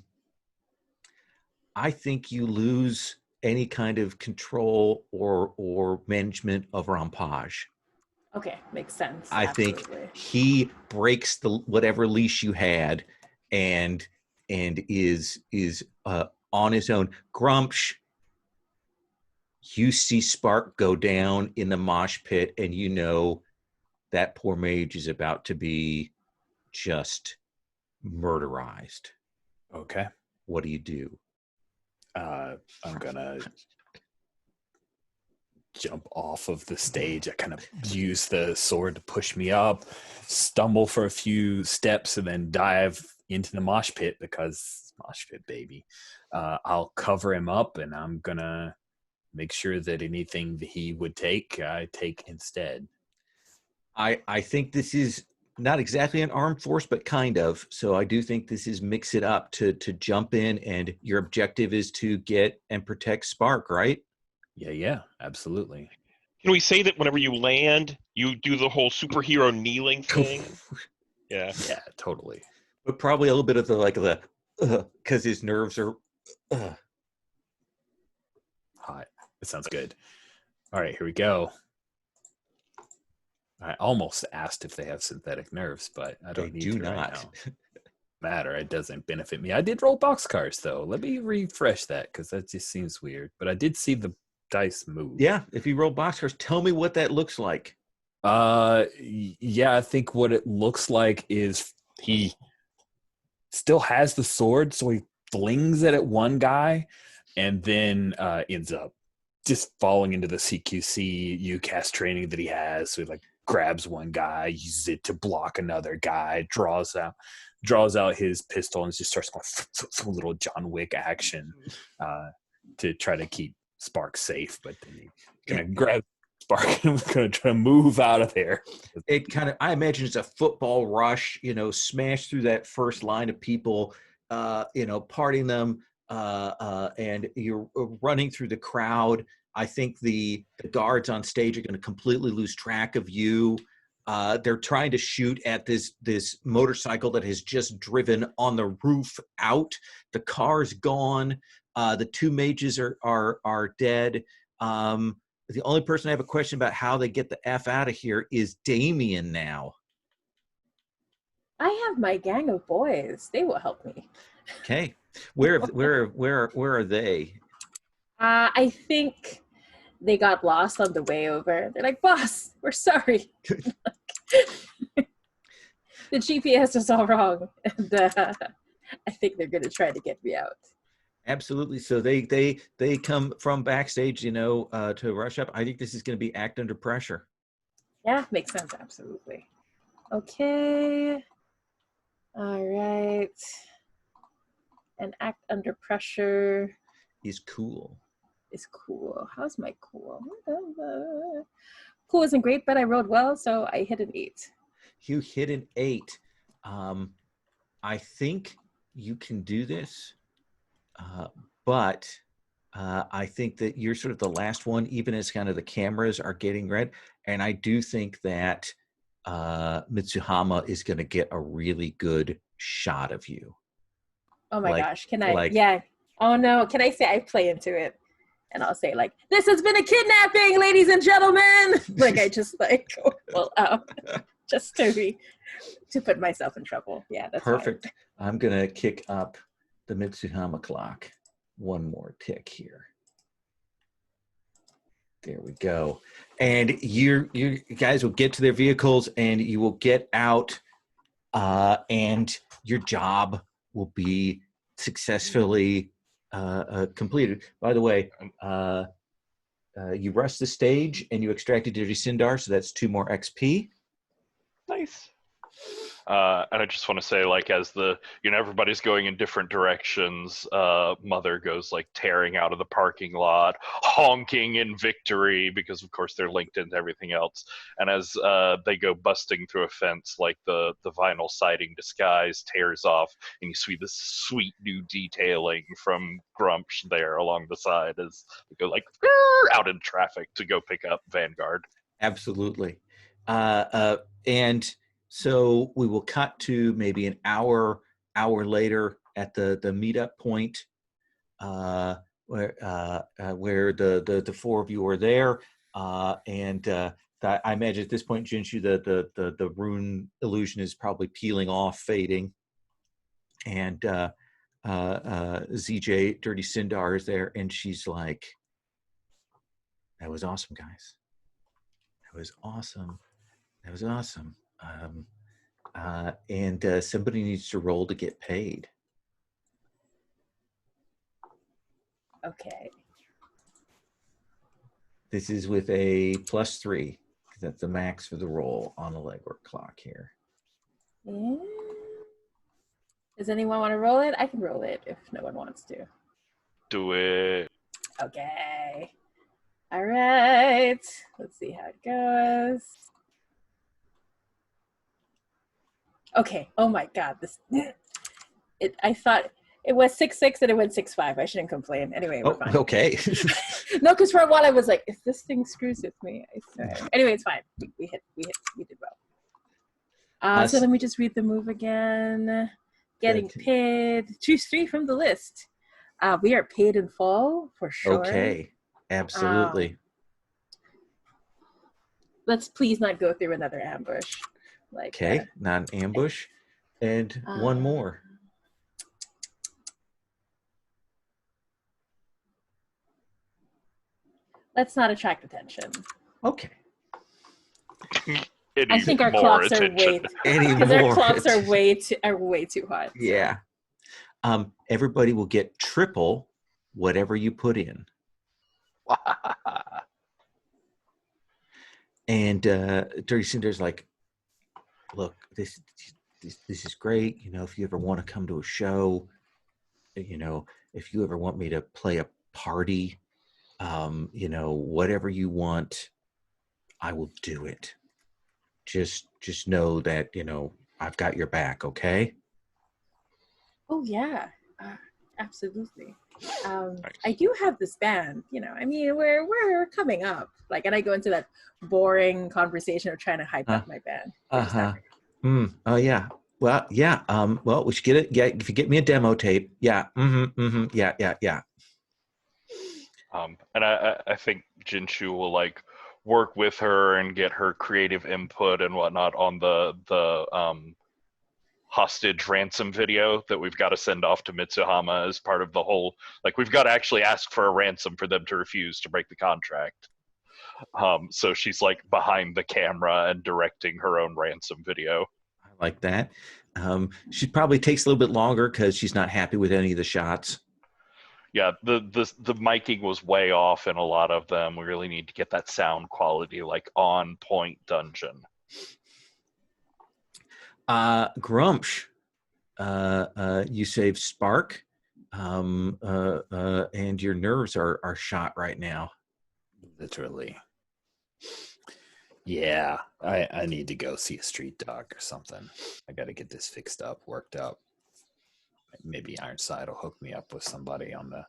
I think you lose any kind of control or management of Rampage. Okay, makes sense. I Absolutely. think he breaks the whatever leash you had, and is on his own. Grumpsh, you see Spark go down in the mosh pit, and you know that poor mage is about to be just murderized. Okay. What do you do? I'm gonna jump off of the stage. I kind of use the sword to push me up, stumble for a few steps, and then dive into the mosh pit, because mosh pit, baby. I'll cover him up, and I'm gonna make sure that anything that he would take, I take instead. I think this is not exactly an armed force, but kind of. So I do think this is mix it up to jump in, and your objective is to get and protect Spark, right? Yeah, absolutely. Can we say that whenever you land, you do the whole superhero kneeling thing? Yeah, Totally. But probably a little bit of the because his nerves are. Hot. It sounds good. All right, here we go. I almost asked if they have synthetic nerves, but I don't need to right now. Matter. It doesn't benefit me. I did roll boxcars though. Let me refresh that, because that just seems weird. But I did see the dice move. Yeah, if you roll boxcars, tell me what that looks like. Yeah, I think what it looks like is he still has the sword, so he flings it at one guy, and then ends up just falling into the CQC UCAS training that he has. So he grabs one guy, uses it to block another guy, draws out his pistol, and just starts going a little John Wick action to try to keep Spark safe. But then he kind of grabs Spark and was going to try to move out of there. It kind of, I imagine it's a football rush, smash through that first line of people, parting them, and you're running through the crowd. I think the guards on stage are going to completely lose track of you. They're trying to shoot at this motorcycle that has just driven on the roof out. The car's gone. The 2 mages are dead. The only person I have a question about how they get the F out of here is Damien now. I have my gang of boys. They will help me. Okay. Where are they? I think they got lost on the way over. They're like, boss, we're sorry. The GPS is all wrong. And I think they're going to try to get me out. Absolutely. So they come from backstage, to rush up. I think this is going to be act under pressure. Yeah, makes sense. Absolutely. Okay. All right. And act under pressure is cool. How's my cool? Cool isn't great, but I rolled well, so I hit an 8. You hit an 8. I think you can do this, but I think that you're sort of the last one, even as kind of the cameras are getting red. And I do think that Mitsuhama is going to get a really good shot of you. Oh my gosh. Can I? Yeah. Oh no. Can I say I play into it? And I'll say this has been a kidnapping, ladies and gentlemen. I just well, just to put myself in trouble. Yeah, that's perfect. Fine. I'm going to kick up the Mitsuhama clock one more tick here. There we go. And you guys will get to their vehicles, and you will get out and your job will be successfully completed. By the way, you rushed the stage and you extracted Dirty Sindar, so that's 2 more XP. Nice. And I just want to say, like, as everybody's going in different directions, Mother goes like tearing out of the parking lot, honking in victory because, of course, they're linked into everything else. And as they go busting through a fence, like the vinyl siding disguise tears off, and you see this sweet new detailing from Grumsh there along the side as they go like out in traffic to go pick up Vanguard. Absolutely. And so we will cut to maybe an hour later at the meetup point, where the 4 of you are there, and I imagine at this point, Jinshu, the rune illusion is probably peeling off, fading, and ZJ Dirty Sindar is there, and she's like, "That was awesome, guys. That was awesome. That was awesome." And somebody needs to roll to get paid. Okay. This is with a +3, because that's the max for the roll on the legwork clock here. Yeah. Does anyone want to roll it? I can roll it if no one wants to. Do it. Okay. All right. Let's see how it goes. Okay. Oh my God. I thought it was 6-6 and it went 6-5. I shouldn't complain. Anyway, we're fine. Okay. No, because for a while I was like, if this thing screws with me, I swear. Anyway, it's fine. We did well. So let me just read the move again. Getting paid. Choose 3 from the list. We are paid in full for sure. Okay. Absolutely. Let's please not go through another ambush. Okay, not an ambush. And one more. Let's not attract attention. Okay. I think our clocks are way too hot. Yeah. So. Everybody will get triple whatever you put in. And Dirty Cinder's like, look, this is great. If you ever want to come to a show, if you ever want me to play a party, whatever you want, I will do it. Just know that, I've got your back, okay? Oh, yeah. Absolutely. I do have this band, we're coming up. And I go into that boring conversation of trying to hype up my band. Oh, yeah. Well, yeah. Well, we should get it. Yeah. If you get me a demo tape. Yeah. Yeah. And I think Jinshu will work with her and get her creative input and whatnot on the hostage ransom video that we've got to send off to Mitsuhama as part of the whole, we've got to actually ask for a ransom for them to refuse to break the contract. So she's behind the camera and directing her own ransom video. I like that. She probably takes a little bit longer because she's not happy with any of the shots. Yeah, the miking was way off in a lot of them. We really need to get that sound quality on point dungeon. Grumsh, you saved Spark, and your nerves are shot right now. Literally. Yeah, I need to go see a street doc or something. I got to get this fixed up, worked up. Maybe Ironside will hook me up with somebody on the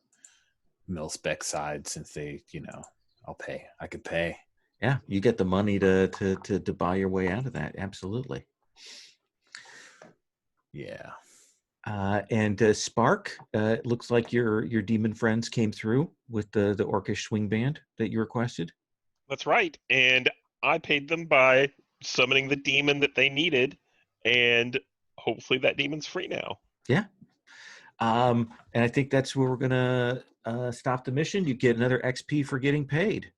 mil-spec side since they, I'll pay. I could pay. Yeah, you get the money to buy your way out of that. Absolutely. Yeah. And Spark, it looks like your demon friends came through with the orcish swing band that you requested. That's right. And I paid them by summoning the demon that they needed, and hopefully that demon's free now. Yeah. And I think that's where we're going to stop the mission. You get another XP for getting paid.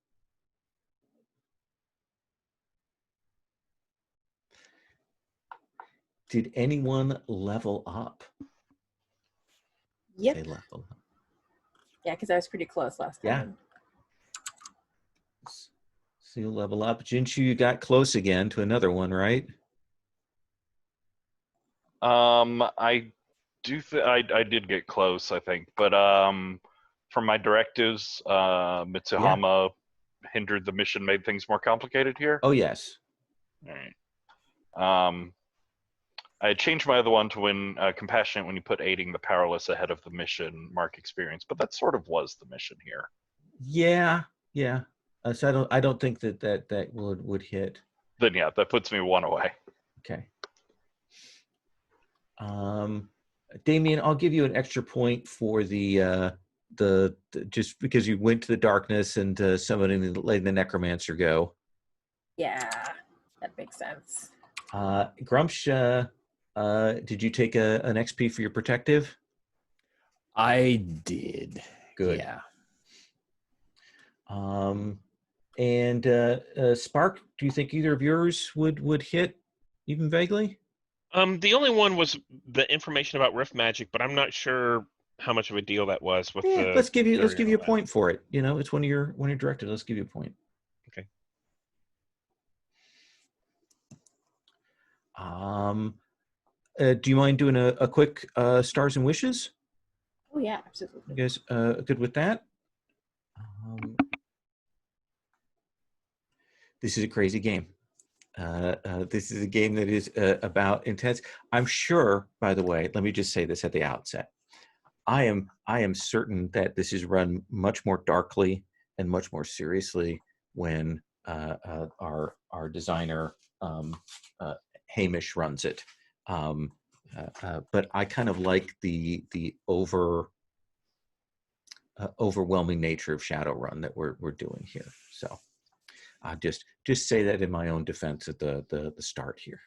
did anyone level up? Yep. They level up. Yeah, because I was pretty close last Yeah. time. So you level up. Jinshu, you got close again to another one, right? I do. I did get close, I think, but from my directives, Mitsuhama hindered the mission, made things more complicated here. Oh, yes. All right. I had changed my other one to when compassionate when you put aiding the powerless ahead of the mission mark experience, but that sort of was the mission here. Yeah. So I don't think that would hit. Then yeah, that puts me one away. Okay. Damien, I'll give you an extra point for the just because you went to the darkness and somebody letting the necromancer go. Yeah, that makes sense. Grumsh, did you take an XP for your protective? I did. Good. Yeah. And Spark, do you think either of yours would hit even vaguely? The only one was the information about rift magic, but I'm not sure how much of a deal that was with the. Let's give you theory a on that. point for it. You know, it's one of your directives. Let's give you a point. Okay. Do you mind doing a quick stars and wishes? Oh yeah, absolutely. You guys good with that? This is a crazy game. This is a game that is about intense. I'm sure, by the way, let me just say this at the outset. I am certain that this is run much more darkly and much more seriously when our designer Hamish runs it. But I kind of like the overwhelming nature of Shadowrun that we're doing here. So I'll just say that in my own defense at the start here.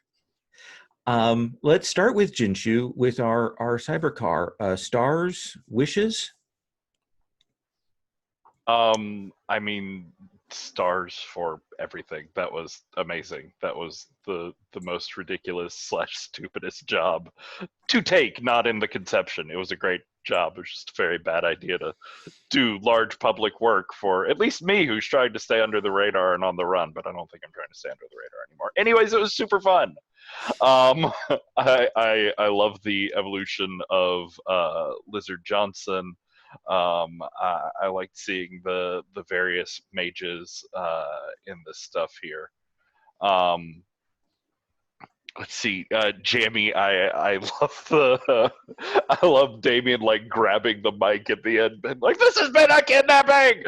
Let's start with Jinshu with our cybercar. Stars, wishes? I mean, stars for everything. That was amazing. That was the most ridiculous / stupidest job to take, not in the conception. It was a great job. It was just a very bad idea to do large public work for at least me, who's trying to stay under the radar and on the run, but I don't think I'm trying to stay under the radar anymore. Anyways, it was super fun. I love the evolution of Lizard Johnson. I liked seeing the various mages in this stuff here. Let's see, Jamie. I love I love Damien like grabbing the mic at the end, and like, this has been a kidnapping.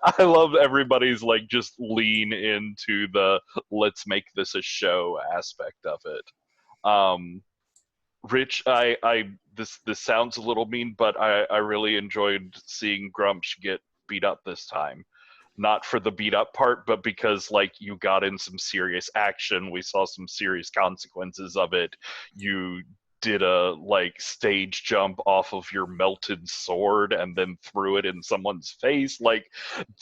I love everybody's like just lean into the let's make this a show aspect of it. Rich, this sounds a little mean, but I really enjoyed seeing Grumsh get beat up this time. Not for the beat up part, but because like you got in some serious action, we saw some serious consequences of it. You did a like stage jump off of your melted sword and then threw it in someone's face. Like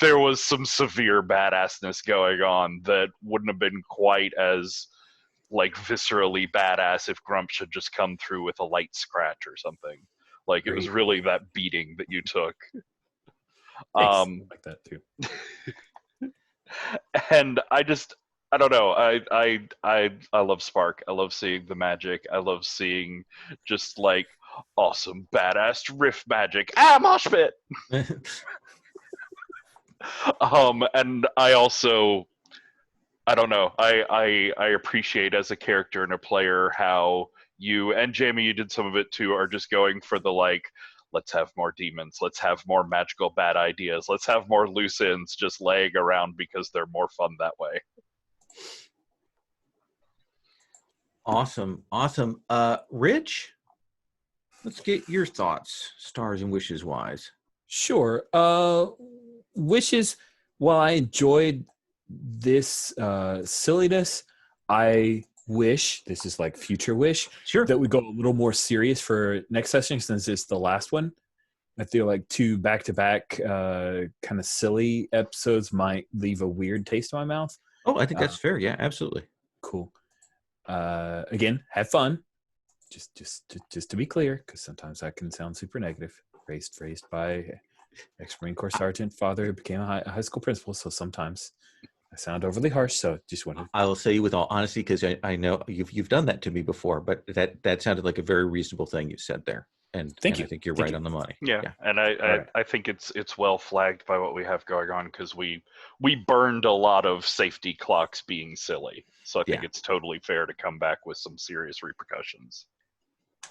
there was some severe badassness going on that wouldn't have been quite as like viscerally badass if Grumps had just come through with a light scratch or something. Like it was really that beating that you took. I like that too. And I don't know. I love Spark. I love seeing the magic. I love seeing just like awesome badass riff magic. Mosh pit. And I also, I don't know. I appreciate as a character and a player how you and Jamie, you did some of it too, are just going for the like, let's have more demons, let's have more magical bad ideas, let's have more loose ends just laying around because they're more fun that way. Awesome. Rich, let's get your thoughts, stars and wishes wise. Sure. Wishes, while I enjoyed this silliness, I wish, this is like future wish, Sure, that we go a little more serious for next session since it's the last one. I feel like 2 back-to-back kind of silly episodes might leave a weird taste in my mouth. Oh, I think that's fair. Yeah, absolutely. Cool. Again, have fun. Just to be clear, because sometimes that can sound super negative. Raised by ex-Marine Corps sergeant father who became a high school principal, so sometimes I sound overly harsh. So just wanted. I will say with all honesty, because I know you've done that to me before, but that sounded like a very reasonable thing you said there, and Thank you. I think you're Thank right you. on the money. Yeah, and right. I think it's well flagged by what we have going on, because we burned a lot of safety clocks being silly. So I think it's totally fair to come back with some serious repercussions.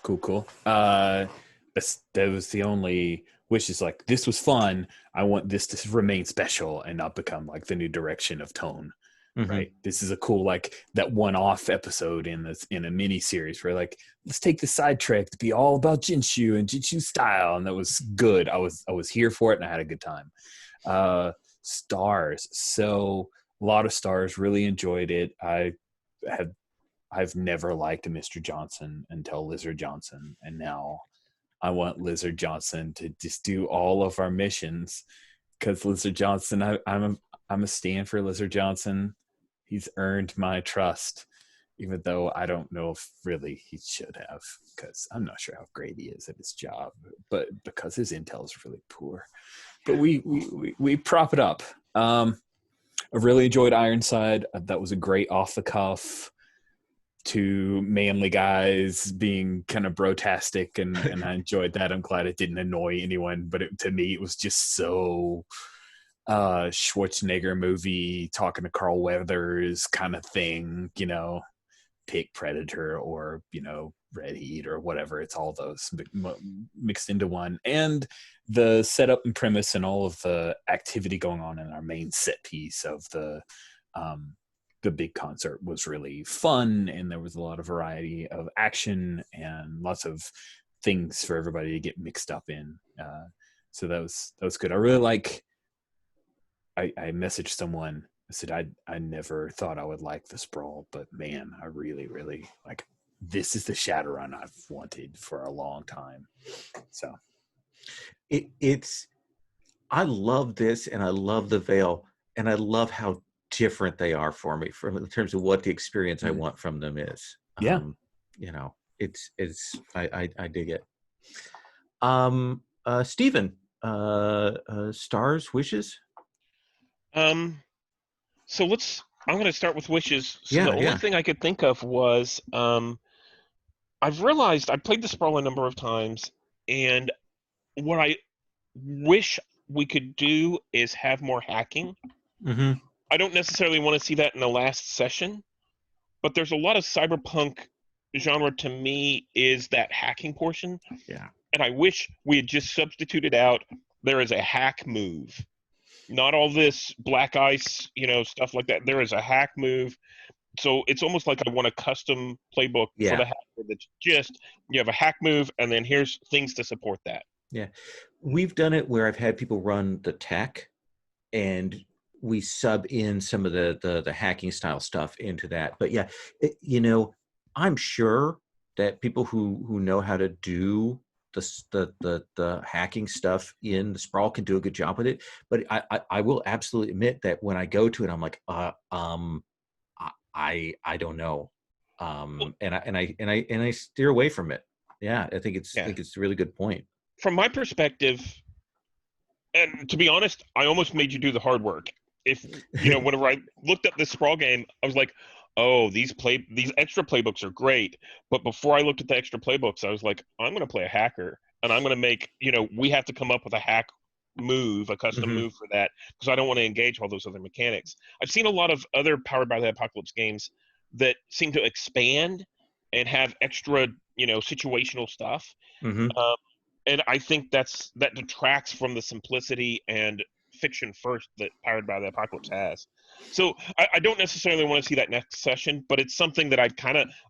Cool. That was the only wish, is like, this was fun. I want this to remain special and not become like the new direction of tone. Mm-hmm. Right. This is a cool, like, that one-off episode in a mini series where, like, let's take the sidetrack to be all about Jinshu and Jinshu style, and that was good. I was here for it, and I had a good time. Stars. So a lot of stars. Really enjoyed it. I've never liked Mr. Johnson until Lizard Johnson, and now I want Lizard Johnson to just do all of our missions, because Lizard Johnson, I'm a stan for Lizard Johnson. He's earned my trust, even though I don't know if really he should have, because I'm not sure how great he is at his job, but because his intel is really poor. But we prop it up. I really enjoyed Ironside. That was a great off the cuff, two manly guys being kind of brotastic, and I enjoyed that. I'm glad it didn't annoy anyone, but to me it was just so Schwarzenegger movie talking to Carl Weathers kind of thing, pick Predator or Red Heat or whatever. It's all those mixed into one, and the setup and premise and all of the activity going on in our main set piece of the big concert was really fun, and there was a lot of variety of action and lots of things for everybody to get mixed up in. So that was good. I really like. I messaged someone. I said I never thought I would like the Sprawl, but man, I really, really like. This is the Shadowrun I've wanted for a long time. So it's. I love this, and I love the Veil, and I love how different they are for me in terms of what the experience I want from them is. Yeah. It's I dig it. Stephen, stars, wishes. So I'm going to start with wishes. So Yeah, the only thing I could think of was I've realized I played the Sprawl a number of times, and what I wish we could do is have more hacking. Mm-hmm. I don't necessarily want to see that in the last session, but there's a lot of cyberpunk genre to me is that hacking portion. Yeah. And I wish we had just substituted out there is a hack move. Not all this black ice, stuff like that. There is a hack move. So it's almost like I want a custom playbook for the hacker that's just, you have a hack move, and then here's things to support that. Yeah. We've done it where I've had people run the tech, and we sub in some of the hacking style stuff into that. But yeah, I'm sure that people who know how to do the hacking stuff in the Sprawl can do a good job with it. But I will absolutely admit that when I go to it, I'm like, I don't know, and I steer away from it. Yeah, I think it's a really good point. From my perspective, and to be honest, I almost made you do the hard work. If whenever I looked at this Sprawl game, I was like, oh, these extra playbooks are great. But before I looked at the extra playbooks, I was like, I'm going to play a hacker, and I'm going to make, we have to come up with a hack move, a custom move for that, because I don't want to engage all those other mechanics. I've seen a lot of other Powered by the Apocalypse games that seem to expand and have extra, situational stuff. And I think that detracts from the simplicity and fiction first that Powered by the Apocalypse has. So I don't necessarily want to see that next session, but it's something that I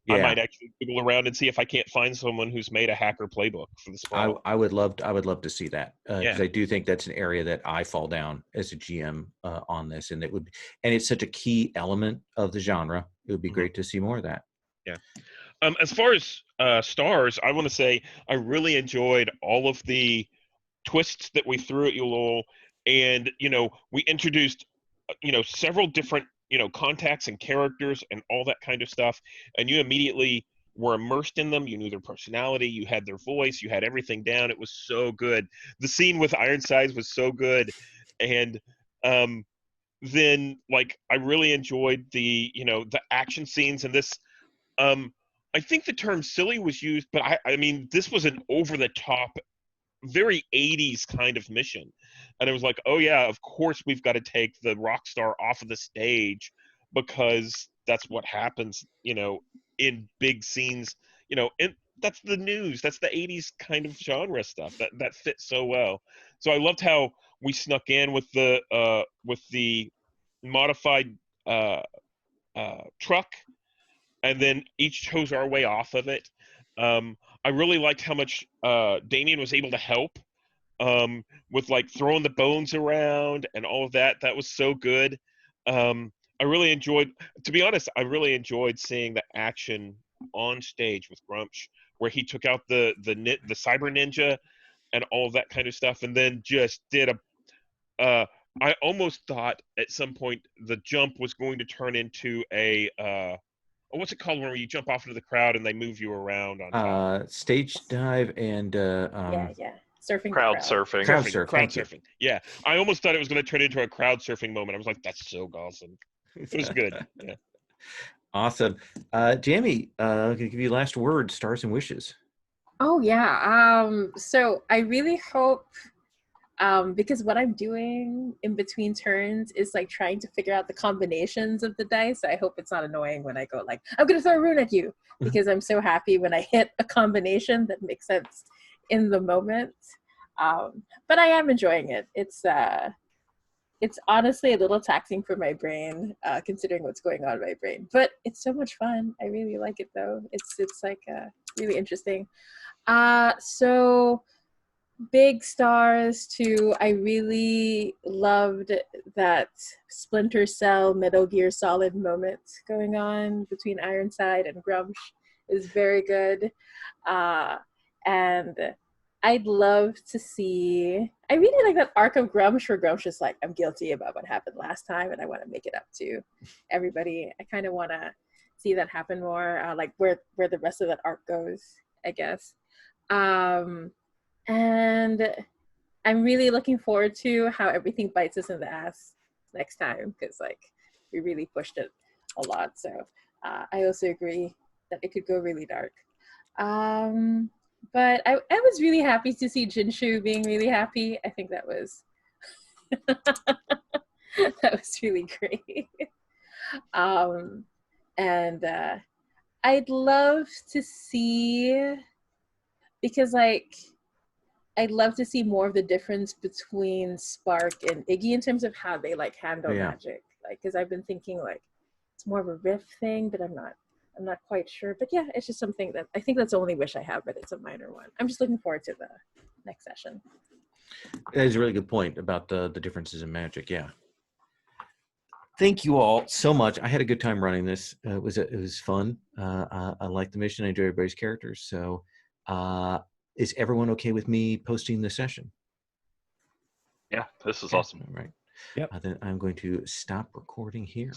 might actually Google around and see if I can't find someone who's made a hacker playbook for the Sprawl. I would love to see that, because I do think that's an area that I fall down as a GM on this, and it's such a key element of the genre. It would be great to see more of that. Yeah. As far as stars, I want to say I really enjoyed all of the twists that we threw at you all, and we introduced several different contacts and characters and all that kind of stuff, and you immediately were immersed in them. You knew their personality, you had their voice, you had everything down. It was so good. The scene with Ironsides was so good, and then like I really enjoyed the the action scenes in this. I think the term silly was used, but I mean this was an over the top, very 80s kind of mission, and it was like, oh yeah, of course we've got to take the rock star off of the stage because that's what happens in big scenes, and that's the news, that's the 80s kind of genre stuff that fits so well. So I loved how we snuck in with the modified truck, and then each chose our way off of it. I really liked how much Damien was able to help with like throwing the bones around and all of that. That was so good. I really enjoyed, to be honest, I really enjoyed seeing the action on stage with Grumsh, where he took out the cyber ninja and all of that kind of stuff, and then just did I almost thought at some point the jump was going to turn into a what's it called when you jump off into the crowd and they move you around on top? Stage dive and Yeah. Surfing the Crowd crowd. surfing. Crowd surf. Crowd Thank you. surfing. Yeah, I almost thought it was going to turn into a crowd surfing moment. I was like, that's so awesome. It was good. Yeah. Awesome. Jamie, I'm gonna give you last words, stars and wishes. Oh yeah. So I really hope, because what I'm doing in between turns is like trying to figure out the combinations of the dice. I hope it's not annoying when I go like, I'm gonna throw a rune at you, because I'm so happy when I hit a combination that makes sense in the moment. But I am enjoying it. It's honestly a little taxing for my brain, considering what's going on in my brain. But it's so much fun. I really like it though. It's like really interesting. So big stars to, I really loved that Splinter Cell Metal Gear Solid moment going on between Ironside and Grumsh. Is very good. And I'd love to see, I really like that arc of Grumsh where Grumsh is like, I'm guilty about what happened last time and I want to make it up to everybody. I kind of want to see that happen more, like where the rest of that arc goes, I guess. And I'm really looking forward to how everything bites us in the ass next time, because like we really pushed it a lot. So I also agree that it could go really dark. But I was really happy to see Jinshu being really happy. I think that was that was really great. And I'd love to see, because like I'd love to see more of the difference between Spark and Iggy in terms of how they like handle magic. Like, because I've been thinking like it's more of a riff thing, but I'm not quite sure. But yeah, it's just something that I think that's the only wish I have, but it's a minor one. I'm just looking forward to the next session. That is a really good point about the differences in magic. Yeah. Thank you all so much. I had a good time running this. It was fun. I liked the mission. I enjoyed everybody's characters. So is everyone okay with me posting the session? Yeah, this is awesome. All right. Yep. Then I'm going to stop recording here.